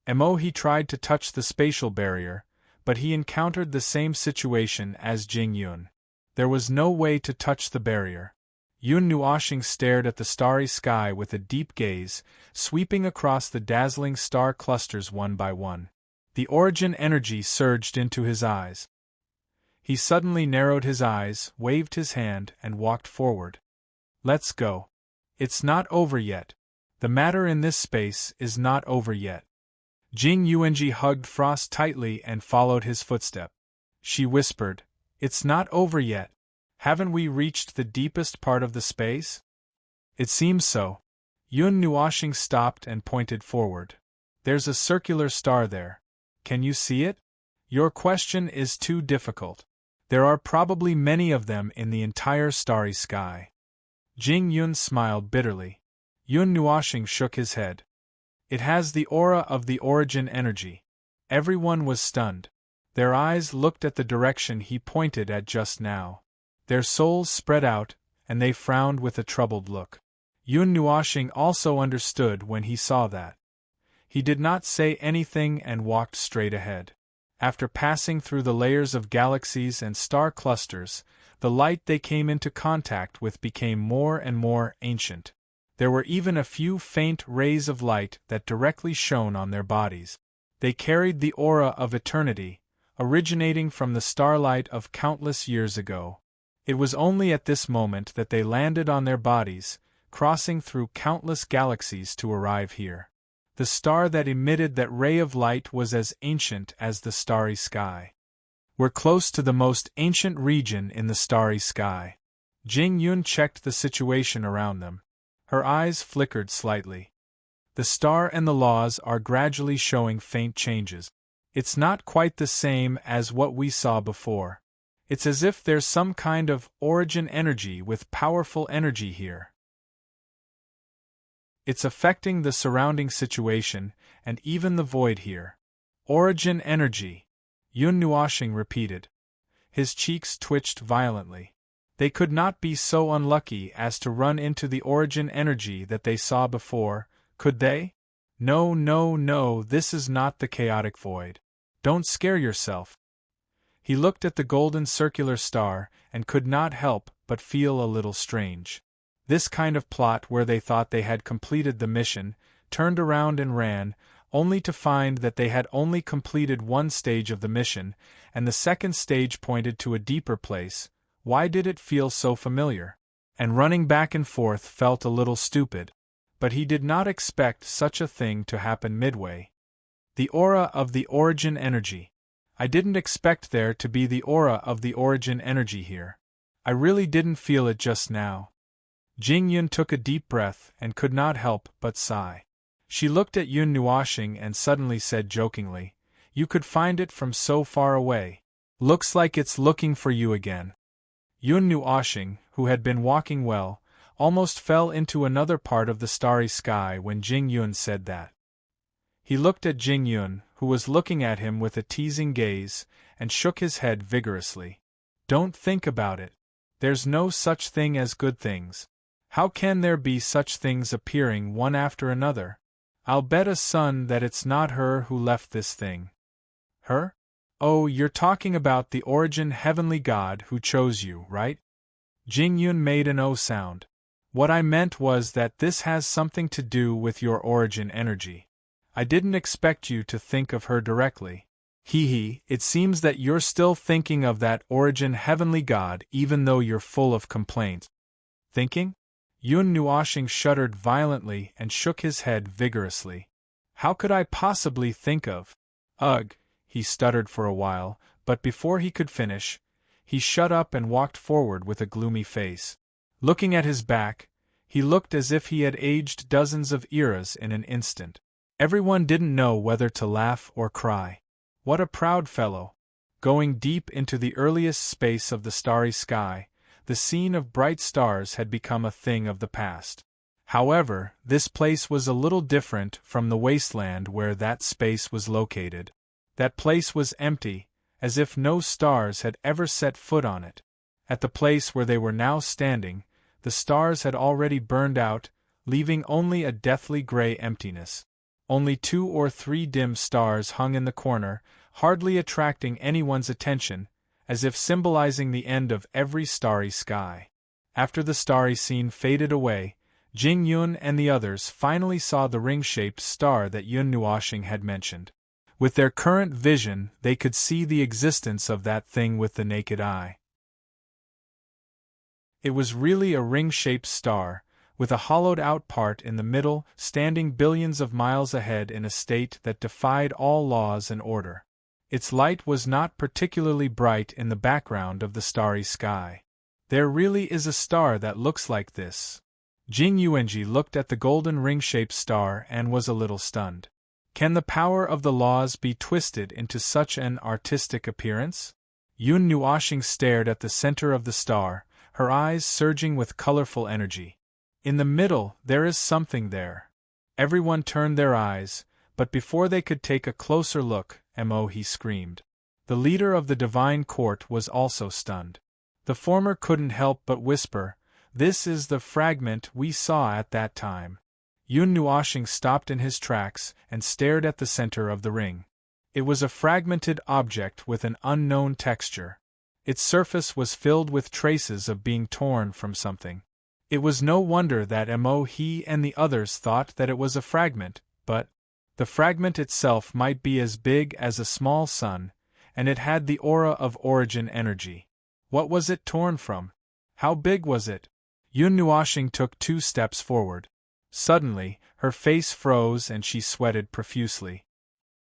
He tried to touch the spatial barrier, but he encountered the same situation as Jing Yun. There was no way to touch the barrier. Yun Nuashing stared at the starry sky with a deep gaze, sweeping across the dazzling star clusters one by one. The Origin energy surged into his eyes. He suddenly narrowed his eyes, waved his hand, and walked forward. Let's go. It's not over yet. The matter in this space is not over yet. Jing Yuanji hugged Frost tightly and followed his footstep. She whispered, It's not over yet. Haven't we reached the deepest part of the space? It seems so. Yun Nuoxing stopped and pointed forward. There's a circular star there. Can you see it? Your question is too difficult. There are probably many of them in the entire starry sky. Jing Yun smiled bitterly. Yun Nuoxing shook his head. It has the aura of the origin energy. Everyone was stunned. Their eyes looked at the direction he pointed at just now. Their souls spread out, and they frowned with a troubled look. Yun Nuoxing also understood when he saw that. He did not say anything and walked straight ahead. After passing through the layers of galaxies and star clusters, the light they came into contact with became more and more ancient. There were even a few faint rays of light that directly shone on their bodies. They carried the aura of eternity, originating from the starlight of countless years ago. It was only at this moment that they landed on their bodies, crossing through countless galaxies to arrive here. The star that emitted that ray of light was as ancient as the starry sky. We're close to the most ancient region in the starry sky. Jing Yun checked the situation around them. Her eyes flickered slightly. The star and the laws are gradually showing faint changes. It's not quite the same as what we saw before. It's as if there's some kind of origin energy with powerful energy here. It's affecting the surrounding situation, and even the void here. Origin energy, Yun Nuoxing repeated. His cheeks twitched violently. They could not be so unlucky as to run into the origin energy that they saw before, could they? No, no, no, this is not the chaotic void. Don't scare yourself. He looked at the golden circular star and could not help but feel a little strange. This kind of plot where they thought they had completed the mission, turned around and ran, only to find that they had only completed one stage of the mission, and the second stage pointed to a deeper place. Why did it feel so familiar? And running back and forth felt a little stupid. But he did not expect such a thing to happen midway. The aura of the origin energy. I didn't expect there to be the aura of the origin energy here. I really didn't feel it just now. Jing Yun took a deep breath and could not help but sigh. She looked at Yun Nuoxing and suddenly said jokingly, You could find it from so far away. Looks like it's looking for you again. Yun Nuoxing, who had been walking well, almost fell into another part of the starry sky when Jing Yun said that. He looked at Jing Yun, who was looking at him with a teasing gaze, and shook his head vigorously. Don't think about it. There's no such thing as good things. How can there be such things appearing one after another? I'll bet a sun that it's not her who left this thing. Her? Oh, you're talking about the origin heavenly God who chose you, right? Jing Yun made an O sound. What I meant was that this has something to do with your origin energy. I didn't expect you to think of her directly. It seems that you're still thinking of that origin heavenly God even though you're full of complaints. Thinking? Yun Nuoxing shuddered violently and shook his head vigorously. How could I possibly think of? Ugh, he stuttered for a while, but before he could finish, he shut up and walked forward with a gloomy face. Looking at his back, he looked as if he had aged dozens of eras in an instant. Everyone didn't know whether to laugh or cry. What a proud fellow! Going deep into the earliest space of the starry sky, the scene of bright stars had become a thing of the past. However, this place was a little different from the wasteland where that space was located. That place was empty, as if no stars had ever set foot on it. At the place where they were now standing, the stars had already burned out, leaving only a deathly gray emptiness. Only 2 or 3 dim stars hung in the corner, hardly attracting anyone's attention, as if symbolizing the end of every starry sky. After the starry scene faded away, Jing Yun and the others finally saw the ring-shaped star that Yun Nuoxing had mentioned. With their current vision, they could see the existence of that thing with the naked eye. It was really a ring-shaped star, with a hollowed-out part in the middle, standing billions of miles ahead in a state that defied all laws and order. Its light was not particularly bright in the background of the starry sky. There really is a star that looks like this. Jing Yuanji looked at the golden ring-shaped star and was a little stunned. Can the power of the laws be twisted into such an artistic appearance? Yun Nuoxing stared at the center of the star, her eyes surging with colorful energy. In the middle, there is something there. Everyone turned their eyes, but before they could take a closer look, he screamed. The leader of the divine court was also stunned. The former couldn't help but whisper, "This is the fragment we saw at that time." Yun Nuoxing stopped in his tracks and stared at the center of the ring. It was a fragmented object with an unknown texture. Its surface was filled with traces of being torn from something. It was no wonder that he and the others thought that it was a fragment, but the fragment itself might be as big as a small sun, and it had the aura of origin energy. What was it torn from? How big was it? Yun Nuoxing took 2 steps forward. Suddenly, her face froze and she sweated profusely.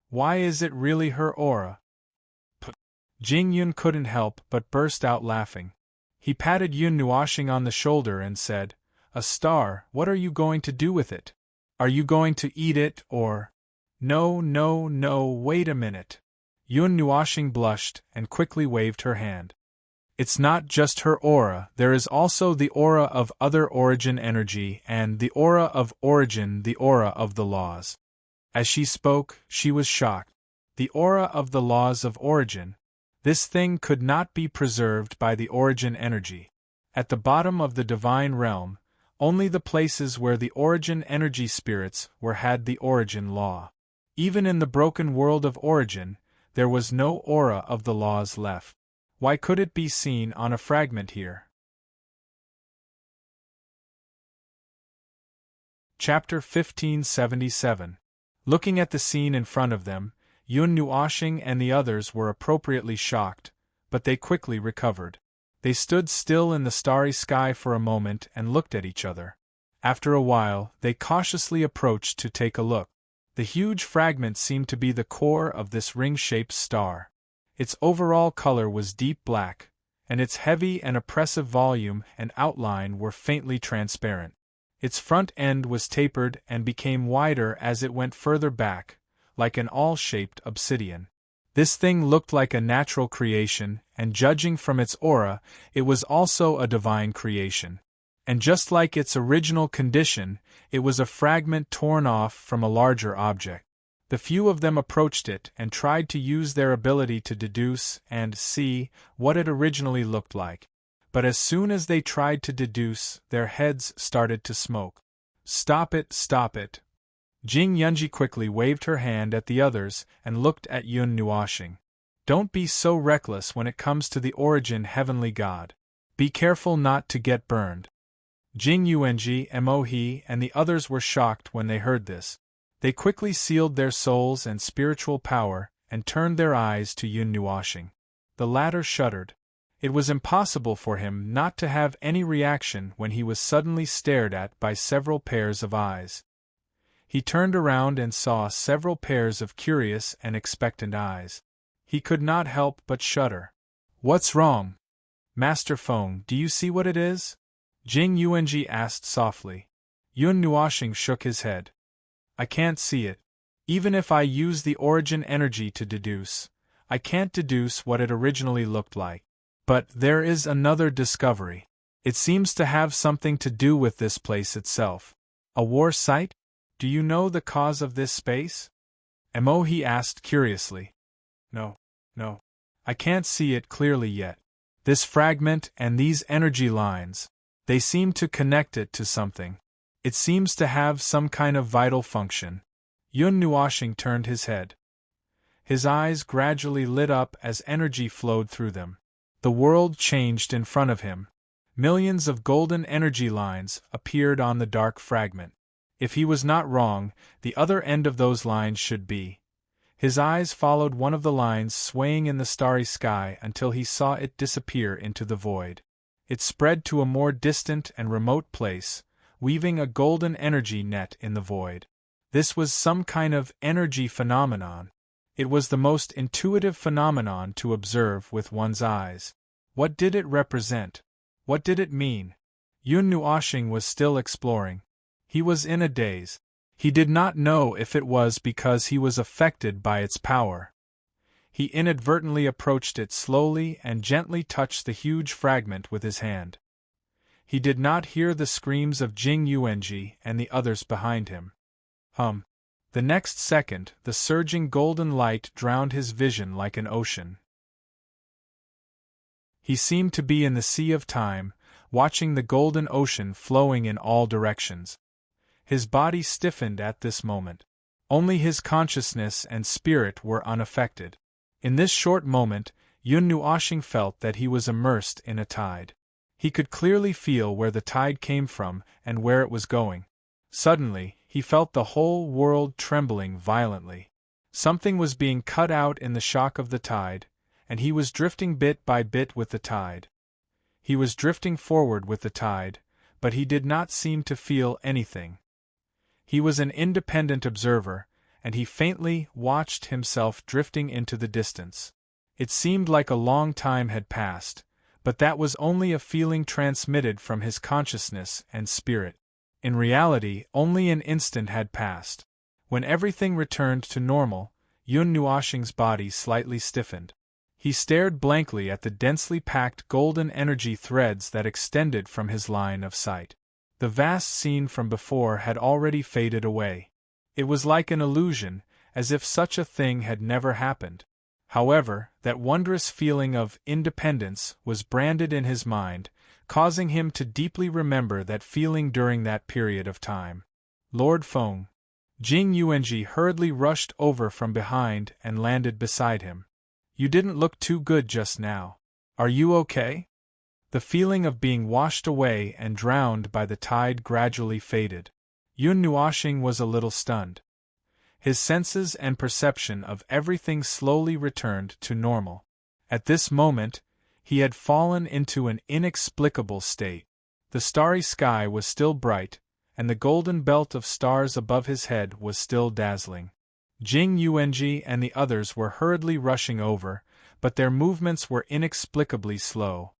Why is it really her aura? Jing Yun couldn't help but burst out laughing. He patted Yun Nuoxing on the shoulder and said, "A star, what are you going to do with it? Are you going to eat it or—" No, wait a minute." Yun Nuoxing blushed and quickly waved her hand. "It's not just her aura, there is also the aura of other origin energy and the aura of origin, the aura of the laws." As she spoke, she was shocked. The aura of the laws of origin. This thing could not be preserved by the origin energy. At the bottom of the divine realm, only the places where the origin energy spirits were had the origin law. Even in the broken world of origin, there was no aura of the laws left. Why could it be seen on a fragment here? Chapter 1577. Looking at the scene in front of them, Yun Nuoxing and the others were appropriately shocked, but they quickly recovered. They stood still in the starry sky for a moment and looked at each other. After a while, they cautiously approached to take a look. The huge fragment seemed to be the core of this ring-shaped star. Its overall color was deep black, and its heavy and oppressive volume and outline were faintly transparent. Its front end was tapered and became wider as it went further back, like an awl-shaped obsidian. This thing looked like a natural creation, and judging from its aura, it was also a divine creation. And just like its original condition, it was a fragment torn off from a larger object. The few of them approached it and tried to use their ability to deduce and see what it originally looked like. But as soon as they tried to deduce, their heads started to smoke. "Stop it, stop it." Jing Yunji quickly waved her hand at the others and looked at Yun Nuoxing. "Don't be so reckless when it comes to the origin heavenly god. Be careful not to get burned." Jing Yuanji, He, and the others were shocked when they heard this. They quickly sealed their souls and spiritual power and turned their eyes to Yun Nuoxing. The latter shuddered. It was impossible for him not to have any reaction when he was suddenly stared at by several pairs of eyes. He turned around and saw several pairs of curious and expectant eyes. He could not help but shudder. "What's wrong? Master Feng, do you see what it is?" Jing Yuanji asked softly. Yun Nuoxing shook his head. "I can't see it. Even if I use the origin energy to deduce, I can't deduce what it originally looked like. But there is another discovery. It seems to have something to do with this place itself. A war site? Do you know the cause of this space?" He asked curiously. No. I can't see it clearly yet. This fragment and these energy lines, they seem to connect it to something. It seems to have some kind of vital function." Yun Nuoxing turned his head. His eyes gradually lit up as energy flowed through them. The world changed in front of him. Millions of golden energy lines appeared on the dark fragment. If he was not wrong, the other end of those lines should be His eyes followed one of the lines swaying in the starry sky until he saw it disappear into the void. It spread to a more distant and remote place, weaving a golden energy net in the void. This was some kind of energy phenomenon. It was the most intuitive phenomenon to observe with one's eyes. What did it represent? What did it mean? Yun Nuoxing was still exploring. He was in a daze. He did not know if it was because he was affected by its power. He inadvertently approached it slowly and gently touched the huge fragment with his hand. He did not hear the screams of Jing Yuanji and the others behind him. The next second, the surging golden light drowned his vision like an ocean. He seemed to be in the sea of time, watching the golden ocean flowing in all directions. His body stiffened at this moment. Only his consciousness and spirit were unaffected. In this short moment, Yun Nuoxing felt that he was immersed in a tide. He could clearly feel where the tide came from and where it was going. Suddenly, he felt the whole world trembling violently. Something was being cut out in the shock of the tide, and he was drifting bit by bit with the tide. He was drifting forward with the tide, but he did not seem to feel anything. He was an independent observer, and he faintly watched himself drifting into the distance. It seemed like a long time had passed, but that was only a feeling transmitted from his consciousness and spirit. In reality, only an instant had passed. When everything returned to normal, Yun Nuoxing's body slightly stiffened. He stared blankly at the densely packed golden energy threads that extended from his line of sight. The vast scene from before had already faded away. It was like an illusion, as if such a thing had never happened. However, that wondrous feeling of independence was branded in his mind, causing him to deeply remember that feeling during that period of time. Lord Feng. Jing Yuanji hurriedly rushed over from behind and landed beside him. You didn't look too good just now. Are you okay? The feeling of being washed away and drowned by the tide gradually faded. Yun Nuoxing was a little stunned. His senses and perception of everything slowly returned to normal. At this moment, he had fallen into an inexplicable state. The starry sky was still bright, and the golden belt of stars above his head was still dazzling. Jing Yuanji and the others were hurriedly rushing over, but their movements were inexplicably slow.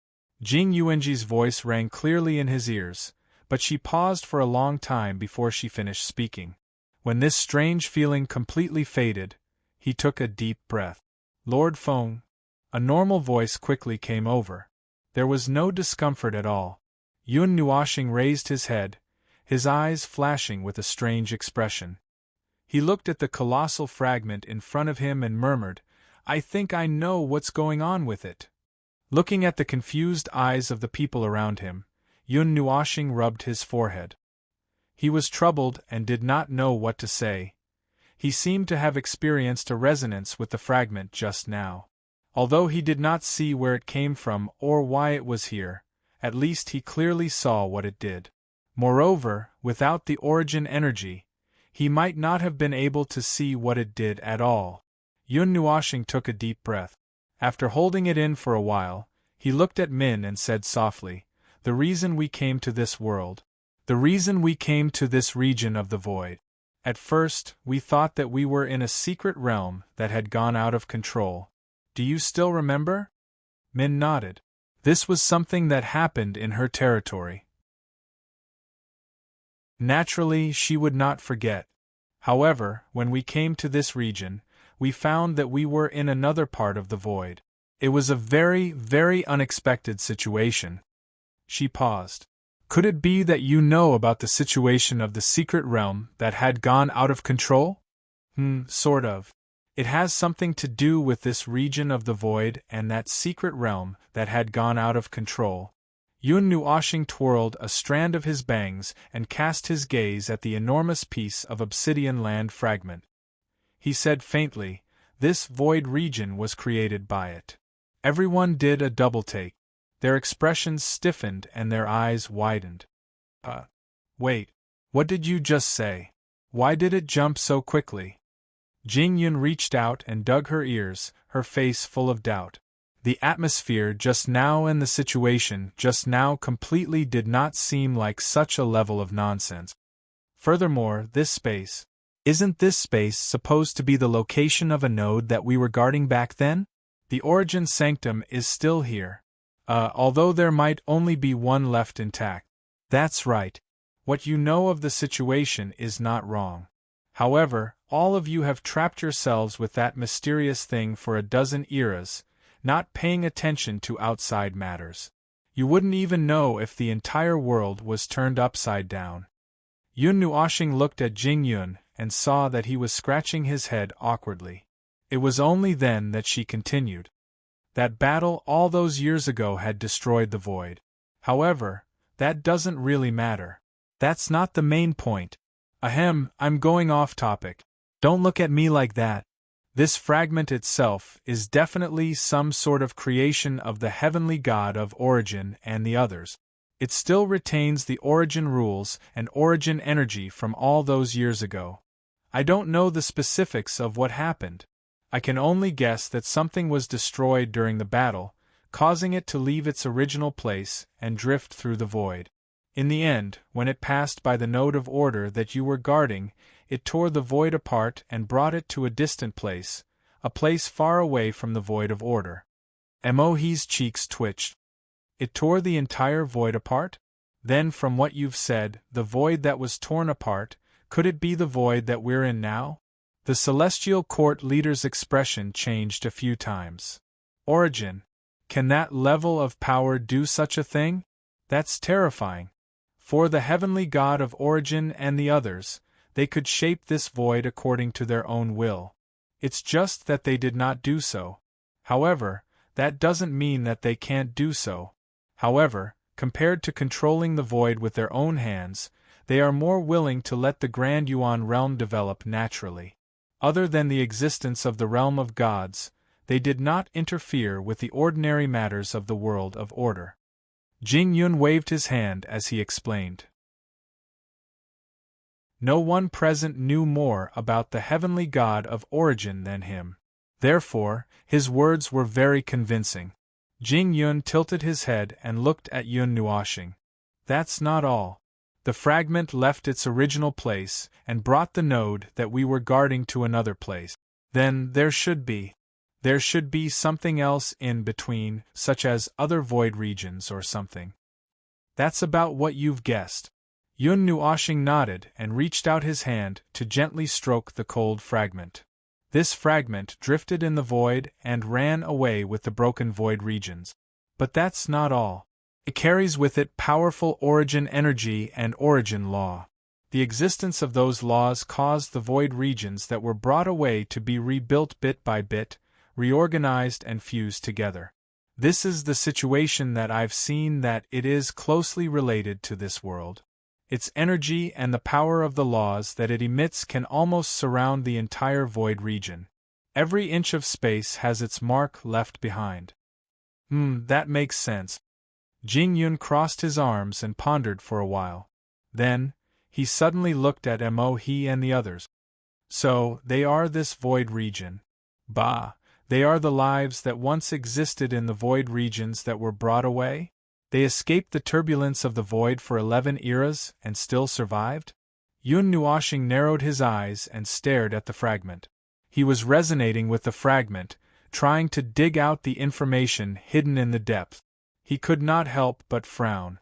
Jing Yuanji's voice rang clearly in his ears, but she paused for a long time before she finished speaking. When this strange feeling completely faded, he took a deep breath. Lord Feng. A normal voice quickly came over. There was no discomfort at all. Yun Nuoxing raised his head, his eyes flashing with a strange expression. He looked at the colossal fragment in front of him and murmured, I think I know what's going on with it. Looking at the confused eyes of the people around him, Yun Nuoxing rubbed his forehead. He was troubled and did not know what to say. He seemed to have experienced a resonance with the fragment just now. Although he did not see where it came from or why it was here, at least he clearly saw what it did. Moreover, without the origin energy, he might not have been able to see what it did at all. Yun Nuoxing took a deep breath. After holding it in for a while, he looked at Min and said softly, The reason we came to this world. The reason we came to this region of the void. At first, we thought that we were in a secret realm that had gone out of control. Do you still remember? Min nodded. This was something that happened in her territory. Naturally, she would not forget. However, when we came to this region, we found that we were in another part of the void. It was a very, very unexpected situation. She paused. Could it be that you know about the situation of the secret realm that had gone out of control? Sort of. It has something to do with this region of the void and that secret realm that had gone out of control. Yun Nuoxing twirled a strand of his bangs and cast his gaze at the enormous piece of obsidian land fragment. He said faintly, This void region was created by it. Everyone did a double-take. Their expressions stiffened and their eyes widened. Wait, what did you just say? Why did it jump so quickly? Jing Yun reached out and dug her ears, her face full of doubt. The atmosphere just now and the situation just now completely did not seem like such a level of nonsense. Furthermore, this space. Isn't this space supposed to be the location of a node that we were guarding back then? The origin sanctum is still here. Although there might only be one left intact. That's right. What you know of the situation is not wrong. However, all of you have trapped yourselves with that mysterious thing for a dozen eras, not paying attention to outside matters. You wouldn't even know if the entire world was turned upside down. Yun Nuoxing looked at Jing Yun and saw that he was scratching his head awkwardly. It was only then that she continued. That battle all those years ago had destroyed the void. However, that doesn't really matter. That's not the main point. Ahem, I'm going off topic. Don't look at me like that. This fragment itself is definitely some sort of creation of the heavenly god of origin and the others. It still retains the origin rules and origin energy from all those years ago. I don't know the specifics of what happened. I can only guess that something was destroyed during the battle, causing it to leave its original place and drift through the void. In the end, when it passed by the node of order that you were guarding, it tore the void apart and brought it to a distant place, a place far away from the void of order. Emohi's cheeks twitched. It tore the entire void apart? Then from what you've said, the void that was torn apart, could it be the void that we're in now? The Celestial Court leader's expression changed a few times. Origin. Can that level of power do such a thing? That's terrifying. For the heavenly god of origin and the others, they could shape this void according to their own will. It's just that they did not do so. However, that doesn't mean that they can't do so. However, compared to controlling the void with their own hands, they are more willing to let the Grand Yuan realm develop naturally. Other than the existence of the realm of gods, they did not interfere with the ordinary matters of the world of order. Jing Yun waved his hand as he explained. No one present knew more about the heavenly god of origin than him. Therefore, his words were very convincing. Jing Yun tilted his head and looked at Yun Nuoxing. That's not all. The fragment left its original place and brought the node that we were guarding to another place. Then there should be something else in between, such as other void regions or something. That's about what you've guessed. Yun Nuoxing nodded and reached out his hand to gently stroke the cold fragment. This fragment drifted in the void and ran away with the broken void regions. But that's not all. It carries with it powerful origin energy and origin law. The existence of those laws caused the void regions that were brought away to be rebuilt bit by bit, reorganized and fused together. This is the situation that I've seen that it is closely related to this world. Its energy and the power of the laws that it emits can almost surround the entire void region. Every inch of space has its mark left behind. That makes sense. Jing Yun crossed his arms and pondered for a while. Then, he suddenly looked at Emohi and the others. So, they are this void region. Bah, they are the lives that once existed in the void regions that were brought away? They escaped the turbulence of the void for 11 eras and still survived? Yun Nuoxing narrowed his eyes and stared at the fragment. He was resonating with the fragment, trying to dig out the information hidden in the depth. He could not help but frown.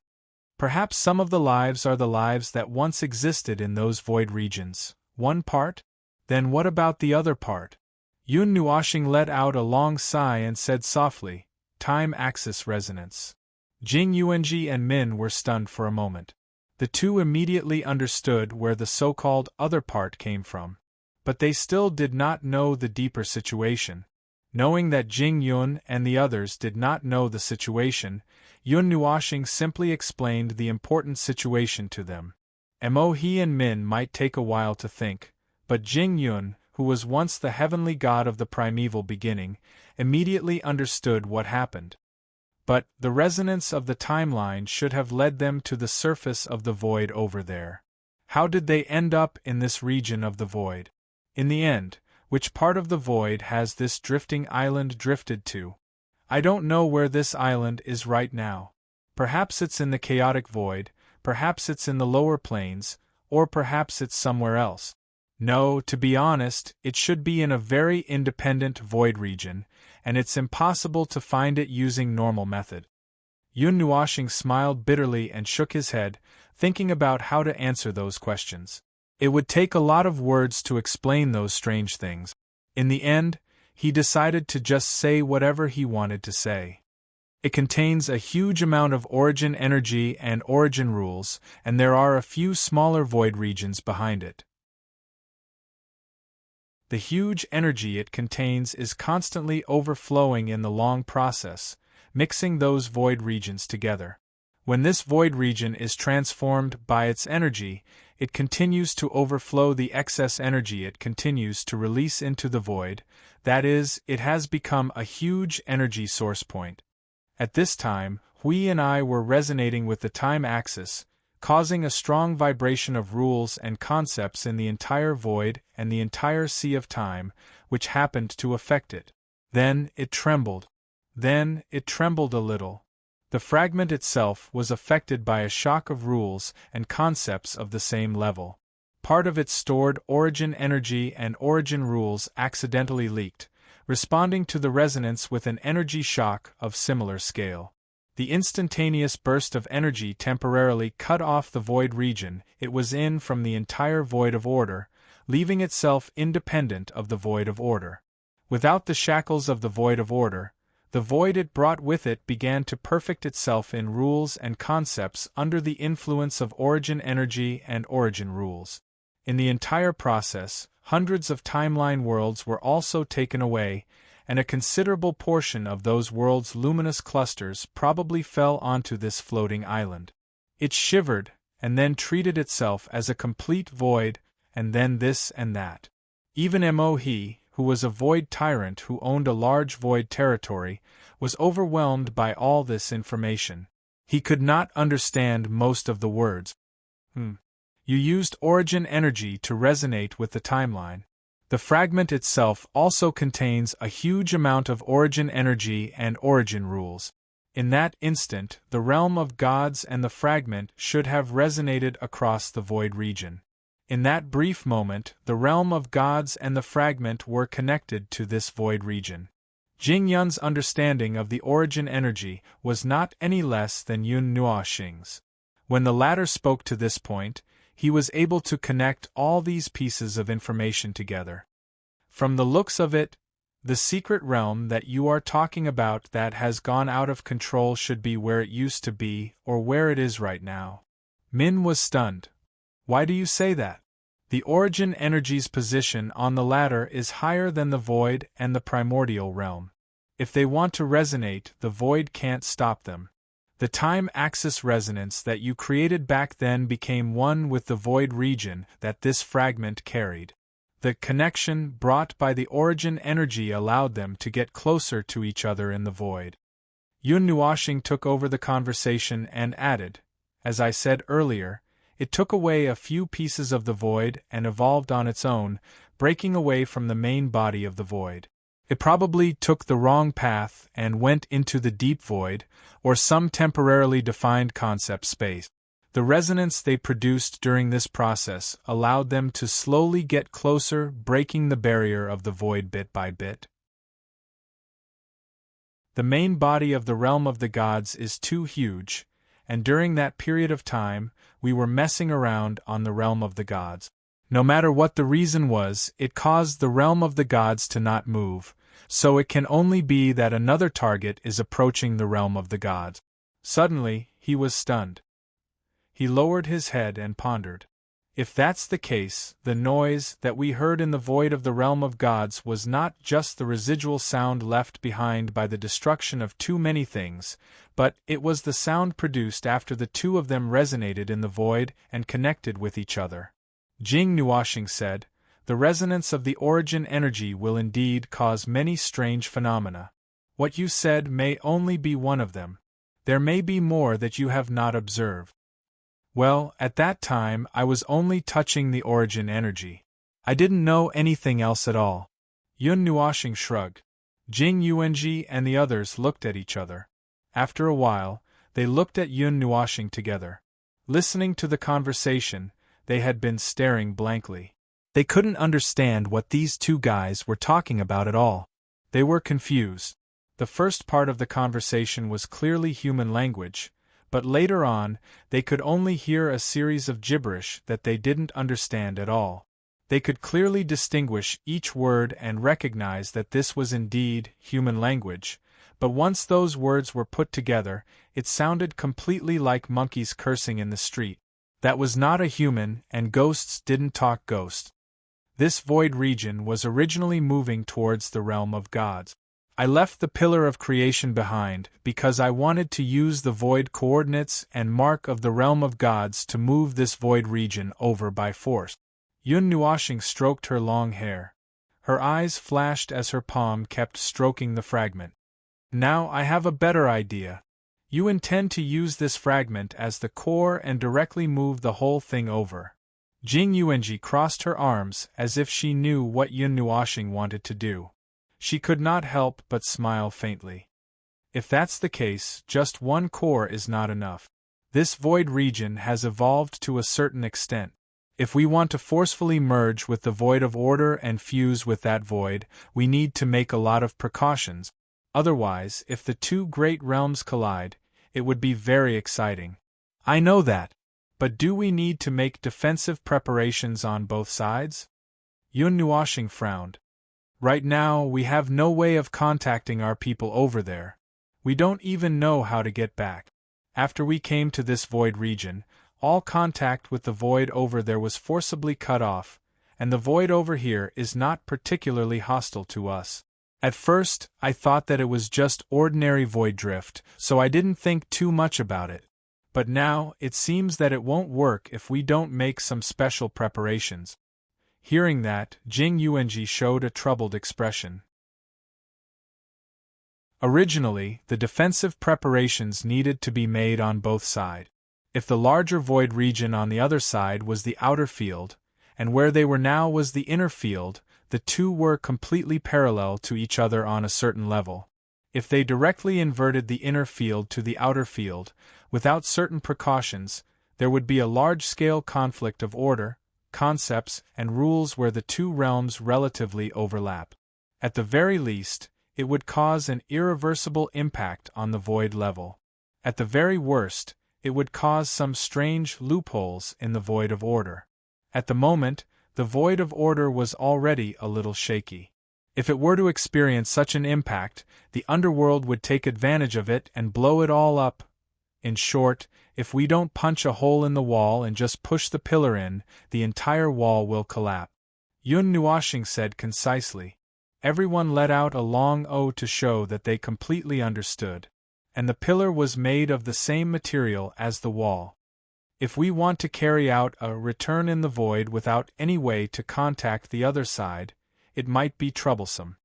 Perhaps some of the lives are the lives that once existed in those void regions. One part? Then what about the other part? Yun Nuoxing let out a long sigh and said softly, "Time axis resonance." Jing Yuanji and Min were stunned for a moment. The two immediately understood where the so-called other part came from. But they still did not know the deeper situation. Knowing that Jing Yun and the others did not know the situation, Yun Nuoxing simply explained the important situation to them. Emohi and Min might take a while to think, but Jing Yun, who was once the heavenly god of the primeval beginning, immediately understood what happened. But the resonance of the timeline should have led them to the surface of the void over there. How did they end up in this region of the void? In the end, Which part of the void has this drifting island drifted to? I don't know where this island is right now. Perhaps it's in the chaotic void, perhaps it's in the lower planes, or perhaps it's somewhere else. No, to be honest, it should be in a very independent void region, and it's impossible to find it using normal method. Yun Nuoxing smiled bitterly and shook his head, thinking about how to answer those questions. It would take a lot of words to explain those strange things. In the end, he decided to just say whatever he wanted to say. It contains a huge amount of origin energy and origin rules, and there are a few smaller void regions behind it. The huge energy it contains is constantly overflowing in the long process, mixing those void regions together. When this void region is transformed by its energy, it continues to overflow the excess energy it continues to release into the void, that is, it has become a huge energy source point. At this time, Hui and I were resonating with the time axis, causing a strong vibration of rules and concepts in the entire void and the entire sea of time, which happened to affect it. Then it trembled. Then it trembled a little. The fragment itself was affected by a shock of rules and concepts of the same level. Part of its stored origin energy and origin rules accidentally leaked, responding to the resonance with an energy shock of similar scale. The instantaneous burst of energy temporarily cut off the void region it was in from the entire void of order, leaving itself independent of the void of order. Without the shackles of the void of order, the void it brought with it began to perfect itself in rules and concepts under the influence of origin energy and origin rules. In the entire process, hundreds of timeline worlds were also taken away, and a considerable portion of those worlds' luminous clusters probably fell onto this floating island. It shivered, and then treated itself as a complete void, and then this and that. Even Mohe, who was a void tyrant who owned a large void territory, was overwhelmed by all this information. He could not understand most of the words. You used origin energy to resonate with the timeline. The fragment itself also contains a huge amount of origin energy and origin rules. In that instant, the realm of gods and the fragment should have resonated across the void region. In that brief moment, the realm of gods and the fragment were connected to this void region. Jing Yun's understanding of the origin energy was not any less than Yun Nuoxing's. When the latter spoke to this point, he was able to connect all these pieces of information together. From the looks of it, the secret realm that you are talking about that has gone out of control should be where it used to be or where it is right now. Min was stunned. Why do you say that? The origin energy's position on the ladder is higher than the void and the primordial realm. If they want to resonate, the void can't stop them. The time axis resonance that you created back then became one with the void region that this fragment carried. The connection brought by the origin energy allowed them to get closer to each other in the void. Yun Nuoxing took over the conversation and added, as I said earlier, it took away a few pieces of the void and evolved on its own, breaking away from the main body of the void. It probably took the wrong path and went into the deep void, or some temporarily defined concept space. The resonance they produced during this process allowed them to slowly get closer, breaking the barrier of the void bit by bit. The main body of the realm of the gods is too huge, and during that period of time, we were messing around on the realm of the gods. No matter what the reason was, it caused the realm of the gods to not move, so it can only be that another target is approaching the realm of the gods. Suddenly, he was stunned. He lowered his head and pondered. If that's the case, the noise that we heard in the void of the realm of gods was not just the residual sound left behind by the destruction of too many things, but it was the sound produced after the two of them resonated in the void and connected with each other. Jing Nuoxing said, the resonance of the origin energy will indeed cause many strange phenomena. What you said may only be one of them. There may be more that you have not observed. Well, at that time I was only touching the origin energy. I didn't know anything else at all. Yun Nuoxing shrugged. Jing Yuanji and the others looked at each other. After a while, they looked at Yun Nuoxing together. Listening to the conversation, they had been staring blankly. They couldn't understand what these two guys were talking about at all. They were confused. The first part of the conversation was clearly human language, but later on, they could only hear a series of gibberish that they didn't understand at all. They could clearly distinguish each word and recognize that this was indeed human language, but once those words were put together, it sounded completely like monkeys cursing in the street. That was not a human, and ghosts didn't talk ghost. This void region was originally moving towards the realm of gods. I left the pillar of creation behind because I wanted to use the void coordinates and mark of the realm of gods to move this void region over by force. Yun Nuoxing stroked her long hair. Her eyes flashed as her palm kept stroking the fragment. Now I have a better idea. You intend to use this fragment as the core and directly move the whole thing over. Jing Yuanji crossed her arms as if she knew what Yun Nuoxing wanted to do. She could not help but smile faintly. If that's the case, just one core is not enough. This void region has evolved to a certain extent. If we want to forcefully merge with the void of order and fuse with that void, we need to make a lot of precautions. Otherwise, if the two great realms collide, it would be very exciting. I know that. But do we need to make defensive preparations on both sides? Yun Nuoxing frowned. Right now, we have no way of contacting our people over there. We don't even know how to get back. After we came to this void region, all contact with the void over there was forcibly cut off, and the void over here is not particularly hostile to us. At first, I thought that it was just ordinary void drift, so I didn't think too much about it. But now, it seems that it won't work if we don't make some special preparations. Hearing that, Jing Yuanji showed a troubled expression. Originally, the defensive preparations needed to be made on both sides. If the larger void region on the other side was the outer field, and where they were now was the inner field, the two were completely parallel to each other on a certain level. If they directly inverted the inner field to the outer field, without certain precautions, there would be a large-scale conflict of order, concepts, and rules where the two realms relatively overlap. At the very least, it would cause an irreversible impact on the void level. At the very worst, it would cause some strange loopholes in the void of order. At the moment, the void of order was already a little shaky. If it were to experience such an impact, the underworld would take advantage of it and blow it all up. In short, if we don't punch a hole in the wall and just push the pillar in, the entire wall will collapse. Yun Nuoxing said concisely. Everyone let out a long "oh" to show that they completely understood. And the pillar was made of the same material as the wall. If we want to carry out a return in the void without any way to contact the other side, it might be troublesome.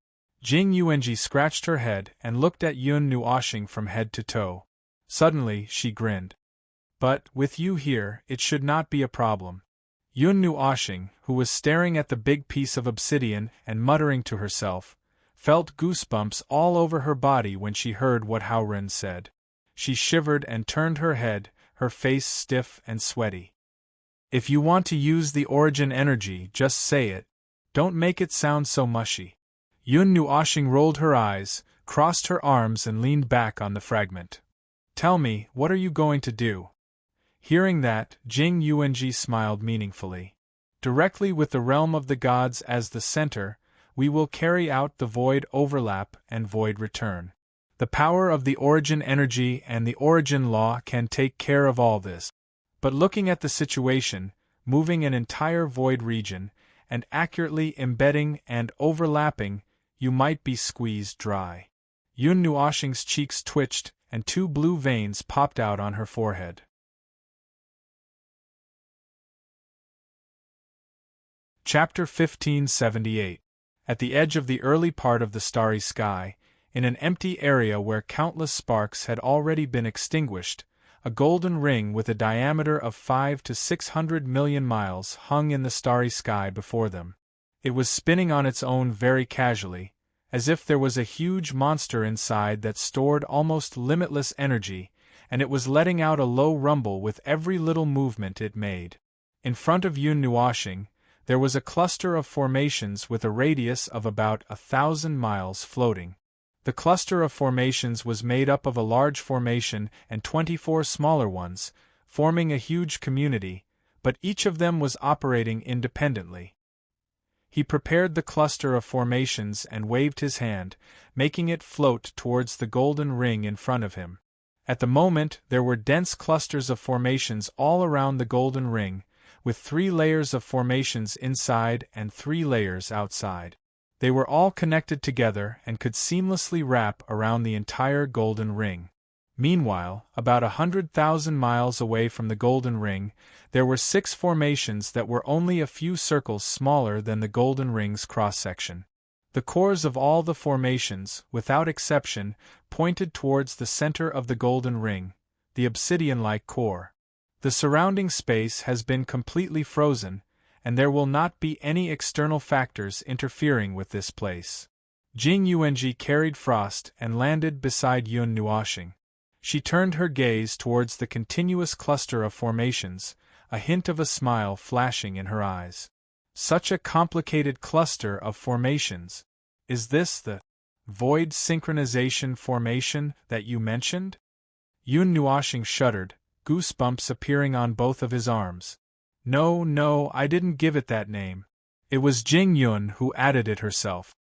Jing Yuanji scratched her head and looked at Yun Nuoxing from head to toe. Suddenly, she grinned. But, with you here, it should not be a problem. Yun Nuoxing, who was staring at the big piece of obsidian and muttering to herself, felt goosebumps all over her body when she heard what Haoren said. She shivered and turned her head, her face stiff and sweaty. If you want to use the origin energy, just say it. Don't make it sound so mushy. Yun Nuoxing rolled her eyes, crossed her arms and leaned back on the fragment. Tell me, what are you going to do? Hearing that, Jing Yuanji smiled meaningfully. Directly with the realm of the gods as the center, we will carry out the void overlap and void return. The power of the origin energy and the origin law can take care of all this. But looking at the situation, moving an entire void region, and accurately embedding and overlapping, you might be squeezed dry. Yun Nuoxing's cheeks twitched, and two blue veins popped out on her forehead. Chapter 1578. At the edge of the early part of the starry sky, in an empty area where countless sparks had already been extinguished, a golden ring with a diameter of 500 to 600 million miles hung in the starry sky before them. It was spinning on its own very casually, as if there was a huge monster inside that stored almost limitless energy, and it was letting out a low rumble with every little movement it made. In front of Yun Nuashing, there was a cluster of formations with a radius of about 1,000 miles floating. The cluster of formations was made up of a large formation and 24 smaller ones, forming a huge community, but each of them was operating independently. He prepared the cluster of formations and waved his hand, making it float towards the golden ring in front of him. At the moment there were dense clusters of formations all around the golden ring, with 3 layers of formations inside and 3 layers outside. They were all connected together and could seamlessly wrap around the entire golden ring. Meanwhile, about 100,000 miles away from the golden ring, there were 6 formations that were only a few circles smaller than the golden ring's cross-section. The cores of all the formations, without exception, pointed towards the center of the golden ring, the obsidian-like core. The surrounding space has been completely frozen, and there will not be any external factors interfering with this place. Jing Yuanji carried Frost and landed beside Yun Nuashing. She turned her gaze towards the continuous cluster of formations, a hint of a smile flashing in her eyes. Such a complicated cluster of formations. Is this the void synchronization formation that you mentioned? Yun Nuashing shuddered, goosebumps appearing on both of his arms. No, I didn't give it that name. It was Jing Yun who added it herself.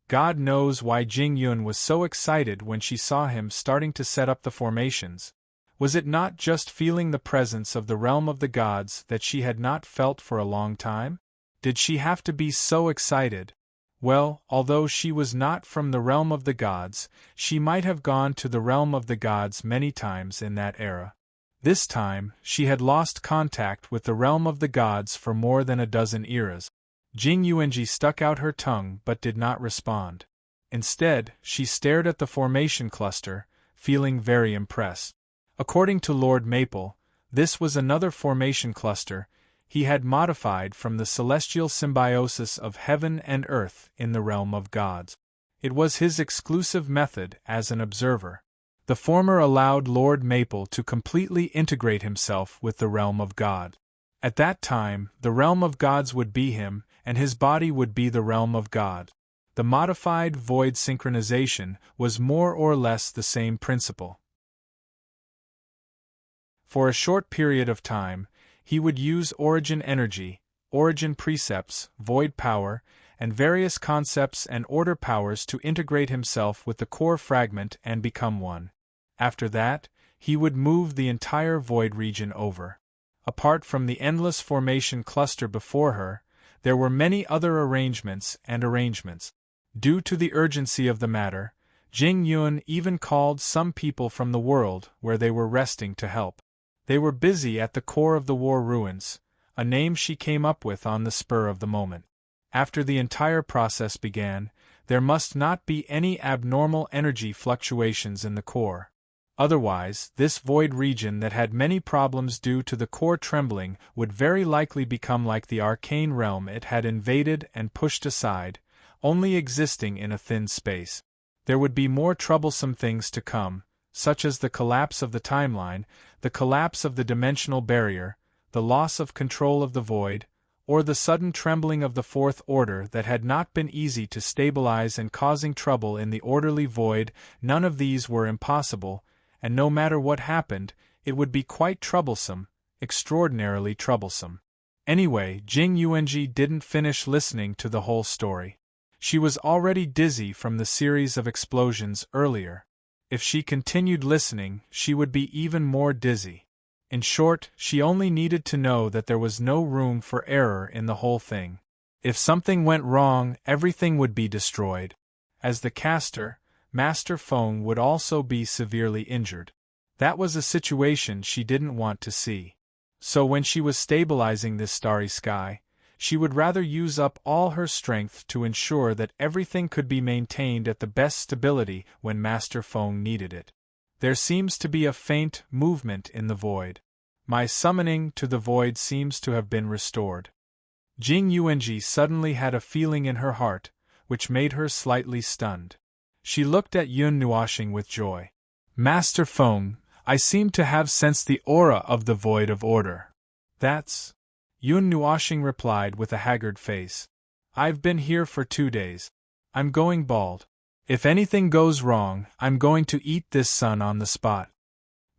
God knows why Jing Yun was so excited when she saw him starting to set up the formations. Was it not just feeling the presence of the realm of the gods that she had not felt for a long time? Did she have to be so excited? Well, although she was not from the realm of the gods, she might have gone to the realm of the gods many times in that era. This time, she had lost contact with the realm of the gods for more than a dozen eras. Jing Yuanji stuck out her tongue but did not respond. Instead, she stared at the formation cluster, feeling very impressed. According to Lord Maple, this was another formation cluster he had modified from the celestial symbiosis of heaven and earth in the realm of gods. It was his exclusive method as an observer. The former allowed Lord Maple to completely integrate himself with the realm of God. At that time, the realm of gods would be him, and his body would be the realm of God. The modified void synchronization was more or less the same principle. For a short period of time, he would use origin energy, origin precepts, void power, and various concepts and order powers to integrate himself with the core fragment and become one. After that, he would move the entire void region over. Apart from the endless formation cluster before her, there were many other arrangements. Due to the urgency of the matter, Jing Yun even called some people from the world where they were resting to help. They were busy at the core of the war ruins, a name she came up with on the spur of the moment. After the entire process began, there must not be any abnormal energy fluctuations in the core. Otherwise, this void region that had many problems due to the core trembling would very likely become like the arcane realm it had invaded and pushed aside, only existing in a thin space. There would be more troublesome things to come, such as the collapse of the timeline, the collapse of the dimensional barrier, the loss of control of the void, or the sudden trembling of the Fourth Order that had not been easy to stabilize and causing trouble in the orderly void. None of these were impossible, and no matter what happened, it would be quite troublesome, extraordinarily troublesome. Anyway, Jing Yuanji didn't finish listening to the whole story. She was already dizzy from the series of explosions earlier. If she continued listening, she would be even more dizzy. In short, she only needed to know that there was no room for error in the whole thing. If something went wrong, everything would be destroyed. As the caster, Master Feng would also be severely injured. That was a situation she didn't want to see. So when she was stabilizing this starry sky, she would rather use up all her strength to ensure that everything could be maintained at the best stability when Master Feng needed it. There seems to be a faint movement in the void. My summoning to the void seems to have been restored. Jing Yuanji suddenly had a feeling in her heart, which made her slightly stunned. She looked at Yun Nuoxing with joy. Master Feng, I seem to have sensed the aura of the void of order. That's... Yun Nuoxing replied with a haggard face. I've been here for 2 days. I'm going bald. If anything goes wrong, I'm going to eat this sun on the spot.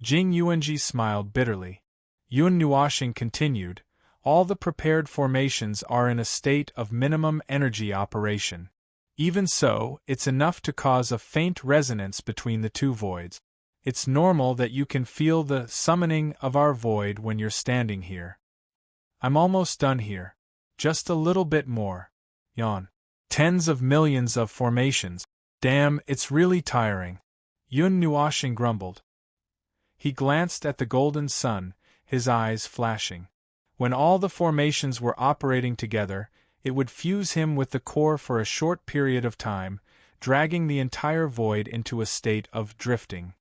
Jing Yuanji smiled bitterly. Yun Nuoxing continued, all the prepared formations are in a state of minimum energy operation. Even so, it's enough to cause a faint resonance between the two voids. It's normal that you can feel the summoning of our void when you're standing here. I'm almost done here. Just a little bit more. Yawn. Tens of millions of formations. Damn, it's really tiring. Yun Nuoxing grumbled. He glanced at the golden sun, his eyes flashing. When all the formations were operating together, it would fuse him with the core for a short period of time, dragging the entire void into a state of drifting.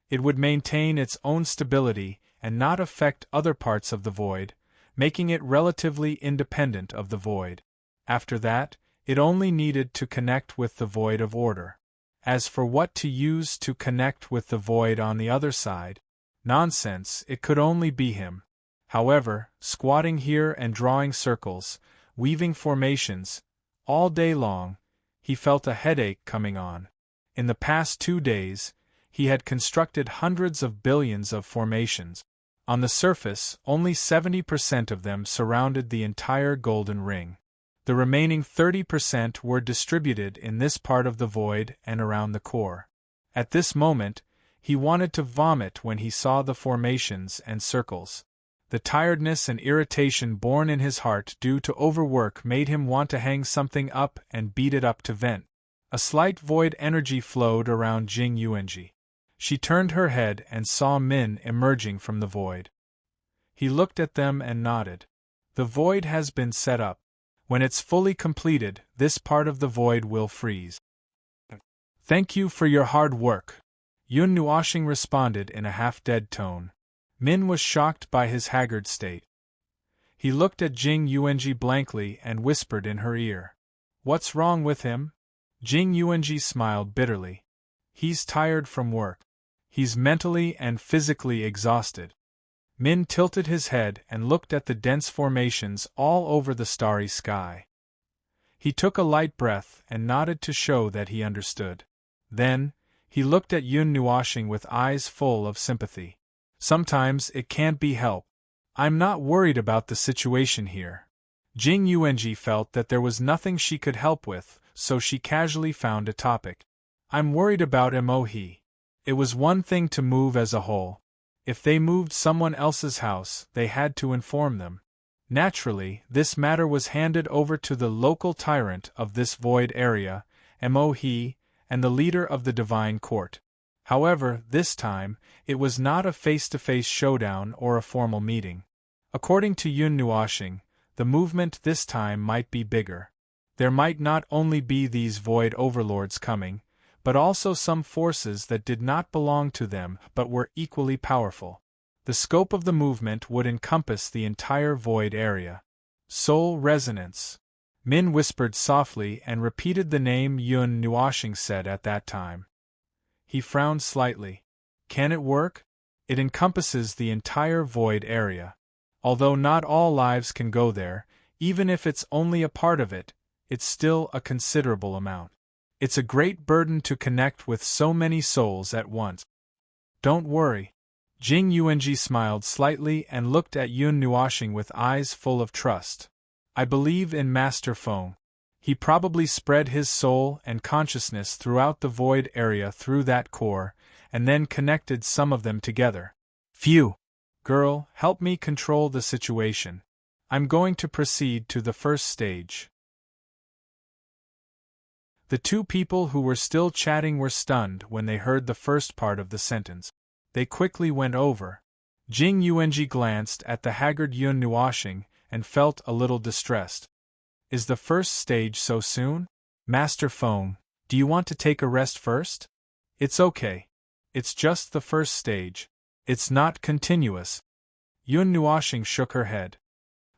It would maintain its own stability and not affect other parts of the void, making it relatively independent of the void. After that, it only needed to connect with the void of order. As for what to use to connect with the void on the other side, nonsense, it could only be him. However, squatting here and drawing circles, weaving formations, all day long, he felt a headache coming on. In the past 2 days, he had constructed hundreds of billions of formations. On the surface, only 70% of them surrounded the entire golden ring. The remaining 30% were distributed in this part of the void and around the core. At this moment, he wanted to vomit when he saw the formations and circles. The tiredness and irritation born in his heart due to overwork made him want to hang something up and beat it up to vent. A slight void energy flowed around Jing Yuanji. She turned her head and saw Min emerging from the void. He looked at them and nodded. The void has been set up. When it's fully completed, this part of the void will freeze. Thank you for your hard work, Yun Nuoxing responded in a half-dead tone. Min was shocked by his haggard state. He looked at Jing Yuanji blankly and whispered in her ear. What's wrong with him? Jing Yuanji smiled bitterly. He's tired from work. He's mentally and physically exhausted. Min tilted his head and looked at the dense formations all over the starry sky. He took a light breath and nodded to show that he understood. Then, he looked at Yun Nuoxing with eyes full of sympathy. Sometimes it can't be helped. I'm not worried about the situation here. Jing Yuanji felt that there was nothing she could help with, so she casually found a topic. I'm worried about Mohe. It was one thing to move as a whole. If they moved someone else's house, they had to inform them. Naturally, this matter was handed over to the local tyrant of this void area, Mohe, and the leader of the divine court. However, this time, it was not a face-to-face showdown or a formal meeting. According to Yun Nuoxing, the movement this time might be bigger. There might not only be these void overlords coming, but also some forces that did not belong to them but were equally powerful. The scope of the movement would encompass the entire void area. Soul resonance. Min whispered softly and repeated the name Yun Nuoxing said at that time. He frowned slightly. Can it work? It encompasses the entire void area. Although not all lives can go there, even if it's only a part of it, it's still a considerable amount. It's a great burden to connect with so many souls at once. Don't worry. Jing Yuanji smiled slightly and looked at Yun Nuoxing with eyes full of trust. I believe in Master Feng. He probably spread his soul and consciousness throughout the void area through that core, and then connected some of them together. Phew! Girl, help me control the situation. I'm going to proceed to the first stage. The two people who were still chatting were stunned when they heard the first part of the sentence. They quickly went over. Jing Yuanji glanced at the haggard Yun Nuoxing and felt a little distressed. Is the first stage so soon? Master Feng, do you want to take a rest first? It's okay. It's just the first stage. It's not continuous. Yun Nuoxing shook her head.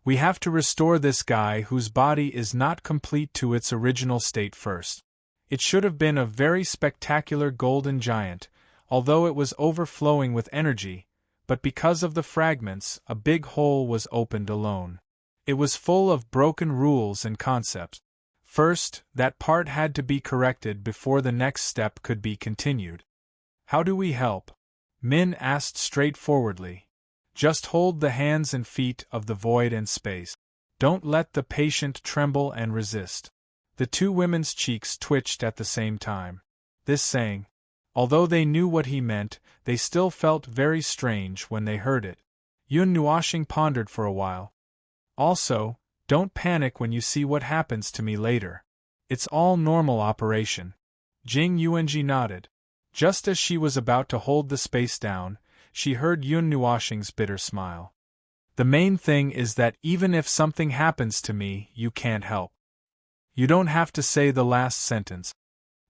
We have to restore this guy whose body is not complete to its original state first. It should have been a very spectacular golden giant, although it was overflowing with energy, but because of the fragments, a big hole was opened alone. It was full of broken rules and concepts. First, that part had to be corrected before the next step could be continued. How do we help? Min asked straightforwardly. Just hold the hands and feet of the void and space. Don't let the patient tremble and resist. The two women's cheeks twitched at the same time. This saying, although they knew what he meant, they still felt very strange when they heard it. Yun Nuoshing pondered for a while. Also, don't panic when you see what happens to me later. It's all normal operation. Jing Yuanji nodded. Just as she was about to hold the space down, she heard Yun Nuoshing's bitter smile. The main thing is that even if something happens to me, you can't help. You don't have to say the last sentence.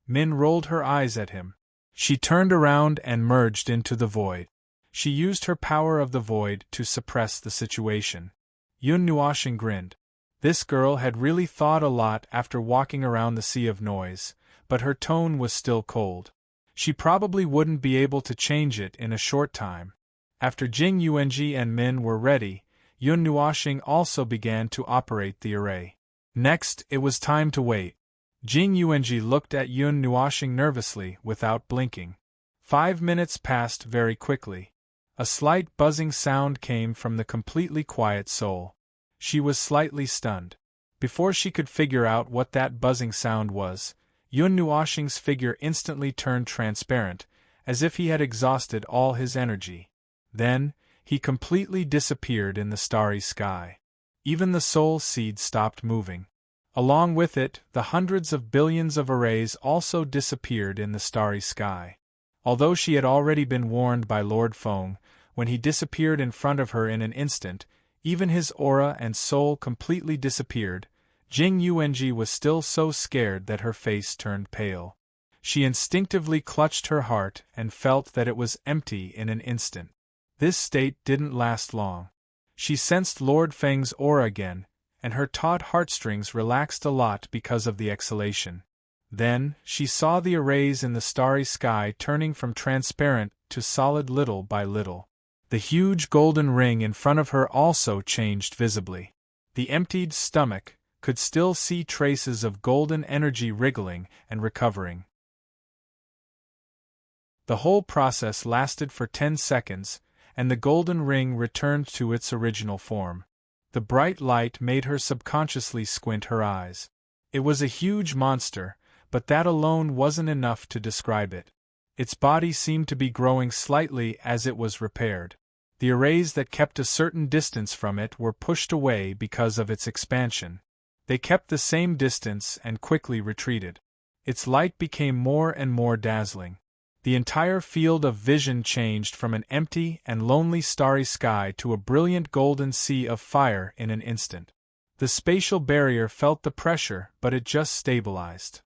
Min rolled her eyes at him. She turned around and merged into the void. She used her power of the void to suppress the situation. Yun Nuoshing grinned. This girl had really thought a lot after walking around the sea of noise, but her tone was still cold. She probably wouldn't be able to change it in a short time. After Jing Yuanji and Min were ready, Yun Nuoshing also began to operate the array. Next, it was time to wait. Jing Yuanji looked at Yun Nuoshing nervously without blinking. 5 minutes passed very quickly. A slight buzzing sound came from the completely quiet soul. She was slightly stunned. Before she could figure out what that buzzing sound was, Yun Nuoshing's figure instantly turned transparent, as if he had exhausted all his energy. Then, he completely disappeared in the starry sky. Even the soul seed stopped moving. Along with it, the hundreds of billions of arrays also disappeared in the starry sky. Although she had already been warned by Lord Feng, when he disappeared in front of her in an instant, even his aura and soul completely disappeared. Jing Yuanji was still so scared that her face turned pale. She instinctively clutched her heart and felt that it was empty in an instant. This state didn't last long. She sensed Lord Feng's aura again, and her taut heartstrings relaxed a lot because of the exhalation. Then, she saw the arrays in the starry sky turning from transparent to solid little by little. The huge golden ring in front of her also changed visibly. The emptied stomach could still see traces of golden energy wriggling and recovering. The whole process lasted for 10 seconds, and the golden ring returned to its original form. The bright light made her subconsciously squint her eyes. It was a huge monster, but that alone wasn't enough to describe it. Its body seemed to be growing slightly as it was repaired. The arrays that kept a certain distance from it were pushed away because of its expansion. They kept the same distance and quickly retreated. Its light became more and more dazzling. The entire field of vision changed from an empty and lonely starry sky to a brilliant golden sea of fire in an instant. The spatial barrier felt the pressure, but it just stabilized.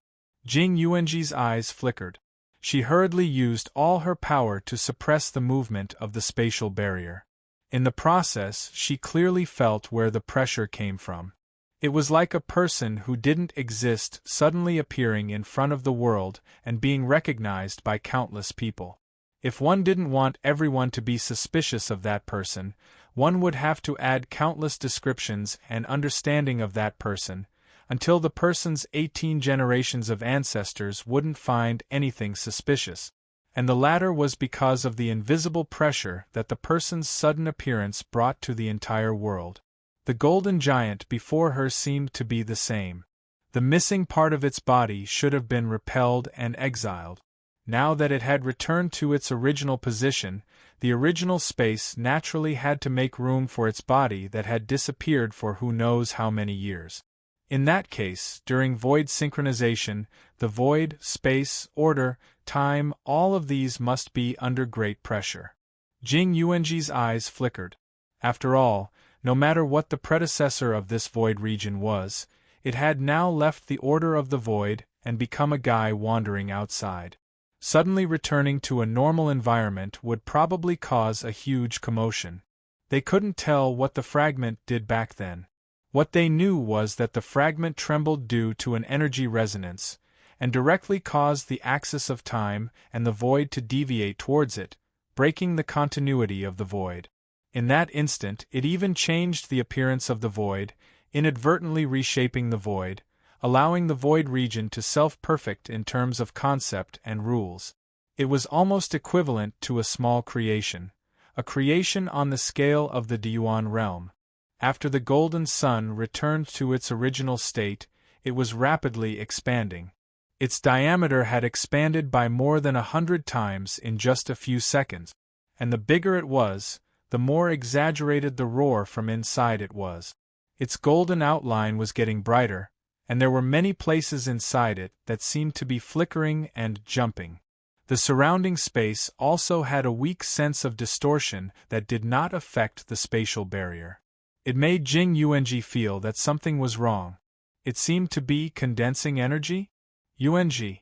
Jing Yuanji's eyes flickered. She hurriedly used all her power to suppress the movement of the spatial barrier. In the process, she clearly felt where the pressure came from. It was like a person who didn't exist suddenly appearing in front of the world and being recognized by countless people. If one didn't want everyone to be suspicious of that person, one would have to add countless descriptions and understanding of that person, until the person's 18 generations of ancestors wouldn't find anything suspicious. And the latter was because of the invisible pressure that the person's sudden appearance brought to the entire world. The golden giant before her seemed to be the same. The missing part of its body should have been repelled and exiled. Now that it had returned to its original position, the original space naturally had to make room for its body that had disappeared for who knows how many years. In that case, during void synchronization, the void, space, order, time, all of these must be under great pressure. Jing Yuanji's eyes flickered. After all, no matter what the predecessor of this void region was, it had now left the order of the void and become a guy wandering outside. Suddenly returning to a normal environment would probably cause a huge commotion. They couldn't tell what the fragment did back then. What they knew was that the fragment trembled due to an energy resonance, and directly caused the axis of time and the void to deviate towards it, breaking the continuity of the void. In that instant, it even changed the appearance of the void, inadvertently reshaping the void, allowing the void region to self-perfect in terms of concept and rules. It was almost equivalent to a small creation, a creation on the scale of the Dyuan realm. After the golden sun returned to its original state, it was rapidly expanding. Its diameter had expanded by more than 100 times in just a few seconds, and the bigger it was, the more exaggerated the roar from inside it was. Its golden outline was getting brighter, and there were many places inside it that seemed to be flickering and jumping. The surrounding space also had a weak sense of distortion that did not affect the spatial barrier. It made Jing Yuanji feel that something was wrong. It seemed to be condensing energy? Yuanji,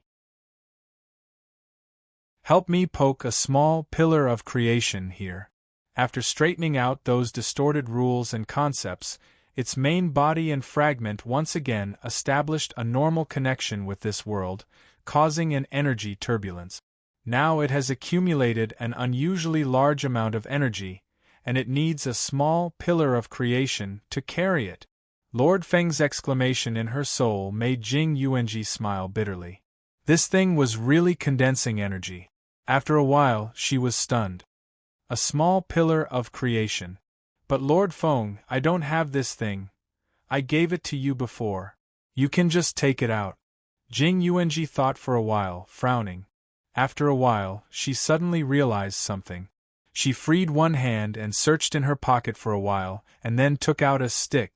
help me poke a small pillar of creation here. After straightening out those distorted rules and concepts, its main body and fragment once again established a normal connection with this world, causing an energy turbulence. Now it has accumulated an unusually large amount of energy, and it needs a small pillar of creation to carry it. Lord Feng's exclamation in her soul made Jing Yuanji smile bitterly. This thing was really condensing energy. After a while, she was stunned. A small pillar of creation. But Lord Feng, I don't have this thing. I gave it to you before. You can just take it out. Jing Yuanji thought for a while, frowning. After a while, she suddenly realized something. She freed one hand and searched in her pocket for a while, and then took out a stick.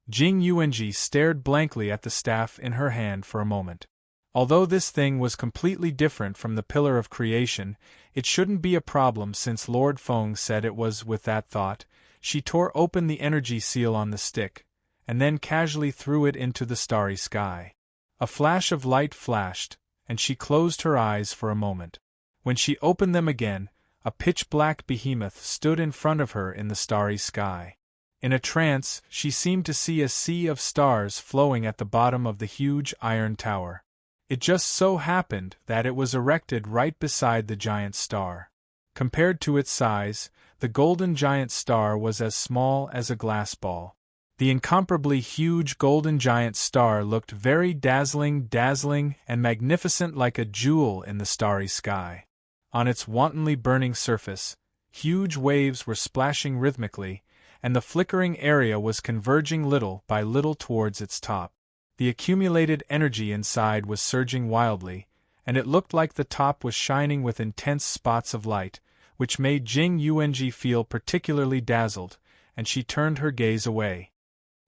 Jing Yuanji stared blankly at the staff in her hand for a moment. Although this thing was completely different from the pillar of creation, it shouldn't be a problem since Lord Feng said it was. With that thought, she tore open the energy seal on the stick, and then casually threw it into the starry sky. A flash of light flashed, and she closed her eyes for a moment. When she opened them again, a pitch-black behemoth stood in front of her in the starry sky. In a trance, she seemed to see a sea of stars flowing at the bottom of the huge iron tower. It just so happened that it was erected right beside the giant star. Compared to its size, the golden giant star was as small as a glass ball. The incomparably huge golden giant star looked very dazzling and magnificent, like a jewel in the starry sky. On its wantonly burning surface, huge waves were splashing rhythmically, and the flickering area was converging little by little towards its top. The accumulated energy inside was surging wildly, and it looked like the top was shining with intense spots of light, which made Jing Yuanji feel particularly dazzled, and she turned her gaze away.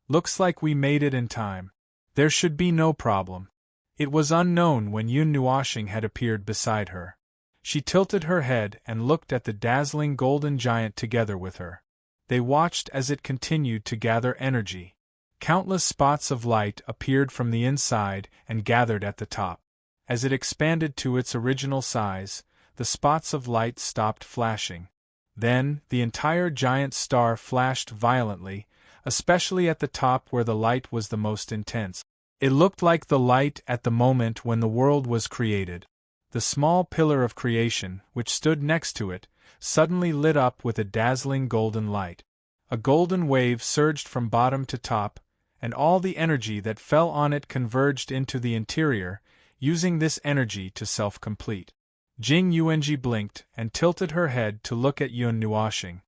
Looks like we made it in time. There should be no problem. It was unknown when Yun Nuoxing had appeared beside her. She tilted her head and looked at the dazzling golden giant together with her. They watched as it continued to gather energy. Countless spots of light appeared from the inside and gathered at the top. As it expanded to its original size, the spots of light stopped flashing. Then, the entire giant star flashed violently, especially at the top where the light was the most intense. It looked like the light at the moment when the world was created. The small pillar of creation, which stood next to it, suddenly lit up with a dazzling golden light. A golden wave surged from bottom to top, and all the energy that fell on it converged into the interior, using this energy to self-complete. Jing Yuanji blinked and tilted her head to look at Yun Nuoxing.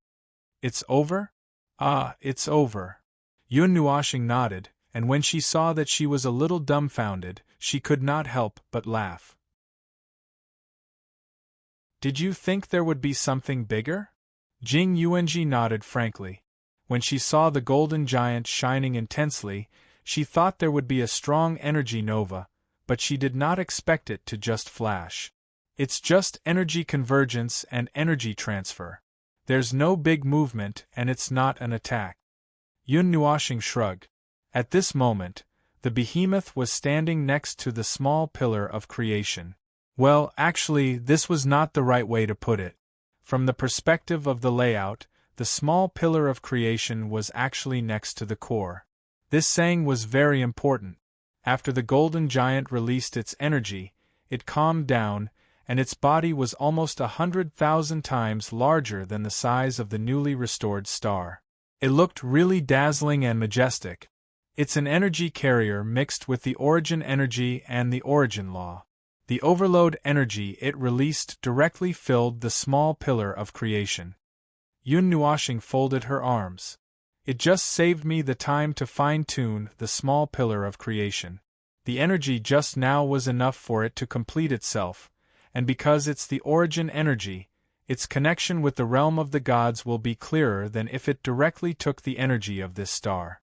It's over? Ah, it's over. Yun Nuoxing nodded, and when she saw that she was a little dumbfounded, she could not help but laugh. Did you think there would be something bigger? Jing Yuanji nodded frankly. When she saw the golden giant shining intensely, she thought there would be a strong energy nova, but she did not expect it to just flash. It's just energy convergence and energy transfer. There's no big movement and it's not an attack. Yun Nuoxing shrugged. At this moment, the behemoth was standing next to the small pillar of creation. Well, actually, this was not the right way to put it. From the perspective of the layout, the small pillar of creation was actually next to the core. This saying was very important. After the golden giant released its energy, it calmed down, and its body was almost 100,000 times larger than the size of the newly restored star. It looked really dazzling and majestic. It's an energy carrier mixed with the origin energy and the origin law. The overload energy it released directly filled the small pillar of creation. Yun Nuashing folded her arms. It just saved me the time to fine-tune the small pillar of creation. The energy just now was enough for it to complete itself, and because it's the origin energy, its connection with the realm of the gods will be clearer than if it directly took the energy of this star.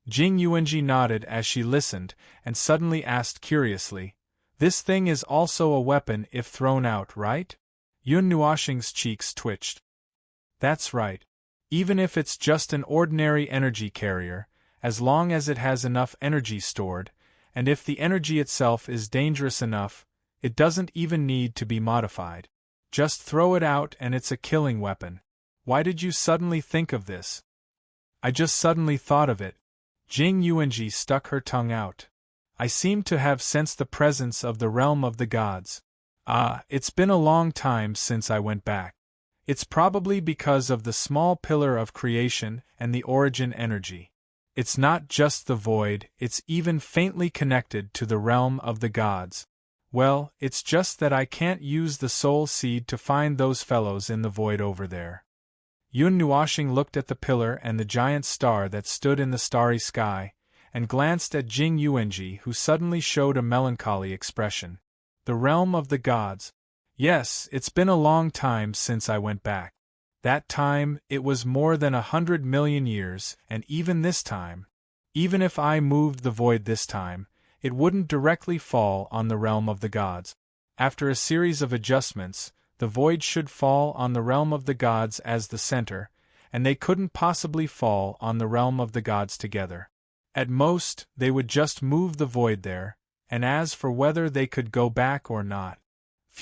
Jing Yuanji nodded as she listened, and suddenly asked curiously, "This thing is also a weapon if thrown out, right?" Yun Nuashing's cheeks twitched. "That's right. Even if it's just an ordinary energy carrier, as long as it has enough energy stored, and if the energy itself is dangerous enough, it doesn't even need to be modified. Just throw it out and it's a killing weapon. Why did you suddenly think of this?" "I just suddenly thought of it." Jing Yuanji stuck her tongue out. "I seem to have sensed the presence of the realm of the gods. It's been a long time since I went back. It's probably because of the small pillar of creation and the origin energy. It's not just the void, it's even faintly connected to the realm of the gods. Well, it's just that I can't use the soul seed to find those fellows in the void over there." Yun Nuashing looked at the pillar and the giant star that stood in the starry sky, and glanced at Jing Yuanji, who suddenly showed a melancholy expression. "The realm of the gods. Yes, it's been a long time since I went back. That time, it was more than 100 million years, and even this time, even if I moved the void this time, it wouldn't directly fall on the realm of the gods. After a series of adjustments, the void should fall on the realm of the gods as the center, and they couldn't possibly fall on the realm of the gods together. At most, they would just move the void there, and as for whether they could go back or not,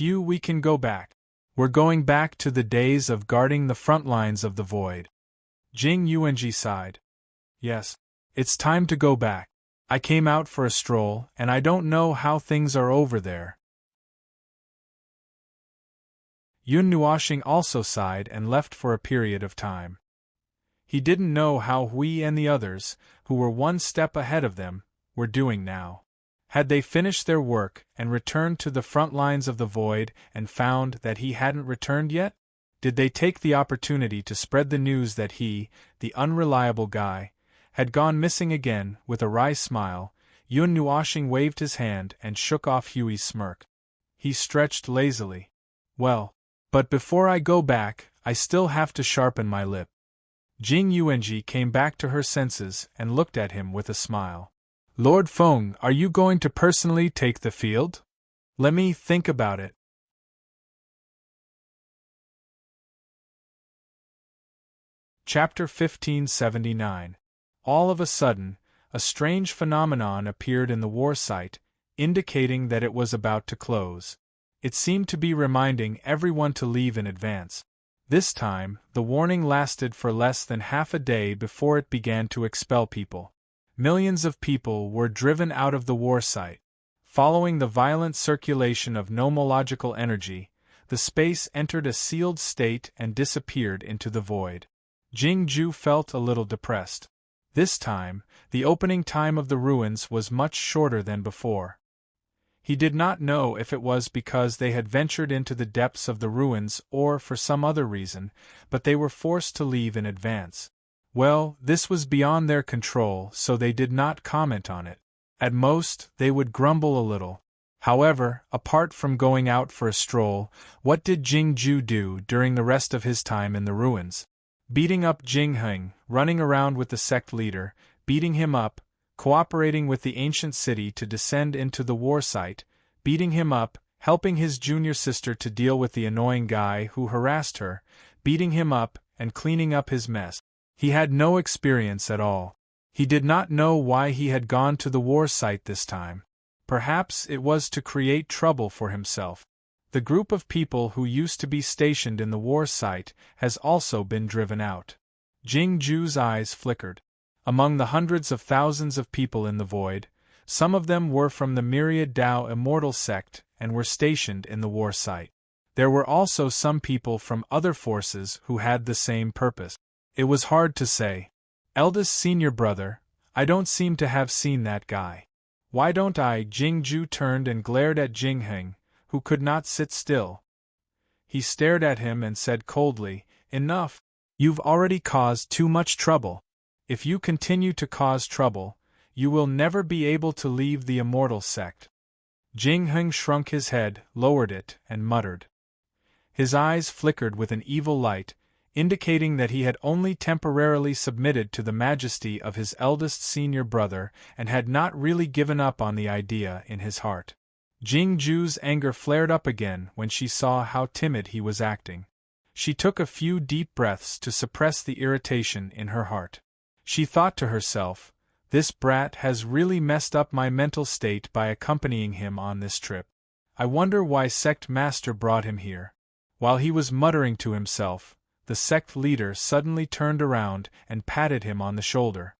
we can go back. We're going back to the days of guarding the front lines of the void." Jing Yuanji sighed. "Yes, it's time to go back. I came out for a stroll, and I don't know how things are over there." Yun Nuashing also sighed and left for a period of time. He didn't know how Hui and the others, who were one step ahead of them, were doing now. Had they finished their work and returned to the front lines of the void and found that he hadn't returned yet? Did they take the opportunity to spread the news that he, the unreliable guy, had gone missing again? With a wry smile, Yun Nuashing waved his hand and shook off Hui's smirk. He stretched lazily. "Well, but before I go back, I still have to sharpen my lip." Jing Yuanji came back to her senses and looked at him with a smile. "Lord Feng, are you going to personally take the field? Let me think about it." Chapter 1579. All of a sudden, a strange phenomenon appeared in the war site, indicating that it was about to close. It seemed to be reminding everyone to leave in advance. This time, the warning lasted for less than half a day before it began to expel people. Millions of people were driven out of the war site. Following the violent circulation of nomological energy, the space entered a sealed state and disappeared into the void. Jing Ju felt a little depressed. This time, the opening time of the ruins was much shorter than before. He did not know if it was because they had ventured into the depths of the ruins or for some other reason, but they were forced to leave in advance. Well, this was beyond their control, so they did not comment on it. At most, they would grumble a little. However, apart from going out for a stroll, what did Jing Ju do during the rest of his time in the ruins? Beating up Jing Heng, running around with the sect leader, beating him up, cooperating with the ancient city to descend into the war site, beating him up, helping his junior sister to deal with the annoying guy who harassed her, beating him up, and cleaning up his mess. He had no experience at all. He did not know why he had gone to the war site this time. Perhaps it was to create trouble for himself. The group of people who used to be stationed in the war site has also been driven out. Jingju's eyes flickered. Among the hundreds of thousands of people in the void, some of them were from the myriad Tao immortal sect and were stationed in the war site. There were also some people from other forces who had the same purpose. It was hard to say. Eldest senior brother, I don't seem to have seen that guy. Why don't I? Jingju turned and glared at Jingheng, who could not sit still. He stared at him and said coldly, Enough. You've already caused too much trouble. If you continue to cause trouble, you will never be able to leave the immortal sect. Jingheng shrunk his head, lowered it, and muttered. His eyes flickered with an evil light, indicating that he had only temporarily submitted to the majesty of his eldest senior brother and had not really given up on the idea in his heart. Jingju's anger flared up again when she saw how timid he was acting. She took a few deep breaths to suppress the irritation in her heart. She thought to herself, this brat has really messed up my mental state by accompanying him on this trip. I wonder why sect master brought him here. While he was muttering to himself, the sect leader suddenly turned around and patted him on the shoulder.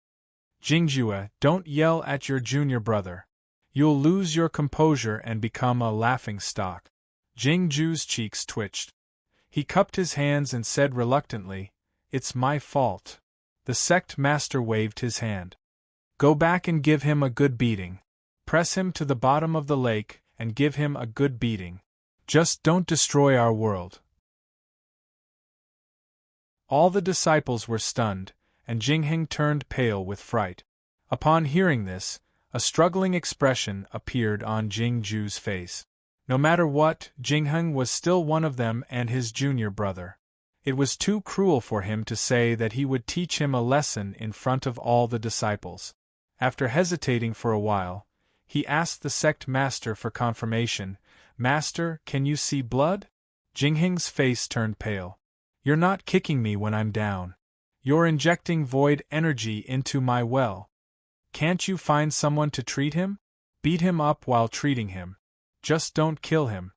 Jingjue, don't yell at your junior brother. You'll lose your composure and become a laughing stock. Jingju's cheeks twitched. He cupped his hands and said reluctantly, It's my fault. The sect master waved his hand. Go back and give him a good beating. Press him to the bottom of the lake and give him a good beating. Just don't destroy our world. All the disciples were stunned, and Jingheng turned pale with fright. Upon hearing this, a struggling expression appeared on Jingju's face. No matter what, Jingheng was still one of them and his junior brother. It was too cruel for him to say that he would teach him a lesson in front of all the disciples. After hesitating for a while, he asked the sect master for confirmation, Master, can you see blood? Jingheng's face turned pale. You're not kicking me when I'm down. You're injecting void energy into my well. Can't you find someone to treat him? Beat him up while treating him. Just don't kill him.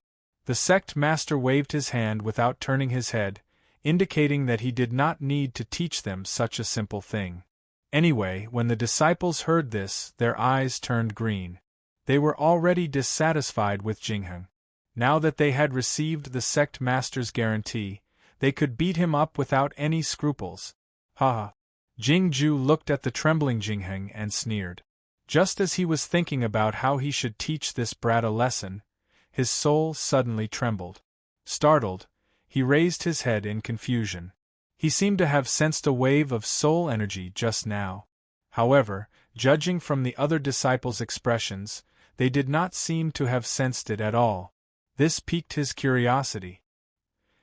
The sect master waved his hand without turning his head, indicating that he did not need to teach them such a simple thing. Anyway, when the disciples heard this, their eyes turned green. They were already dissatisfied with Jingheng. Now that they had received the sect master's guarantee, they could beat him up without any scruples. Ha ha! Jingju looked at the trembling Jingheng and sneered. Just as he was thinking about how he should teach this brat a lesson, his soul suddenly trembled. Startled, he raised his head in confusion. He seemed to have sensed a wave of soul energy just now. However, judging from the other disciples' expressions, they did not seem to have sensed it at all. This piqued his curiosity.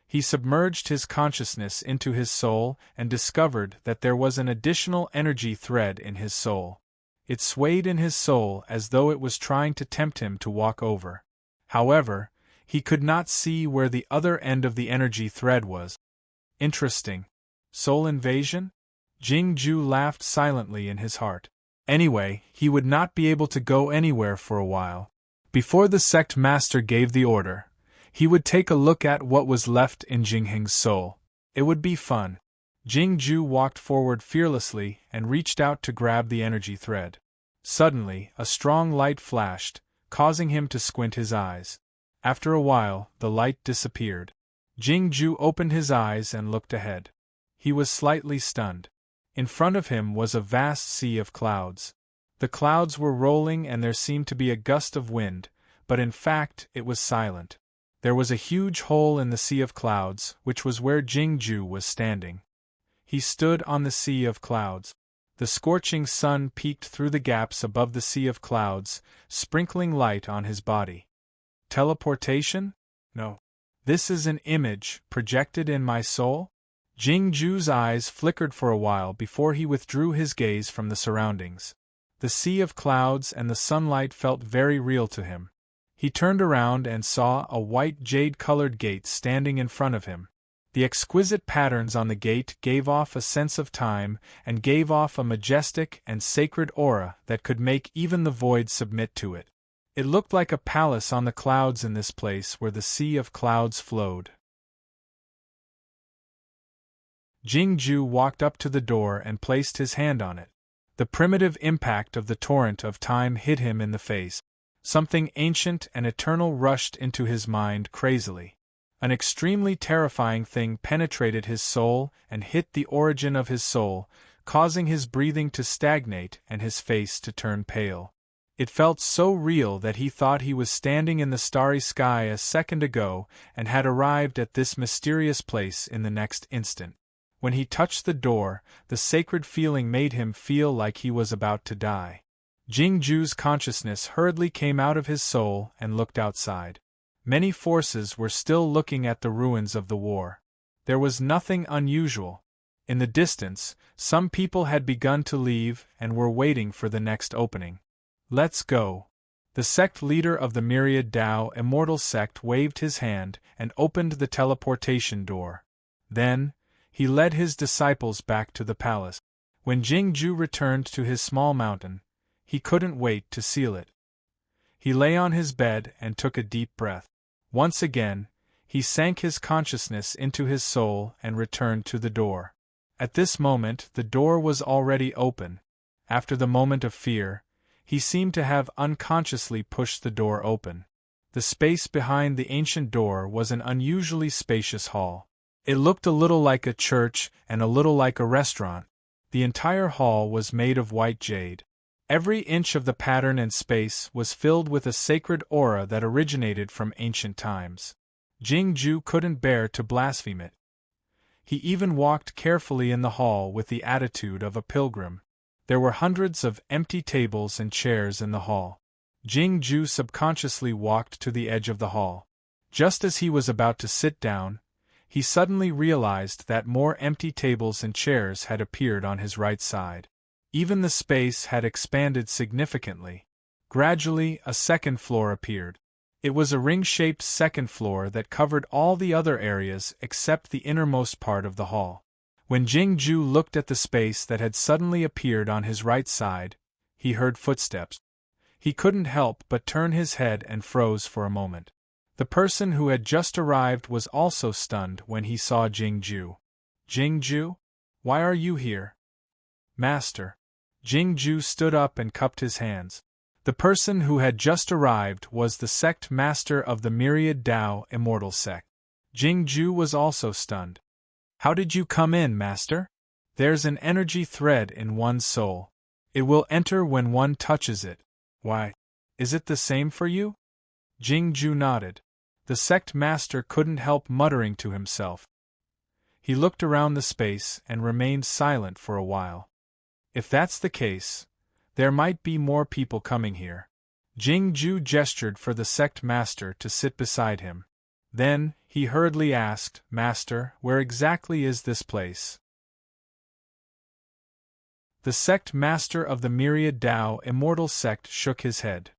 He submerged his consciousness into his soul and discovered that there was an additional energy thread in his soul. It swayed in his soul as though it was trying to tempt him to walk over. However, he could not see where the other end of the energy thread was. Interesting. Soul invasion? Jingju laughed silently in his heart. Anyway, he would not be able to go anywhere for a while. Before the sect master gave the order, he would take a look at what was left in Jingheng's soul. It would be fun. Jingju walked forward fearlessly and reached out to grab the energy thread. Suddenly, a strong light flashed, causing him to squint his eyes. After a while, the light disappeared. Jingju opened his eyes and looked ahead. He was slightly stunned. In front of him was a vast sea of clouds. The clouds were rolling and there seemed to be a gust of wind, but in fact it was silent. There was a huge hole in the sea of clouds, which was where Jingju was standing. He stood on the sea of clouds. The scorching sun peeked through the gaps above the sea of clouds, sprinkling light on his body. Teleportation? No. This is an image projected in my soul? Jingju's eyes flickered for a while before he withdrew his gaze from the surroundings. The sea of clouds and the sunlight felt very real to him. He turned around and saw a white jade-colored gate standing in front of him. The exquisite patterns on the gate gave off a sense of time and gave off a majestic and sacred aura that could make even the void submit to it. It looked like a palace on the clouds in this place where the sea of clouds flowed. Jingju walked up to the door and placed his hand on it. The primitive impact of the torrent of time hit him in the face. Something ancient and eternal rushed into his mind crazily. An extremely terrifying thing penetrated his soul and hit the origin of his soul, causing his breathing to stagnate and his face to turn pale. It felt so real that he thought he was standing in the starry sky a second ago and had arrived at this mysterious place in the next instant. When he touched the door, the sacred feeling made him feel like he was about to die. Jingju's consciousness hurriedly came out of his soul and looked outside. Many forces were still looking at the ruins of the war. There was nothing unusual. In the distance, some people had begun to leave and were waiting for the next opening. "Let's go." The sect leader of the Myriad Tao Immortal Sect waved his hand and opened the teleportation door. Then, he led his disciples back to the palace. When Jingju returned to his small mountain, he couldn't wait to seal it. He lay on his bed and took a deep breath. Once again, he sank his consciousness into his soul and returned to the door. At this moment, the door was already open. After the moment of fear, he seemed to have unconsciously pushed the door open. The space behind the ancient door was an unusually spacious hall. It looked a little like a church and a little like a restaurant. The entire hall was made of white jade. Every inch of the pattern and space was filled with a sacred aura that originated from ancient times. Jingju couldn't bear to blaspheme it. He even walked carefully in the hall with the attitude of a pilgrim. There were hundreds of empty tables and chairs in the hall. Jingju subconsciously walked to the edge of the hall. Just as he was about to sit down, he suddenly realized that more empty tables and chairs had appeared on his right side. Even the space had expanded significantly. Gradually, a second floor appeared. It was a ring-shaped second floor that covered all the other areas except the innermost part of the hall. When Jingju looked at the space that had suddenly appeared on his right side, he heard footsteps. He couldn't help but turn his head and froze for a moment. The person who had just arrived was also stunned when he saw Jingju. "Jingju? Why are you here?" "Master." Jingju stood up and cupped his hands. The person who had just arrived was the sect master of the Myriad Tao Immortal Sect. Jingju was also stunned. "How did you come in, master?" "There's an energy thread in one's soul. It will enter when one touches it." "Why? Is it the same for you?" Jingju nodded. The sect master couldn't help muttering to himself. He looked around the space and remained silent for a while. If that's the case, there might be more people coming here. Jingju gestured for the sect master to sit beside him. Then, he hurriedly asked, "Master, where exactly is this place?" The sect master of the Myriad Tao Immortal Sect shook his head.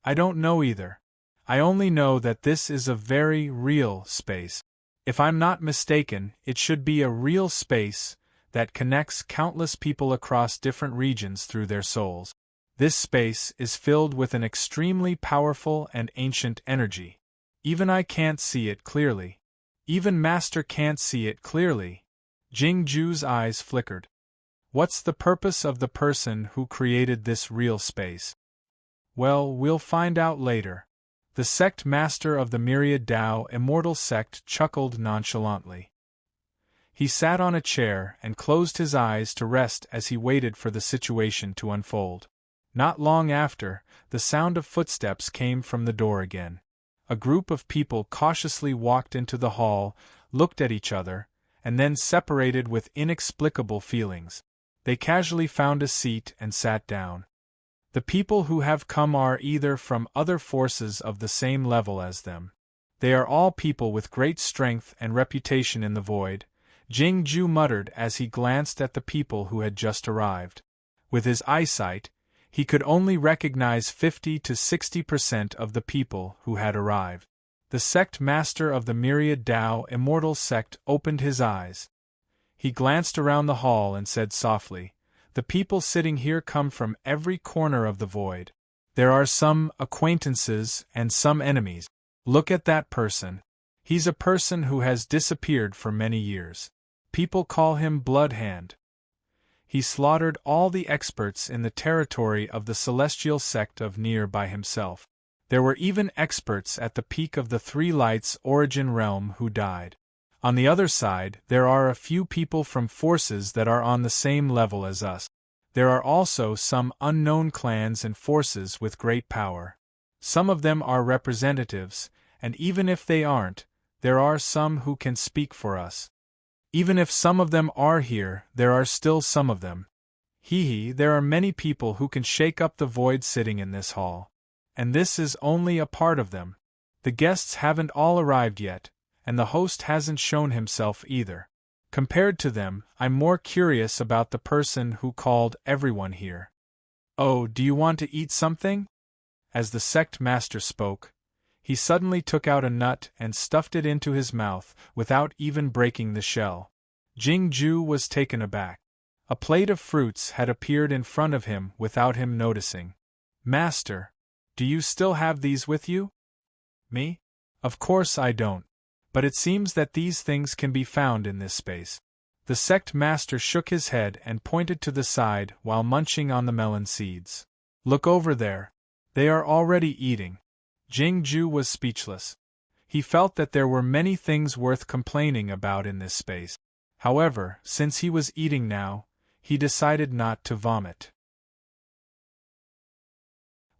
"I don't know either. I only know that this is a very real space. If I'm not mistaken, it should be a real space that connects countless people across different regions through their souls. This space is filled with an extremely powerful and ancient energy. Even I can't see it clearly. Even Master can't see it clearly." Jingju's eyes flickered. "What's the purpose of the person who created this real space?" "Well, we'll find out later." The sect master of the Myriad Tao Immortal Sect chuckled nonchalantly. He sat on a chair and closed his eyes to rest as he waited for the situation to unfold. Not long after, the sound of footsteps came from the door again. A group of people cautiously walked into the hall, looked at each other, and then separated with inexplicable feelings. They casually found a seat and sat down. The people who have come are either from other forces of the same level as them. They are all people with great strength and reputation in the void, Jingju muttered as he glanced at the people who had just arrived. With his eyesight, he could only recognize 50 to 60% of the people who had arrived. The sect master of the Myriad Tao Immortal Sect opened his eyes. He glanced around the hall and said softly, "The people sitting here come from every corner of the void. There are some acquaintances and some enemies. Look at that person. He's a person who has disappeared for many years. People call him Bloodhand. He slaughtered all the experts in the territory of the celestial sect of Nier by himself. There were even experts at the peak of the Three Lights origin realm who died. On the other side, there are a few people from forces that are on the same level as us. There are also some unknown clans and forces with great power. Some of them are representatives, and even if they aren't, there are some who can speak for us. Even if some of them are here, there are still some of them. There are many people who can shake up the void sitting in this hall. And this is only a part of them. The guests haven't all arrived yet, and the host hasn't shown himself either. Compared to them, I'm more curious about the person who called everyone here. Oh, do you want to eat something? As the sect master spoke, he suddenly took out a nut and stuffed it into his mouth without even breaking the shell. Jingju was taken aback. A plate of fruits had appeared in front of him without him noticing. Master, do you still have these with you? Me? Of course I don't. But it seems that these things can be found in this space. The sect master shook his head and pointed to the side while munching on the melon seeds. Look over there. They are already eating. Jingju was speechless. He felt that there were many things worth complaining about in this space. However, since he was eating now, he decided not to vomit.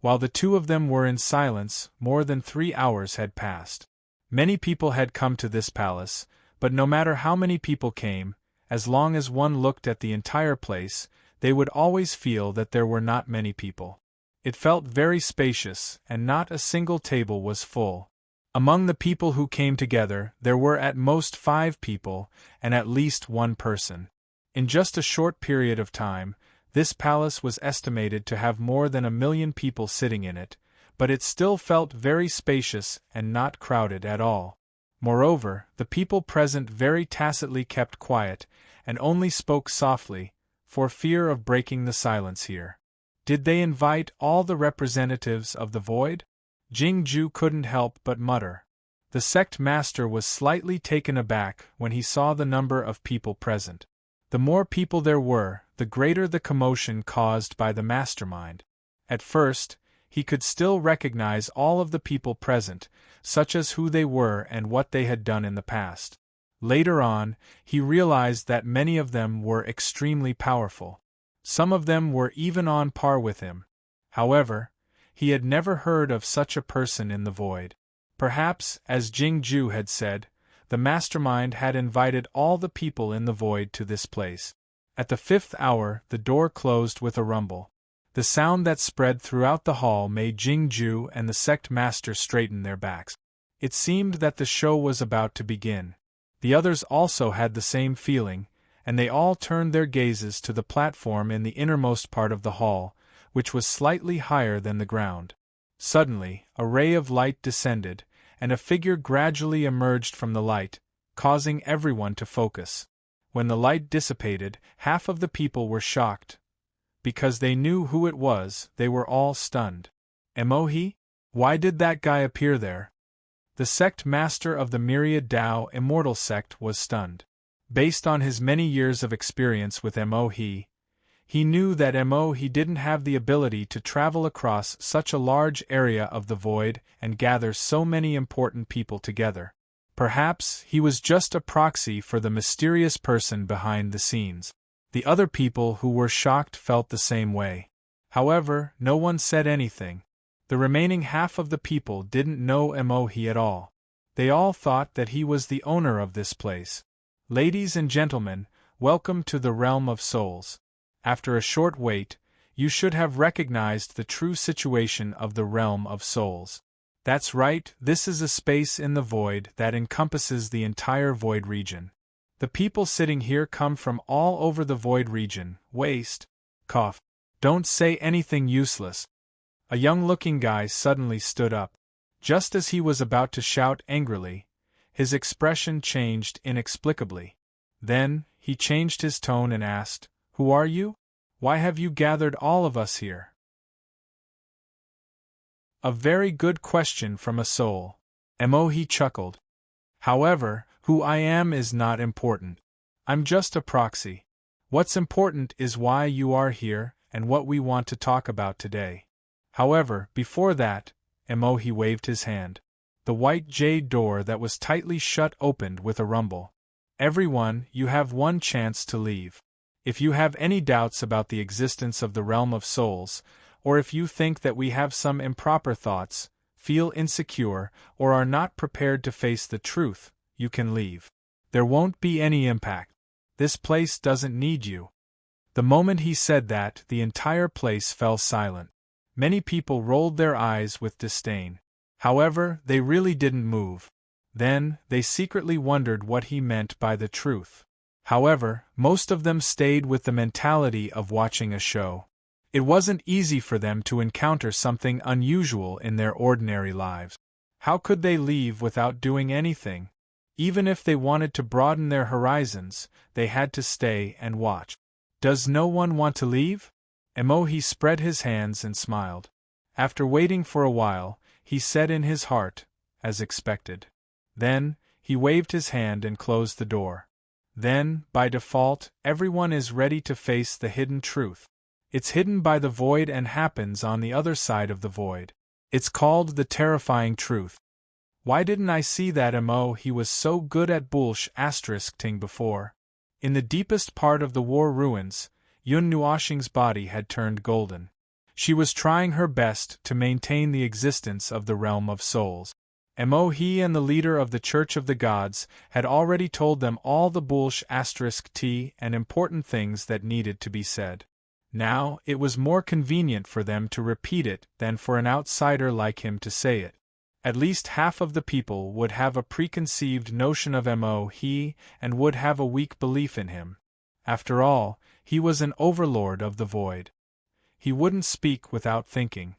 While the two of them were in silence, more than 3 hours had passed. Many people had come to this palace, but no matter how many people came, as long as one looked at the entire place, they would always feel that there were not many people. It felt very spacious, and not a single table was full. Among the people who came together, there were at most 5 people, and at least 1 person. In just a short period of time, this palace was estimated to have more than 1 million people sitting in it, but it still felt very spacious and not crowded at all. Moreover, the people present very tacitly kept quiet, and only spoke softly, for fear of breaking the silence here. Did they invite all the representatives of the void? Jingju couldn't help but mutter. The sect master was slightly taken aback when he saw the number of people present. The more people there were, the greater the commotion caused by the mastermind. At first, he could still recognize all of the people present, such as who they were and what they had done in the past. Later on, he realized that many of them were extremely powerful. Some of them were even on par with him. However, he had never heard of such a person in the void. Perhaps, as Jingju had said, the mastermind had invited all the people in the void to this place. At the 5th hour, the door closed with a rumble. The sound that spread throughout the hall made Jingju and the sect master straighten their backs. It seemed that the show was about to begin. The others also had the same feeling, and they all turned their gazes to the platform in the innermost part of the hall, which was slightly higher than the ground. Suddenly, a ray of light descended, and a figure gradually emerged from the light, causing everyone to focus. When the light dissipated, half of the people were shocked. Because they knew who it was, they were all stunned. Emohi? Why did that guy appear there? The sect master of the Myriad Tao Immortal sect was stunned. Based on his many years of experience with Emohi, he knew that Emohi didn't have the ability to travel across such a large area of the void and gather so many important people together. Perhaps he was just a proxy for the mysterious person behind the scenes. The other people who were shocked felt the same way. However, no one said anything. The remaining half of the people didn't know Emohi at all. They all thought that he was the owner of this place. Ladies and gentlemen, welcome to the realm of souls. After a short wait, you should have recognized the true situation of the realm of souls. That's right, this is a space in the void that encompasses the entire void region. The people sitting here come from all over the void region. Waste. Cough. Don't say anything useless. A young-looking guy suddenly stood up. Just as he was about to shout angrily, his expression changed inexplicably. Then, he changed his tone and asked, "Who are you? Why have you gathered all of us here?" A very good question from a soul. He chuckled. However, who I am is not important. I'm just a proxy. What's important is why you are here and what we want to talk about today. However, before that, he waved his hand. The white jade door that was tightly shut opened with a rumble. Everyone, you have one chance to leave. If you have any doubts about the existence of the realm of souls, or if you think that we have some improper thoughts, feel insecure, or are not prepared to face the truth, you can leave. There won't be any impact. This place doesn't need you. The moment he said that, the entire place fell silent. Many people rolled their eyes with disdain. However, they really didn't move. Then, they secretly wondered what he meant by the truth. However, most of them stayed with the mentality of watching a show. It wasn't easy for them to encounter something unusual in their ordinary lives. How could they leave without doing anything? Even if they wanted to broaden their horizons, they had to stay and watch. Does no one want to leave? He spread his hands and smiled. After waiting for a while, he said in his heart, as expected. Then, he waved his hand and closed the door. Then, by default, everyone is ready to face the hidden truth. It's hidden by the void and happens on the other side of the void. It's called the terrifying truth. Why didn't I see that he was so good at ting before? In the deepest part of the war ruins, Yun Nuoxing's body had turned golden. She was trying her best to maintain the existence of the realm of souls. He and the leader of the Church of the Gods had already told them all the t and important things that needed to be said. Now, it was more convenient for them to repeat it than for an outsider like him to say it. At least half of the people would have a preconceived notion of he and would have a weak belief in him. After all, he was an overlord of the void. He wouldn't speak without thinking.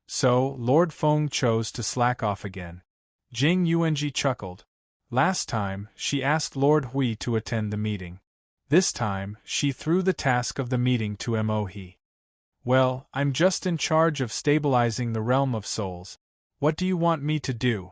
So, Lord Feng chose to slack off again. Jing Yuanji chuckled. Last time, she asked Lord Hui to attend the meeting. This time, she threw the task of the meeting to He. Well, I'm just in charge of stabilizing the realm of souls. What do you want me to do?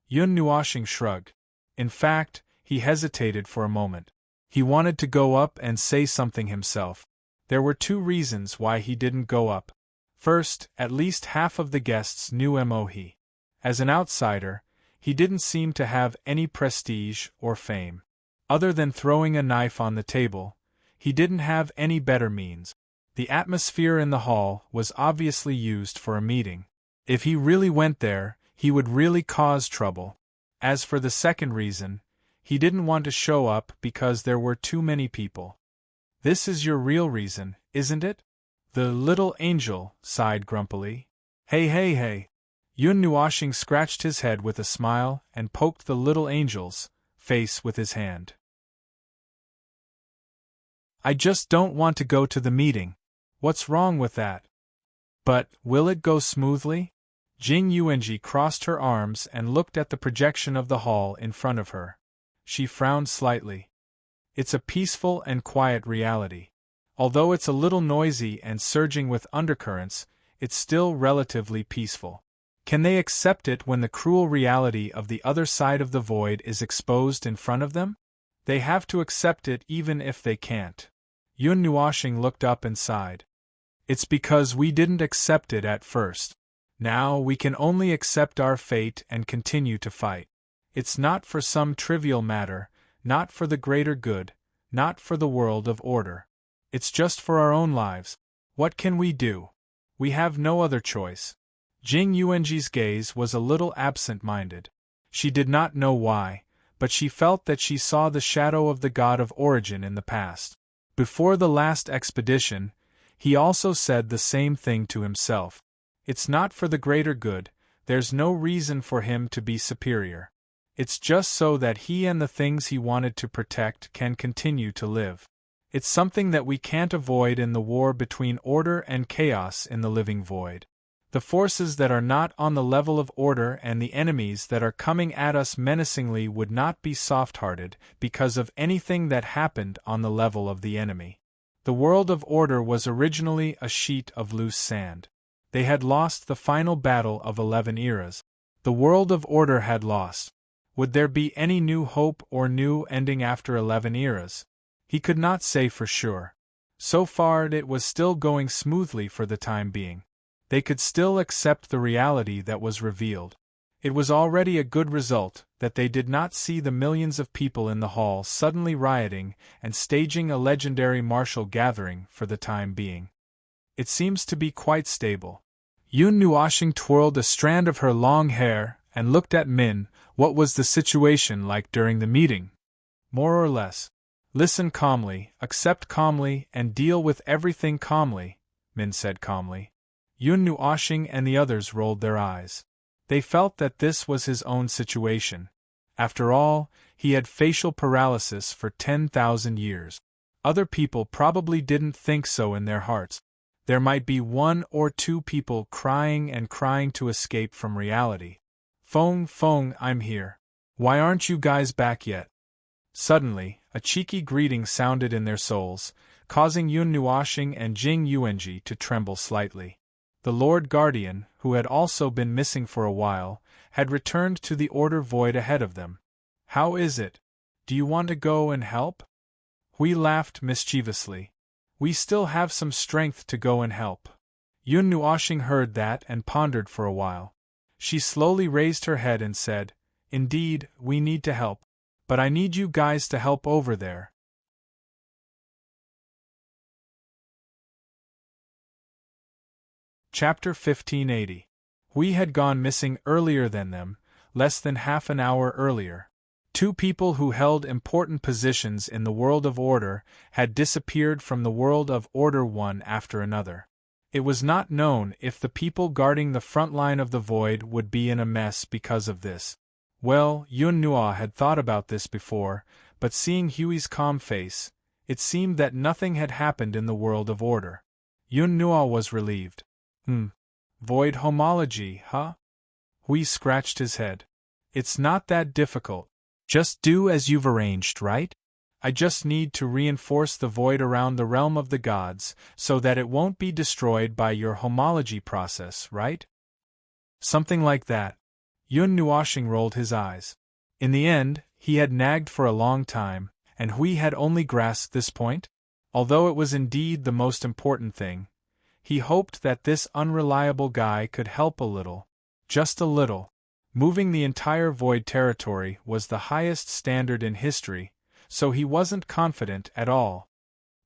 Yun Nuoxing shrugged. In fact, he hesitated for a moment. He wanted to go up and say something himself. There were two reasons why he didn't go up. First, at least half of the guests knew He. As an outsider, he didn't seem to have any prestige or fame. Other than throwing a knife on the table, he didn't have any better means. The atmosphere in the hall was obviously used for a meeting. If he really went there, he would really cause trouble. As for the second reason, he didn't want to show up because there were too many people. This is your real reason, isn't it? The little angel sighed grumpily. Hey. Yun Nuoxing scratched his head with a smile and poked the little angel's face with his hand. I just don't want to go to the meeting. What's wrong with that? But, will it go smoothly? Jing Yuanji crossed her arms and looked at the projection of the hall in front of her. She frowned slightly. It's a peaceful and quiet reality. Although it's a little noisy and surging with undercurrents, it's still relatively peaceful. Can they accept it when the cruel reality of the other side of the void is exposed in front of them? They have to accept it even if they can't. Yun Nuoxing looked up and sighed. It's because we didn't accept it at first. Now we can only accept our fate and continue to fight. It's not for some trivial matter, not for the greater good, not for the world of order. It's just for our own lives. What can we do? We have no other choice. Jing Yuanji's gaze was a little absent-minded. She did not know why, but she felt that she saw the shadow of the god of origin in the past. Before the last expedition, he also said the same thing to himself. It's not for the greater good, there's no reason for him to be superior. It's just so that he and the things he wanted to protect can continue to live. It's something that we can't avoid in the war between order and chaos in the living void. The forces that are not on the level of order and the enemies that are coming at us menacingly would not be soft-hearted because of anything that happened on the level of the enemy. The world of order was originally a sheet of loose sand. They had lost the final battle of 11 eras. The world of order had lost. Would there be any new hope or new ending after 11 eras? He could not say for sure. So far it was still going smoothly for the time being. They could still accept the reality that was revealed. It was already a good result that they did not see the millions of people in the hall suddenly rioting and staging a legendary martial gathering for the time being. It seems to be quite stable. Yun Nuoshing twirled a strand of her long hair and looked at Min. What was the situation like during the meeting? More or less. Listen calmly, accept calmly, and deal with everything calmly, Min said calmly. Yun Nuoshing and the others rolled their eyes. They felt that this was his own situation. After all, he had facial paralysis for 10,000 years. Other people probably didn't think so in their hearts. There might be one or two people crying and crying to escape from reality. Feng, I'm here. Why aren't you guys back yet? Suddenly, a cheeky greeting sounded in their souls, causing Yun Nuoshing and Jing Yuanji to tremble slightly. The Lord Guardian, who had also been missing for a while, had returned to the Order Void ahead of them. How is it? Do you want to go and help? Hui laughed mischievously. We still have some strength to go and help. Yun Nuoshing heard that and pondered for a while. She slowly raised her head and said, Indeed, we need to help. But I need you guys to help over there. Chapter 1580. We had gone missing earlier than them, less than half an hour earlier. Two people who held important positions in the world of order had disappeared from the world of order one after another. It was not known if the people guarding the front line of the void would be in a mess because of this. Well, Yun Nuo had thought about this before, but seeing Hui's calm face, it seemed that nothing had happened in the world of order. Yun Nuo was relieved. Void homology, huh? Hui scratched his head. It's not that difficult. Just do as you've arranged, right? I just need to reinforce the void around the realm of the gods so that it won't be destroyed by your homology process, right? Something like that. Yun Nuoshing rolled his eyes. In the end, he had nagged for a long time, and Hui had only grasped this point. Although it was indeed the most important thing, he hoped that this unreliable guy could help a little. Just a little. Moving the entire void territory was the highest standard in history, so he wasn't confident at all.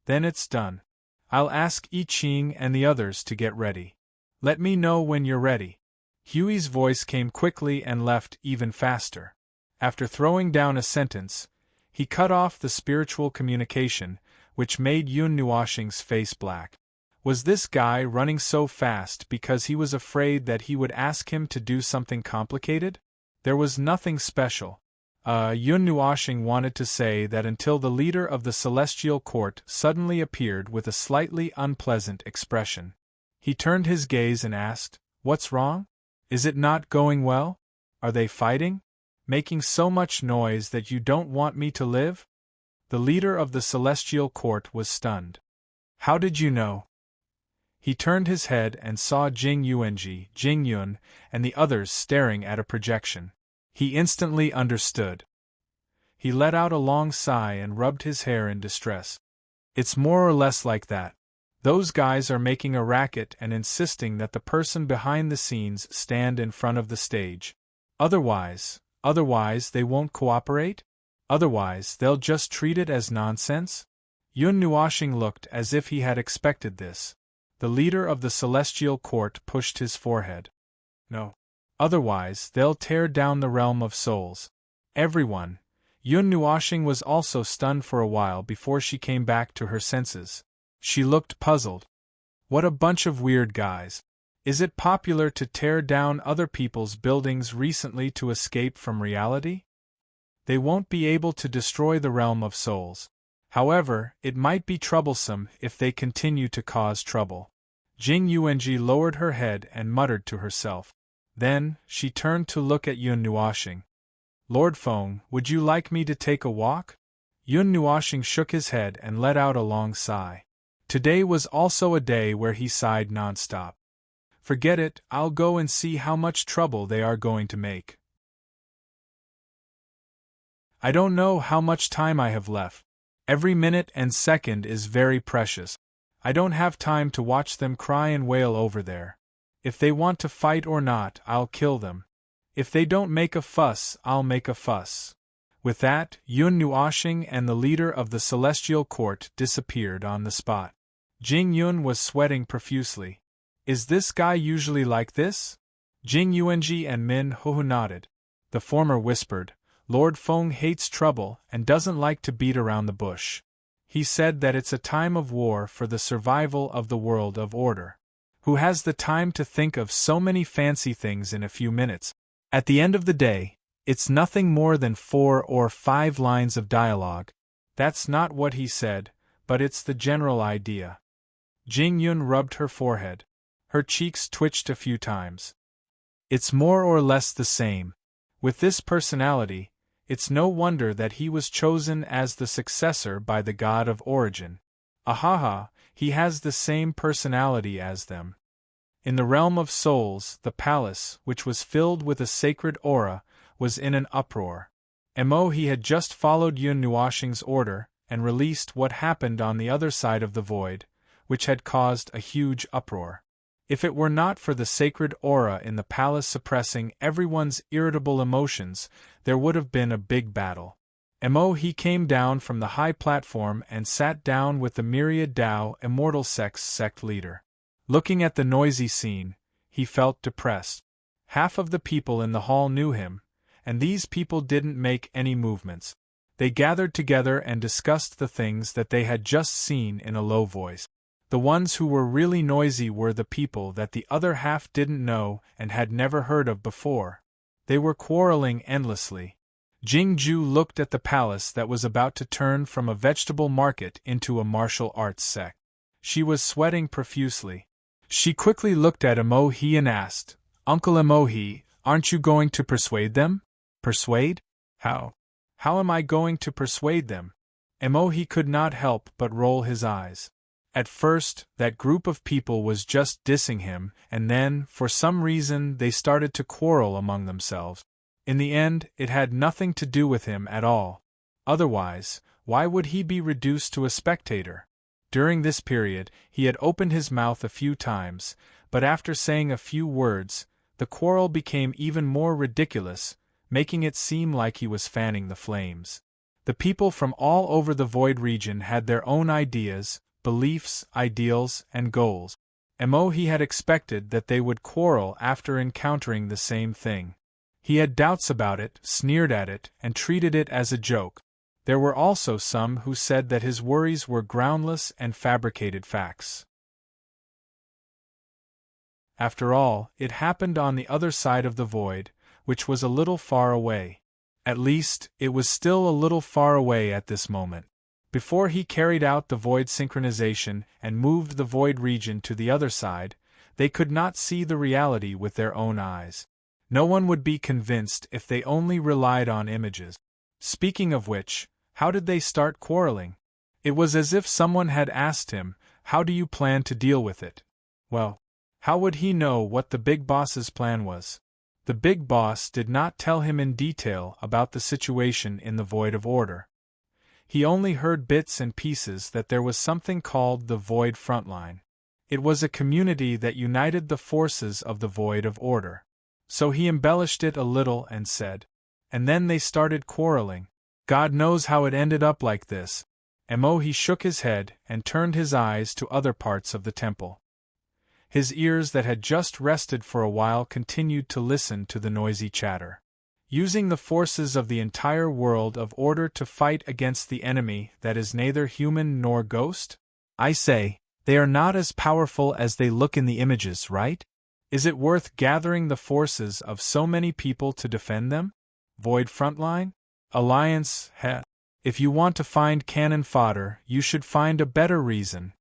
Then it's done. I'll ask I Ching and the others to get ready. Let me know when you're ready. Hui's voice came quickly and left even faster. After throwing down a sentence, he cut off the spiritual communication, which made Yun Nuoshing's face black. Was this guy running so fast because he was afraid that he would ask him to do something complicated? There was nothing special. Yun Nuoshing wanted to say that until the leader of the Celestial Court suddenly appeared with a slightly unpleasant expression. He turned his gaze and asked, What's wrong? Is it not going well? Are they fighting? Making so much noise that you don't want me to live? The leader of the Celestial Court was stunned. How did you know? He turned his head and saw Jing Yuanji, Jing Yun, and the others staring at a projection. He instantly understood. He let out a long sigh and rubbed his hair in distress. It's more or less like that. Those guys are making a racket and insisting that the person behind the scenes stand in front of the stage. Otherwise they won't cooperate? Otherwise they'll just treat it as nonsense? Yun Nuoshing looked as if he had expected this. The leader of the Celestial Court pushed his forehead. No. Otherwise, they'll tear down the realm of souls. Everyone. Yun Nuoshing was also stunned for a while before she came back to her senses. She looked puzzled. What a bunch of weird guys. Is it popular to tear down other people's buildings recently to escape from reality? They won't be able to destroy the realm of souls. However, it might be troublesome if they continue to cause trouble. Jing Yuanji lowered her head and muttered to herself. Then, she turned to look at Yun Nuoshing. Lord Feng, would you like me to take a walk? Yun Nuoshing shook his head and let out a long sigh. Today was also a day where he sighed non-stop. Forget it, I'll go and see how much trouble they are going to make. I don't know how much time I have left. Every minute and second is very precious. I don't have time to watch them cry and wail over there. If they want to fight or not, I'll kill them. If they don't make a fuss, I'll make a fuss. With that, Yun Nuoshing and the leader of the Celestial Court disappeared on the spot. Jing Yun was sweating profusely. Is this guy usually like this? Jing Yuanji and Min Hohu nodded. The former whispered, Lord Feng hates trouble and doesn't like to beat around the bush. He said that it's a time of war for the survival of the world of order. Who has the time to think of so many fancy things in a few minutes? At the end of the day, it's nothing more than 4 or 5 lines of dialogue. That's not what he said, but it's the general idea. Jing Yun rubbed her forehead. Her cheeks twitched a few times. It's more or less the same. With this personality, it's no wonder that he was chosen as the successor by the god of origin. Ahaha, he has the same personality as them. In the realm of souls, the palace, which was filled with a sacred aura, was in an uproar. He had just followed Yun Nuoshing's order and released what happened on the other side of the void, which had caused a huge uproar. If it were not for the sacred aura in the palace suppressing everyone's irritable emotions, there would have been a big battle. He came down from the high platform and sat down with the myriad Tao immortal sect leader. Looking at the noisy scene, he felt depressed. Half of the people in the hall knew him, and these people didn't make any movements. They gathered together and discussed the things that they had just seen in a low voice. The ones who were really noisy were the people that the other half didn't know and had never heard of before. They were quarreling endlessly. Jing Ju looked at the palace that was about to turn from a vegetable market into a martial arts sect. She was sweating profusely. She quickly looked at Emohi and asked, Uncle Emohi, aren't you going to persuade them? Persuade? How? How am I going to persuade them? Emohi could not help but roll his eyes. At first, that group of people was just dissing him, and then, for some reason, they started to quarrel among themselves. In the end, it had nothing to do with him at all. Otherwise, why would he be reduced to a spectator? During this period, he had opened his mouth a few times, but after saying a few words, the quarrel became even more ridiculous, making it seem like he was fanning the flames. The people from all over the Void region had their own ideas, beliefs, ideals, and goals. He had expected that they would quarrel after encountering the same thing. He had doubts about it, sneered at it, and treated it as a joke. There were also some who said that his worries were groundless and fabricated facts. After all, it happened on the other side of the void, which was a little far away. At least, it was still a little far away at this moment. Before he carried out the void synchronization and moved the void region to the other side, they could not see the reality with their own eyes. No one would be convinced if they only relied on images. Speaking of which, how did they start quarreling? It was as if someone had asked him, "How do you plan to deal with it?" Well, how would he know what the big boss's plan was? The big boss did not tell him in detail about the situation in the Void of Order. He only heard bits and pieces that there was something called the Void Frontline. It was a community that united the forces of the Void of Order. So he embellished it a little and said, and then they started quarreling. God knows how it ended up like this. He shook his head and turned his eyes to other parts of the temple. His ears that had just rested for a while continued to listen to the noisy chatter. Using the forces of the entire world of order to fight against the enemy that is neither human nor ghost? I say, they are not as powerful as they look in the images, right? Is it worth gathering the forces of so many people to defend them? Void Frontline? Alliance, heh. If you want to find cannon fodder, you should find a better reason.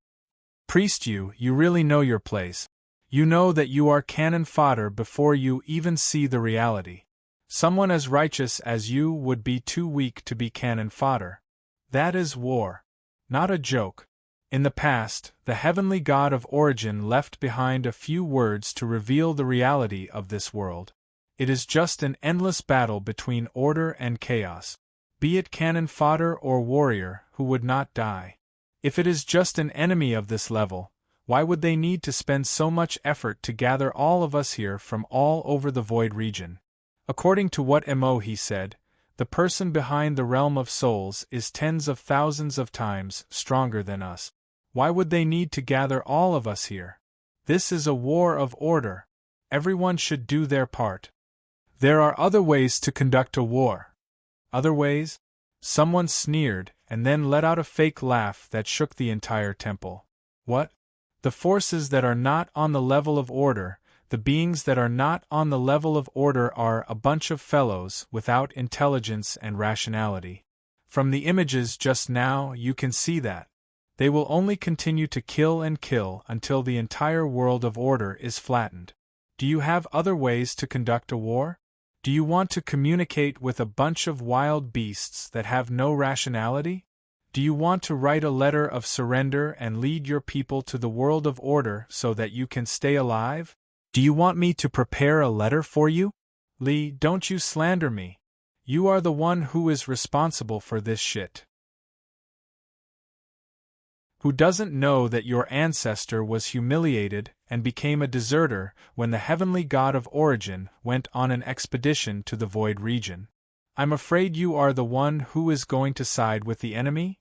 Priest, you really know your place. You know that you are cannon fodder before you even see the reality. Someone as righteous as you would be too weak to be cannon fodder. That is war. Not a joke. In the past, the heavenly god of origin left behind a few words to reveal the reality of this world. It is just an endless battle between order and chaos. Be it cannon fodder or warrior who would not die. If it is just an enemy of this level, why would they need to spend so much effort to gather all of us here from all over the void region? According to what Emohi said, the person behind the realm of souls is tens of thousands of times stronger than us. Why would they need to gather all of us here? This is a war of order. Everyone should do their part. There are other ways to conduct a war. Other ways? Someone sneered, and then let out a fake laugh that shook the entire temple. What? The forces that are not on the level of order, the beings that are not on the level of order are a bunch of fellows without intelligence and rationality. From the images just now, you can see that. They will only continue to kill and kill until the entire world of order is flattened. Do you have other ways to conduct a war? Do you want to communicate with a bunch of wild beasts that have no rationality? Do you want to write a letter of surrender and lead your people to the world of order so that you can stay alive? Do you want me to prepare a letter for you? Lee, don't you slander me. You are the one who is responsible for this shit. Who doesn't know that your ancestor was humiliated and became a deserter when the heavenly god of origin went on an expedition to the void region? I'm afraid you are the one who is going to side with the enemy?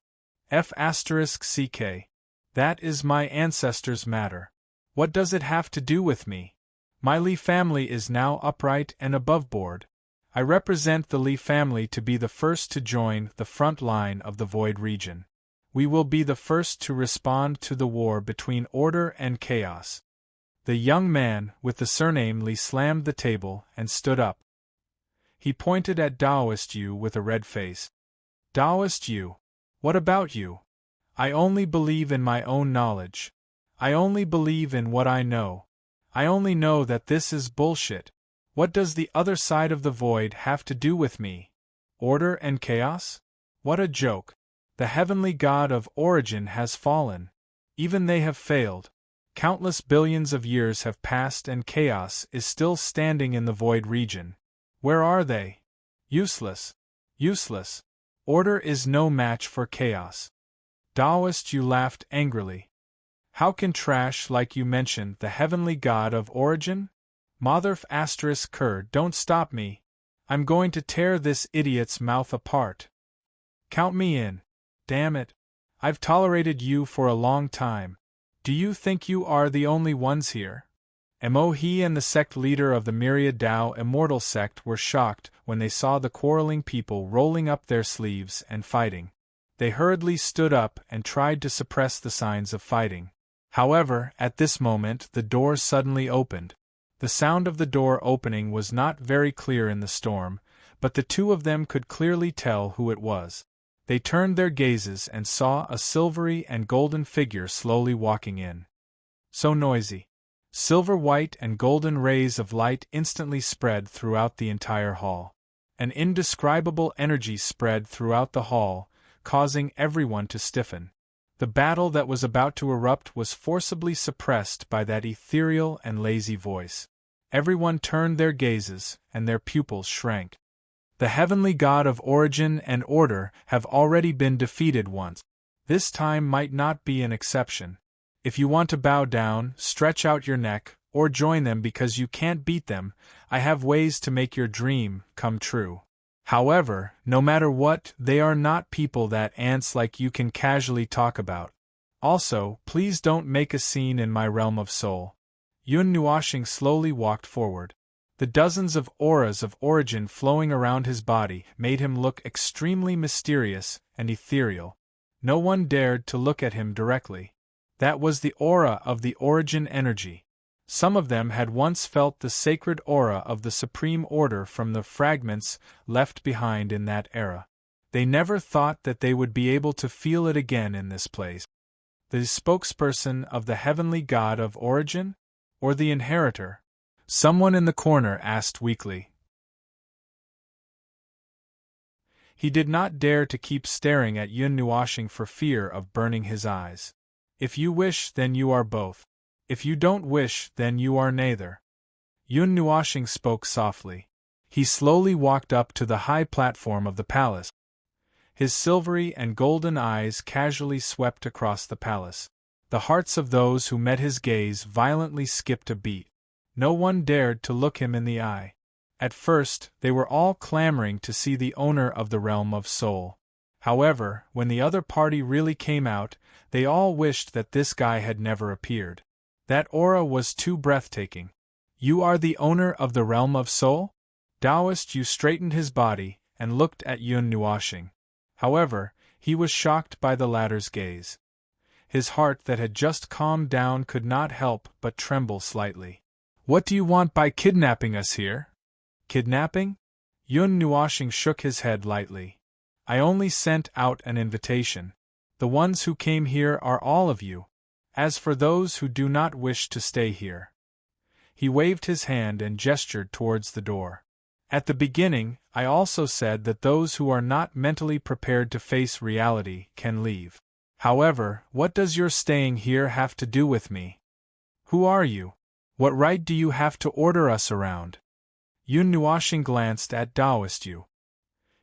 F***ck. That is my ancestor's matter. What does it have to do with me? My Lee family is now upright and above board. I represent the Lee family to be the first to join the front line of the void region. We will be the first to respond to the war between order and chaos. The young man with the surname Lee slammed the table and stood up. He pointed at Taoist Yu with a red face. Taoist Yu, what about you? I only believe in my own knowledge. I only believe in what I know. I only know that this is bullshit. What does the other side of the void have to do with me? Order and chaos? What a joke. The heavenly god of origin has fallen. Even they have failed. Countless billions of years have passed and chaos is still standing in the void region. Where are they? Useless. Useless. Order is no match for chaos. Taoist Yu laughed angrily. How can trash like you mention the heavenly god of origin? Motherf ***, don't stop me. I'm going to tear this idiot's mouth apart. Count me in. Damn it. I've tolerated you for a long time. Do you think you are the only ones here? Emohi and the sect leader of the Myriad Tao Immortal sect were shocked when they saw the quarreling people rolling up their sleeves and fighting. They hurriedly stood up and tried to suppress the signs of fighting. However, at this moment the door suddenly opened. The sound of the door opening was not very clear in the storm, but the two of them could clearly tell who it was. They turned their gazes and saw a silvery and golden figure slowly walking in. So noisy. Silver white and golden rays of light instantly spread throughout the entire hall. An indescribable energy spread throughout the hall, causing everyone to stiffen. The battle that was about to erupt was forcibly suppressed by that ethereal and lazy voice. Everyone turned their gazes, and their pupils shrank. The heavenly god of origin and order have already been defeated once. This time might not be an exception. If you want to bow down, stretch out your neck, or join them because you can't beat them, I have ways to make your dream come true. However, no matter what, they are not people that ants like you can casually talk about. Also, please don't make a scene in my realm of soul. Yun Nuashing slowly walked forward. The dozens of auras of origin flowing around his body made him look extremely mysterious and ethereal. No one dared to look at him directly. That was the aura of the origin energy. Some of them had once felt the sacred aura of the Supreme Order from the fragments left behind in that era. They never thought that they would be able to feel it again in this place. The spokesperson of the heavenly god of origin? Or the inheritor? Someone in the corner asked weakly. He did not dare to keep staring at Yun Nuashing for fear of burning his eyes. If you wish, then you are both. If you don't wish, then you are neither. Yun Nuoshing spoke softly. He slowly walked up to the high platform of the palace. His silvery and golden eyes casually swept across the palace. The hearts of those who met his gaze violently skipped a beat. No one dared to look him in the eye. At first, they were all clamoring to see the owner of the realm of soul. However, when the other party really came out, they all wished that this guy had never appeared. That aura was too breathtaking. You are the owner of the realm of soul? Taoist Yu straightened his body and looked at Yun Nuoshing. However, he was shocked by the latter's gaze. His heart that had just calmed down could not help but tremble slightly. What do you want by kidnapping us here? Kidnapping? Yun Nuoshing shook his head lightly. I only sent out an invitation. The ones who came here are all of you. As for those who do not wish to stay here. He waved his hand and gestured towards the door. At the beginning, I also said that those who are not mentally prepared to face reality can leave. However, what does your staying here have to do with me? Who are you? What right do you have to order us around? Yun Nuoshing glanced at Taoist Yu.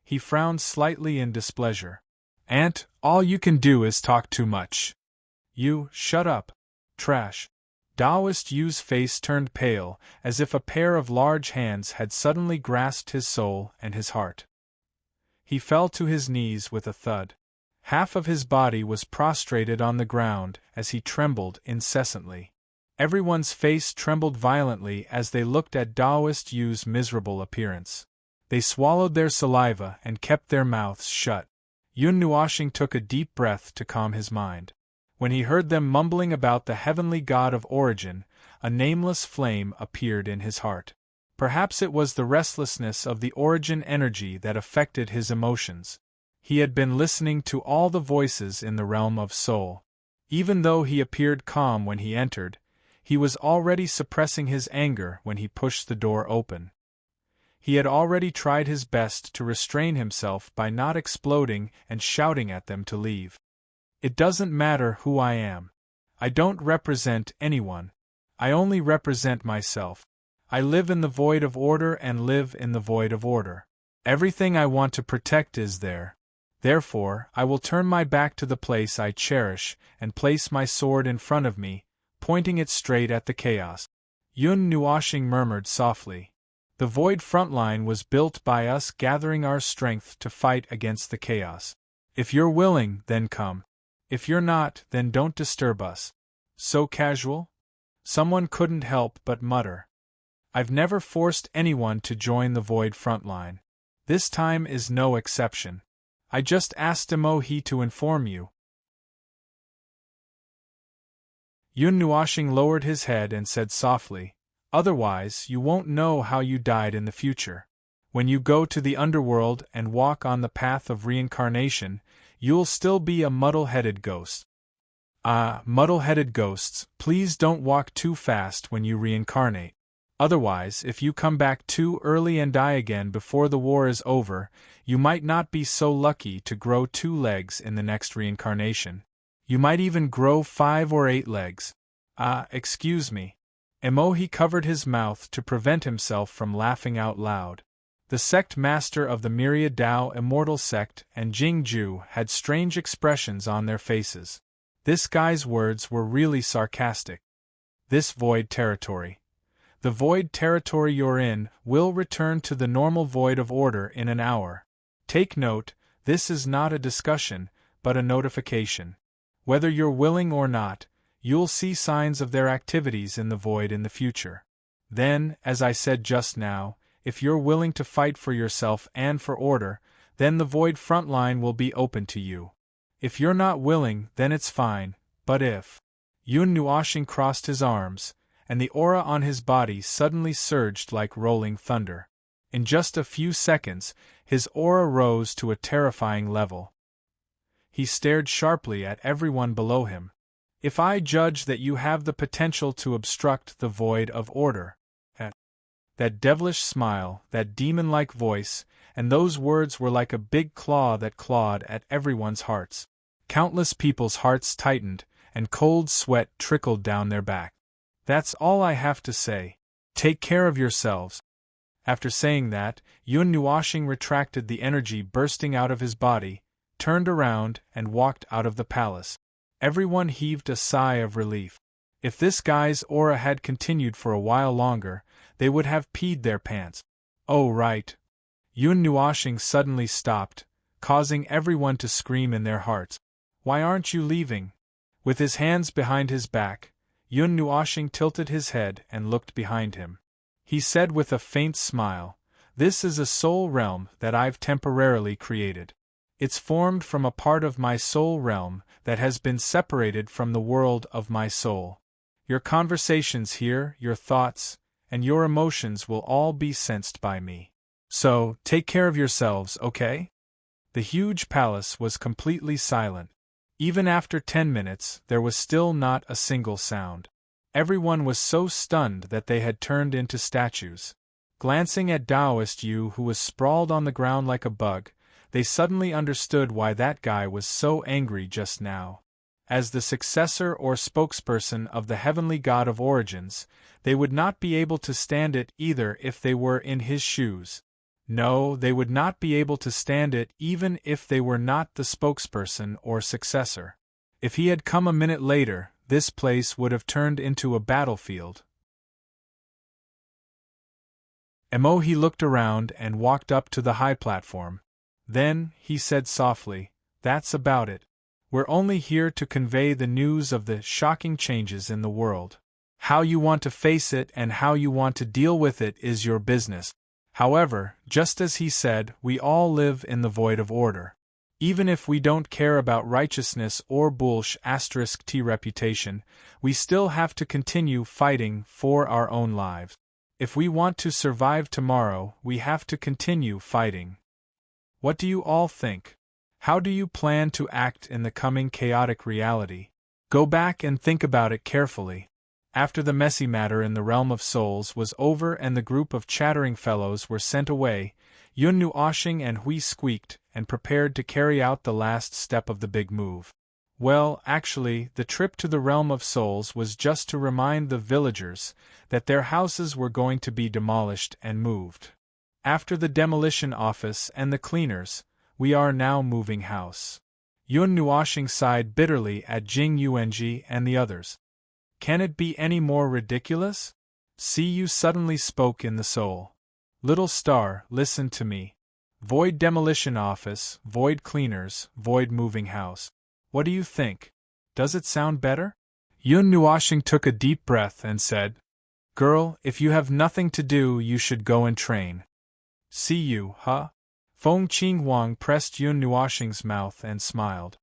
He frowned slightly in displeasure. Aunt, all you can do is talk too much. You, shut up. Trash. Taoist Yu's face turned pale, as if a pair of large hands had suddenly grasped his soul and his heart. He fell to his knees with a thud. Half of his body was prostrated on the ground as he trembled incessantly. Everyone's face trembled violently as they looked at Taoist Yu's miserable appearance. They swallowed their saliva and kept their mouths shut. Yun Nuoshing took a deep breath to calm his mind. When he heard them mumbling about the heavenly god of origin, a nameless flame appeared in his heart. Perhaps it was the restlessness of the origin energy that affected his emotions. He had been listening to all the voices in the realm of soul. Even though he appeared calm when he entered, he was already suppressing his anger when he pushed the door open. He had already tried his best to restrain himself by not exploding and shouting at them to leave. It doesn't matter who I am. I don't represent anyone. I only represent myself. I live in the void of order and live in the void of order. Everything I want to protect is there. Therefore, I will turn my back to the place I cherish and place my sword in front of me, pointing it straight at the chaos. Yun Nuoshing murmured softly. The void frontline was built by us gathering our strength to fight against the chaos. If you're willing, then come. If you're not, then don't disturb us. So casual? Someone couldn't help but mutter. I've never forced anyone to join the void frontline. This time is no exception. I just asked Emohi to inform you. Yun Nuoshing lowered his head and said softly, otherwise you won't know how you died in the future. When you go to the underworld and walk on the path of reincarnation, you'll still be a muddle-headed ghost. Ah, muddle-headed ghosts, please don't walk too fast when you reincarnate. Otherwise, if you come back too early and die again before the war is over, you might not be so lucky to grow 2 legs in the next reincarnation. You might even grow 5 or 8 legs. Ah, excuse me. Emohi covered his mouth to prevent himself from laughing out loud. The sect master of the Myriad Tao Immortal Sect and Jingju had strange expressions on their faces. This guy's words were really sarcastic. This void territory. The void territory you're in will return to the normal void of order in an hour. Take note, this is not a discussion, but a notification. Whether you're willing or not, you'll see signs of their activities in the void in the future. Then, as I said just now, if you're willing to fight for yourself and for order, then the void frontline will be open to you. If you're not willing, then it's fine, but if... Yun Nuoshing crossed his arms, and the aura on his body suddenly surged like rolling thunder. In just a few seconds, his aura rose to a terrifying level. He stared sharply at everyone below him. If I judge that you have the potential to obstruct the void of order... That devilish smile, that demon-like voice, and those words were like a big claw that clawed at everyone's hearts. Countless people's hearts tightened, and cold sweat trickled down their back. "That's all I have to say. Take care of yourselves." After saying that, Yun Nuoshing retracted the energy bursting out of his body, turned around, and walked out of the palace. Everyone heaved a sigh of relief. If this guy's aura had continued for a while longer, they would have peed their pants. "Oh right." Yun Nuoshing suddenly stopped, causing everyone to scream in their hearts. "Why aren't you leaving?" With his hands behind his back, Yun Nuoshing tilted his head and looked behind him. He said with a faint smile, "This is a soul realm that I've temporarily created. It's formed from a part of my soul realm that has been separated from the world of my soul. Your conversations here, your thoughts, and your emotions will all be sensed by me. So, take care of yourselves, okay?" The huge palace was completely silent. Even after 10 minutes, there was still not a single sound. Everyone was so stunned that they had turned into statues. Glancing at Taoist Yu, who was sprawled on the ground like a bug, they suddenly understood why that guy was so angry just now. As the successor or spokesperson of the heavenly god of origins, they would not be able to stand it either if they were in his shoes. No, they would not be able to stand it even if they were not the spokesperson or successor. If he had come a minute later, this place would have turned into a battlefield. He looked around and walked up to the high platform. Then, he said softly, "That's about it. We're only here to convey the news of the shocking changes in the world. How you want to face it and how you want to deal with it is your business." However, just as he said, we all live in the void of order. Even if we don't care about righteousness or *T reputation, we still have to continue fighting for our own lives. If we want to survive tomorrow, we have to continue fighting. What do you all think? How do you plan to act in the coming chaotic reality? Go back and think about it carefully. After the messy matter in the realm of souls was over and the group of chattering fellows were sent away, Yun Nuoshing and Hui squeaked and prepared to carry out the last step of the big move. Well, actually, the trip to the realm of souls was just to remind the villagers that their houses were going to be demolished and moved. After the demolition office and the cleaners, we are now moving house. Yun Nuoshing sighed bitterly at Jing Yuanji and the others. Can it be any more ridiculous? See, you suddenly spoke in the soul. Little star, listen to me. Void demolition office, void cleaners, void moving house. What do you think? Does it sound better? Yun Nuoshing took a deep breath and said, "Girl, if you have nothing to do, you should go and train." "See you, huh?" Feng Qinghuang pressed Yun Nuoshing's mouth and smiled.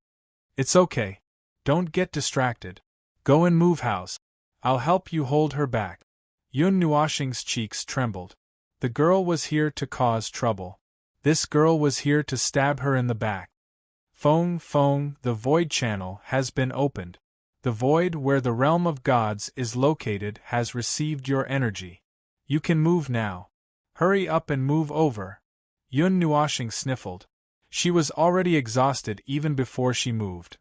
"It's okay. Don't get distracted. Go and move house. I'll help you hold her back." Yun Nuoshing's cheeks trembled. The girl was here to cause trouble. This girl was here to stab her in the back. Feng, the void channel has been opened. The void where the realm of gods is located has received your energy. You can move now. Hurry up and move over. Yun Nuoshing sniffled. She was already exhausted even before she moved.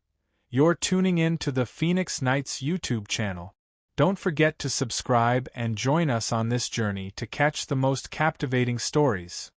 You're tuning in to the Phoenix Knights YouTube channel. Don't forget to subscribe and join us on this journey to catch the most captivating stories.